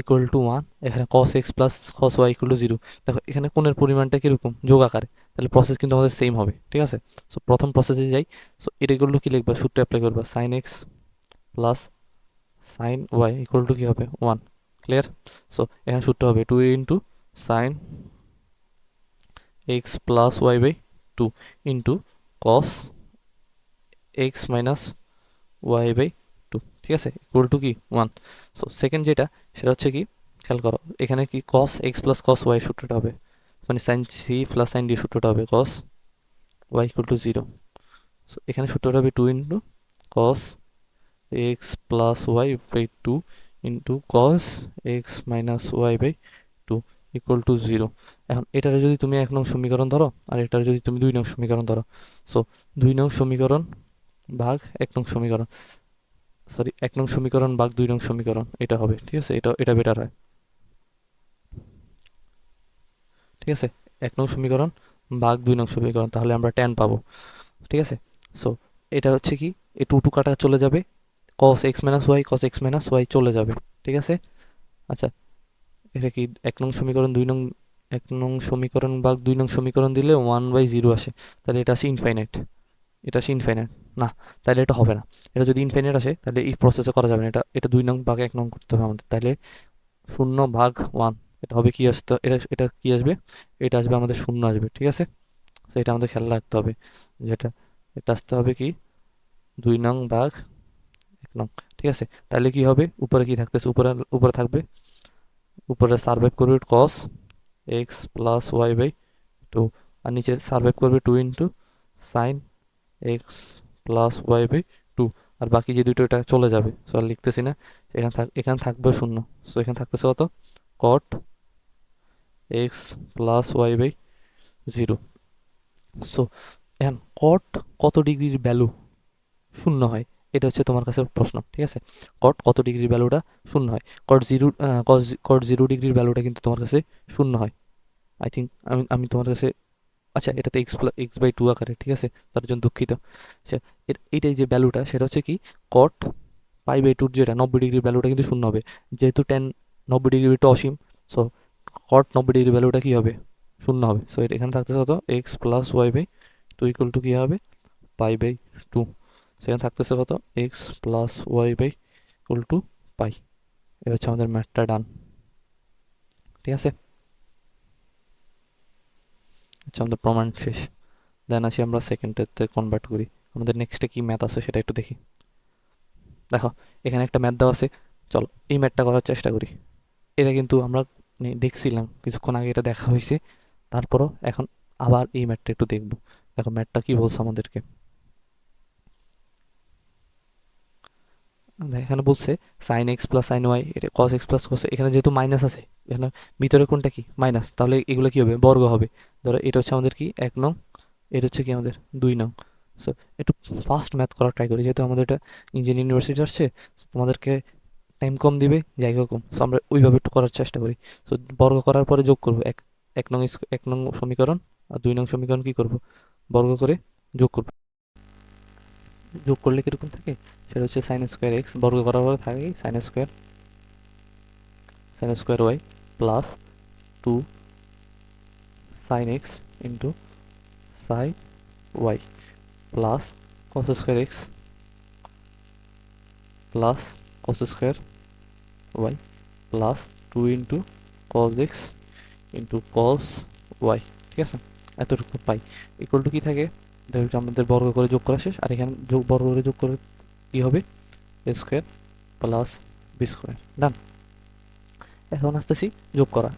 equal to one, এখানে cos x plus cos Y equal to zero. দেখো এখানে কোণের পরিমাণটা কীরকম, যোগ আকারে, তাহলে প্রসেস কিন্তু আমাদের সেম হবে, ঠিক আছে? সো প্রথম প্রসেসে যাই। সো এটা ইকুয়াল টু কী লিখবা, সূত্র অ্যাপ্লাই করবা, sin x plus sin y equal to কী হবে, ওয়ান। ক্লিয়ার? সো এখানে সূত্র হবে two into sine x plus Y by two into cos x minus Y by two, ঠিক আছে? ইকুয়াল টু কি ওয়ান। সো সেকেন্ড যেটা, সেটা হচ্ছে কি, খেয়াল করো এখানে কি cos x plus cos y সূত্রটা হবে, মানে sin C plus sign d সূত্রটা হবে cos Y equal to zero. So এখানে সূত্রটা হবে two into cos x plus Y by two into cos x minus Y by two equal to zero. এখন এটার যদি তুমি 1 নং সমীকরণ ধরো, আর এটার যদি তুমি 2 নং সমীকরণ ধরো, সো 2 নং সমীকরণ ভাগ 1 নং সমীকরণ, সরি 1 নং সমীকরণ ভাগ 2 নং সমীকরণ, এটা হবে, ঠিক আছে? এটা এটা বেটার হয়, ঠিক আছে? 1 নং সমীকরণ ভাগ 2 নং সমীকরণ, তাহলে আমরা টেন পাবো, ঠিক আছে? সো এটা হচ্ছে কি, এই টু টু কাটা চলে যাবে, cos x minus Y, cos x minus Y চলে যাবে, ঠিক আছে? আচ্ছা, এটা কি 1 নং সমীকরণ 2 নং, 1 নং সমীকরণ ভাগ 2 নং সমীকরণ দিলে 1/0 আসে, তাহলে এটা আসে ইনফাইনাইট, এটা আসে ইনফাইনাইট না, তাহলে এটা হবে না। এটা যদি ইনফাইনাইট আসে, তাহলে এই প্রসেসে করা যাবে না, এটা এটা 2 নং ভাগ 1 নং করতে হবে আমাদের, তাহলে 0/1, এটা হবে কি আসতে, এটা এটা কি আসবে, এটা আসবে আমাদের শূন্য আসবে, ঠিক আছে? তো এটা আমাদের খেয়াল রাখতে হবে, যেটা এটা আসতে হবে কি 2 নং ভাগ 1 নং, ঠিক আছে? তাহলে কি হবে, উপরে কি থাকতেছে, উপরে উপরে থাকবে, উপরে সার্ভাইভ করবে cos x plus Y by two, আর নিচে সার্ভাইভ করবে two into sine x plus Y by two, আর বাকি যে দুটো এটা চলে যাবে, সো আর লিখতেছি না। এখানে থাকবে শূন্য। সো এখানে থাকতেছে কত, cot x plus Y by 0। So এখন কট কত ডিগ্রির ভ্যালু শূন্য হয়, এটা হচ্ছে তোমার কাছে প্রশ্ন, ঠিক আছে। কট কত ডিগ্রির ভ্যালুটা শূন্য হয়, কট 0 ডিগ্রির ভ্যালুটা কিন্তু তোমার কাছে শূন্য হয়। আই থিঙ্ক আমি আমি তোমার কাছে, আচ্ছা এটাতে x/2 আকারে, ঠিক আছে, তার জন্য দুঃখিত। আচ্ছা এইটাই যে ভ্যালুটা সেটা হচ্ছে কি কট পাই/2 যেটা 90 ডিগ্রির ভ্যালুটা কিন্তু শূন্য হবে, যেহেতু 90 ডিগ্রি অসীম। সো কট 90 ডিগ্রি ভ্যালুটা কি হবে, শূন্য হবে। সো এটা এখানে থাকতেছে কত, x plus Y by two equal to কী হবে, পাই/2। সেখানে থাকতেছে কত, x plus Y by equal to pi. এ হচ্ছে আমাদের ম্যাথটা ডান, ঠিক আছে। আচ্ছা আমাদের প্রমাণ শেষ। দেন আসি আমরা সেকেন্ডেতে কনভার্ট করি। আমাদের নেক্সটে কি ম্যাথ আছে সেটা একটু দেখি। দেখো এখানে একটা ম্যাথ দেওয়া আছে, চলো এই ম্যাথটা করার চেষ্টা করি। এটা কিন্তু আমরা দেখছিলাম কিছুক্ষণ আগে, এটা দেখা হয়েছে, তারপরও এখন আবার এই ম্যাথটা একটু দেখবো। দেখো ম্যাথটা কি বলছে আমাদেরকে, এখানে বলছে sine x plus sign y, এটা কস এক্স প্লাস কস, এখানে যেহেতু মাইনাস আছে, এখানে ভিতরে কোনটা কি মাইনাস, তাহলে এগুলো কি হবে, বর্গ হবে। ধরো এটা হচ্ছে আমাদের কি 1 নং, এটা হচ্ছে কি আমাদের 2 নং। সো একটু ফাস্ট ম্যাথ করার ট্রাই করি, যেহেতু আমাদের এটা ইঞ্জিনিয়ারিং ইউনিভার্সিটি আসছে, so তোমাদেরকে টাইম কম দিবে, জায়গা কম, সো আমরা ওইভাবে একটু করার চেষ্টা করি। সো বর্গ করার পরে যোগ করবো, এক নং সমীকরণ আর 2 নং সমীকরণ কি করব, বর্গ করে যোগ করব। যোগ করলে কিরকম থাকে, সেটা হচ্ছে সাইন স্কোয়ার এক্স, বর্গ করার পরে থাকে sin square y plus 2 sin x into sin y plus cos square x plus cos square y plus 2 into cos x into cos y, ঠিক আছে। এতটুকু পাই ইকুয়াল টু কি থাকে, দেখো আমাদের বর্গ করে যোগ করা শেষ, আর এখানে বর্গ করে যোগ করে কি হবে, এ square plus B square, done. এখন আসতেছি যোগ করা,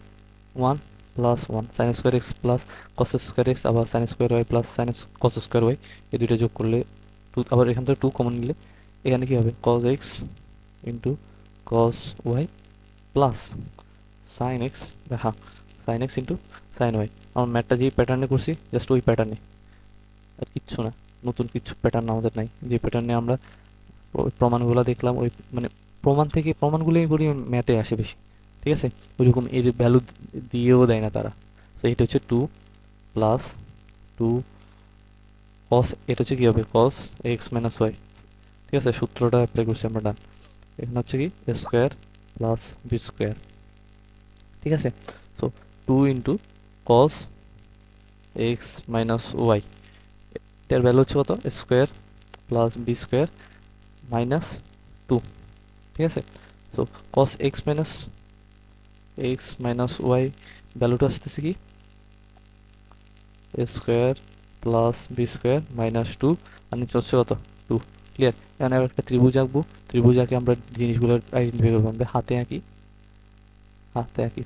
1 + 1 sin square x plus cos square x, আবার sin square y plus sin cos square y, এই দুইটা যোগ করলে টু, আবার এখান থেকে 2 কমন নিলে এখানে কি হবে, cos x into cos y plus sin x, দেখা sin x into sin y. আমার ম্যাথটা যে প্যাটার্নে করছি জাস্ট ওই প্যাটার্নে, আর কিচ্ছু না, নতুন কিছু প্যাটার্ন আমাদের নাই। যে প্যাটার্নে আমরা ওই প্রমাণগুলো দেখলাম, ওই মানে প্রমাণগুলোই করি ম্যাথে আসে বেশি, ঠিক আছে। ওইরকম এর ভ্যালু দিয়েও দেয় না তারা। তো এটা হচ্ছে 2 + 2 কস, এটা হচ্ছে কি হবে, কস এক্স মাইনাস ওয়াই, ঠিক আছে। সূত্রটা অ্যাপ্লাই করছি আমরা, ডান। এখানে হচ্ছে কি স্কোয়ার প্লাস বি স্কোয়ার, ঠিক আছে। So 2 into cos x minus y, এটার ভ্যালু হচ্ছে কত, square plus B square minus 2, ঠিক আছে। So cos x minus y ভ্যালুটা আসতেছে কি, square plus B square minus 2, আর নিচে হচ্ছে কত 2, ক্লিয়ার। এখানে আবার একটা ত্রিভুজ আঁকবো, ত্রিভুজ আঁকে আমরা জিনিসগুলো আইডেন্টিফাই করবো, আমাদের হাতে আঁকি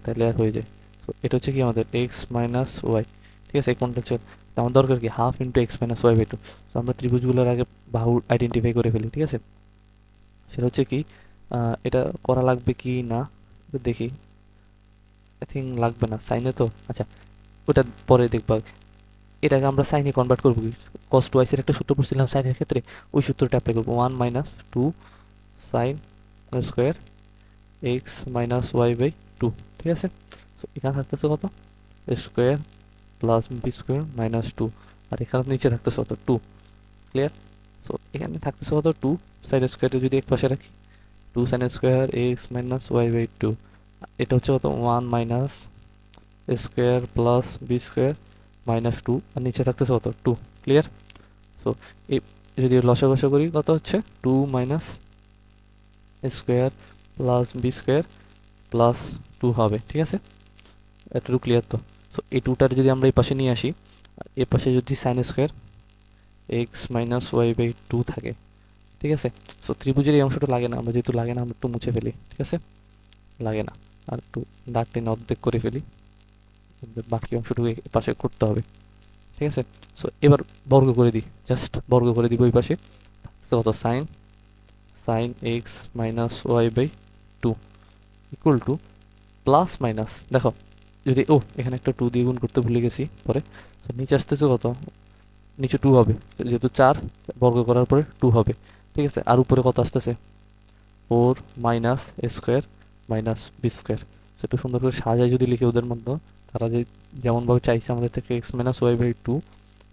তাহলে আর হয়ে যায়। সো এটা হচ্ছে কি আমাদের এক্স মাইনাস ওয়াই, ঠিক আছে। এই কোনটা হচ্ছে আমার দরকার কি, half into x minus Y by 2। তো আমরা ত্রিভুজগুলোর আগে বাহু আইডেন্টিফাই করে ফেলি, ঠিক আছে। সেটা হচ্ছে কি, এটা করা লাগবে কি না দেখি, আই থিঙ্ক লাগবে না, সাইনে তো, আচ্ছা ওটা পরে দেখবা। এটাকে আমরা সাইনে কনভার্ট করবো কি, কস টু আইসের একটা সূত্র পড়ছিলাম সাইনের ক্ষেত্রে, ওই সূত্রটা অ্যাপ্লাই করবো, 1 - 2 sine square x minus Y by 2, ঠিক আছে। সো এখানে থাকতেছে কত, square plus B square minus 2, আর এখানে নিচে থাকতেছে কত 2, ক্লিয়ার। সো এখানে থাকতেছে কত 2, সাইন স্কোয়ারে যদি এক পাশে রাখি 2 sine square x minus Y by 2, এটা হচ্ছে কত 1 - square plus B square minus 2, আর নিচে থাকতেছে কত 2, ক্লিয়ার। সো এই যদি লসাগু করি কত হচ্ছে 2 - square plus B square plus 2 হবে, ঠিক আছে। এতটুকু ক্লিয়ার তো। সো এই 2টার যদি আমরা এই পাশে নিয়ে আসি, এ পাশে যদি sine square x minus Y by 2 থাকে, ঠিক আছে। সো ত্রিভুজের এই অংশটা লাগে না, আমরা যেহেতু লাগে না আমরা একটু মুছে ফেলি, ঠিক আছে, লাগে না। আর একটু দাগ টেনে অর্ধেক করে ফেলি, বাকি অংশটুকু পাশে করতে হবে, ঠিক আছে। সো এবার বর্গ করে দিই, জাস্ট বর্গ করে দিব ওই পাশে, কত sine x minus Y by 2 equal to plus minus, দেখো যদি এখানে একটা 2 দিয়ে গুণ করতে ভুলে গেছি পরে। তো নিচে আসতেছে কত, নিচে 2 হবে, যেহেতু 4 বর্গ করার পরে 2 হবে। ঠিক আছে, আর উপরে কত আসতেছে, 4 মাইনাস এ স্কোয়ার মাইনাস বি স্কোয়ার। সেটা সুন্দর করে সাজায় যদি লিখে ওদের মধ্যে, তারা যে যেমনভাবে চাইছে আমাদের থেকে x minus Y by 2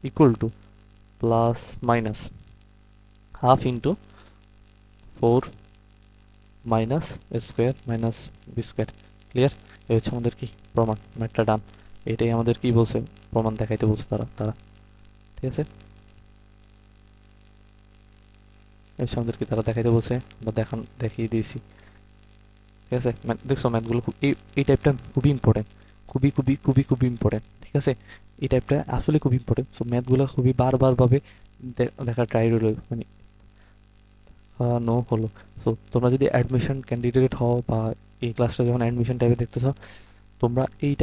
equal to plus minus half into 4 minus A square minus b square. Clear? এই হচ্ছে আমাদের কি প্রমাণ, ম্যাথটা ডান। এটাই আমাদের কি বলছে, প্রমাণ দেখাইতে বলছে তারা তারা ঠিক আছে, এই হচ্ছে আমাদের কি তারা দেখাইতে বলছে বা দেখিয়ে দিয়েছি। ঠিক আছে, দেখছো ম্যাথগুলো এই টাইপটা খুবই ইম্পর্টেন্ট, খুবই খুবই খুবই খুবই ইম্পর্টেন্ট। ঠিক আছে, এই টাইপটা আসলে খুবই ইম্পর্টেন্ট। সো ম্যাথগুলো খুবই বারবার ভাবে দেখা ট্রাই রইল, মানে নো হলো। সো তোমরা যদি অ্যাডমিশন ক্যান্ডিডেট হও বা এই ক্লাসটা যখন অ্যাডমিশন টাইপে দেখতেছো, তোমরা এই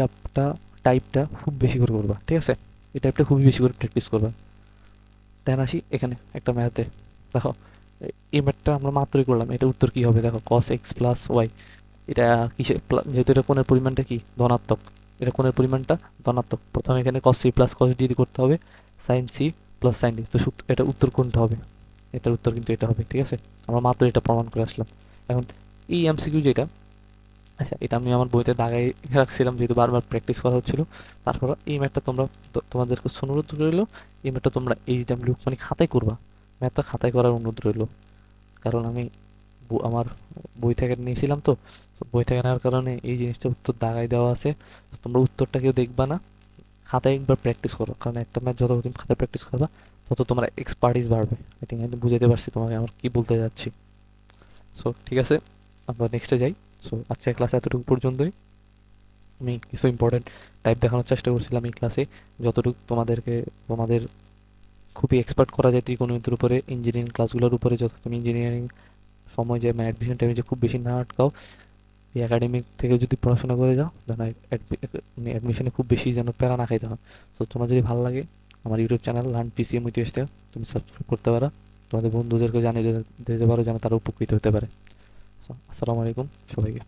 টাইপটা খুব বেশি করে করবা। ঠিক আছে, এই টাইপটা খুবই বেশি করে প্র্যাকটিস করবা। দেন আসি এখানে একটা ম্যাথে, দেখো এই ম্যাথটা আমরা মাত্রই করলাম, এটা উত্তর কি হবে দেখো, cos x প্লাস ওয়াই। এটা কিসে যেহেতু এটা কোণের পরিমাণটা কি ধনাত্মক, এটা কোণের পরিমাণটা ধনাত্মক, প্রথমে এখানে cos c plus cos d দিয়ে করতে হবে, sin c plus sin d। তো এটা উত্তর কোনটা হবে, এটার উত্তর কিন্তু এটা হবে। ঠিক আছে, আমরা মাত্র এটা প্রমাণ করে আসলাম। এখন এই এমসিকিউ যেটা, আচ্ছা এটা আমি আমার বইতে দাগাই রাখছিলাম যেহেতু বারবার প্র্যাকটিস করা হচ্ছিল। তারপর এই ম্যাথটা তোমরা তোমাদের কাছে অনুরোধ রইলো, এই ম্যাথটা তোমরা এইচডব্লিউ মানে খাতায় করবা, ম্যাথটা খাতায় করার অনুরোধ রইলো। কারণ আমি আমার বই থেকে নিয়েছিলাম তো, তো বই থেকে নেওয়ার কারণে এই জিনিসটা উত্তর দাগাই দেওয়া আছে। তো তোমরা উত্তরটা কেউ দেখবা না, খাতায় একবার প্র্যাকটিস করো, কারণ একটা ম্যাথ যত তুমি খাতায় প্র্যাকটিস করবা তত তোমার এক্সপার্টিস বাড়বে। আই থিঙ্ক আমি বুঝাতে পারছি তোমাকে আমার কি বলতে যাচ্ছি। সো ঠিক আছে, আমরা নেক্সটে যাই। সো আজকের ক্লাস এতটুকু পর্যন্তই। আমি কিছু ইম্পর্টেন্ট টাইপ দেখানোর চেষ্টা করছিলাম এই ক্লাসে, যতটুকু তোমাদের খুবই এক্সপার্ট করা যায় ত্রিকোণমিতির উপরে, ইঞ্জিনিয়ারিং ক্লাসগুলোর উপরে, যত তুমি ইঞ্জিনিয়ারিং সময় যে অ্যাডমিশন টাইমে যে খুব বেশি না আটকাও, এই একাডেমিক থেকে যদি পড়াশোনা করে যাও যেন অ্যাডমিশনে খুব বেশি যেন প্যারা না খাইতে হয়। তো তোমার যদি ভালো লাগে আমার ইউটিউব চ্যানেল লার্ন পিসিএম ইতিহাস তুমি সাবস্ক্রাইব করতে পারো, তোমাদের বন্ধুদেরকে জানিয়ে দিতে পারো যেন তারা উপকৃত হতে পারে। আসসালামু আলাইকুম সবাইকে।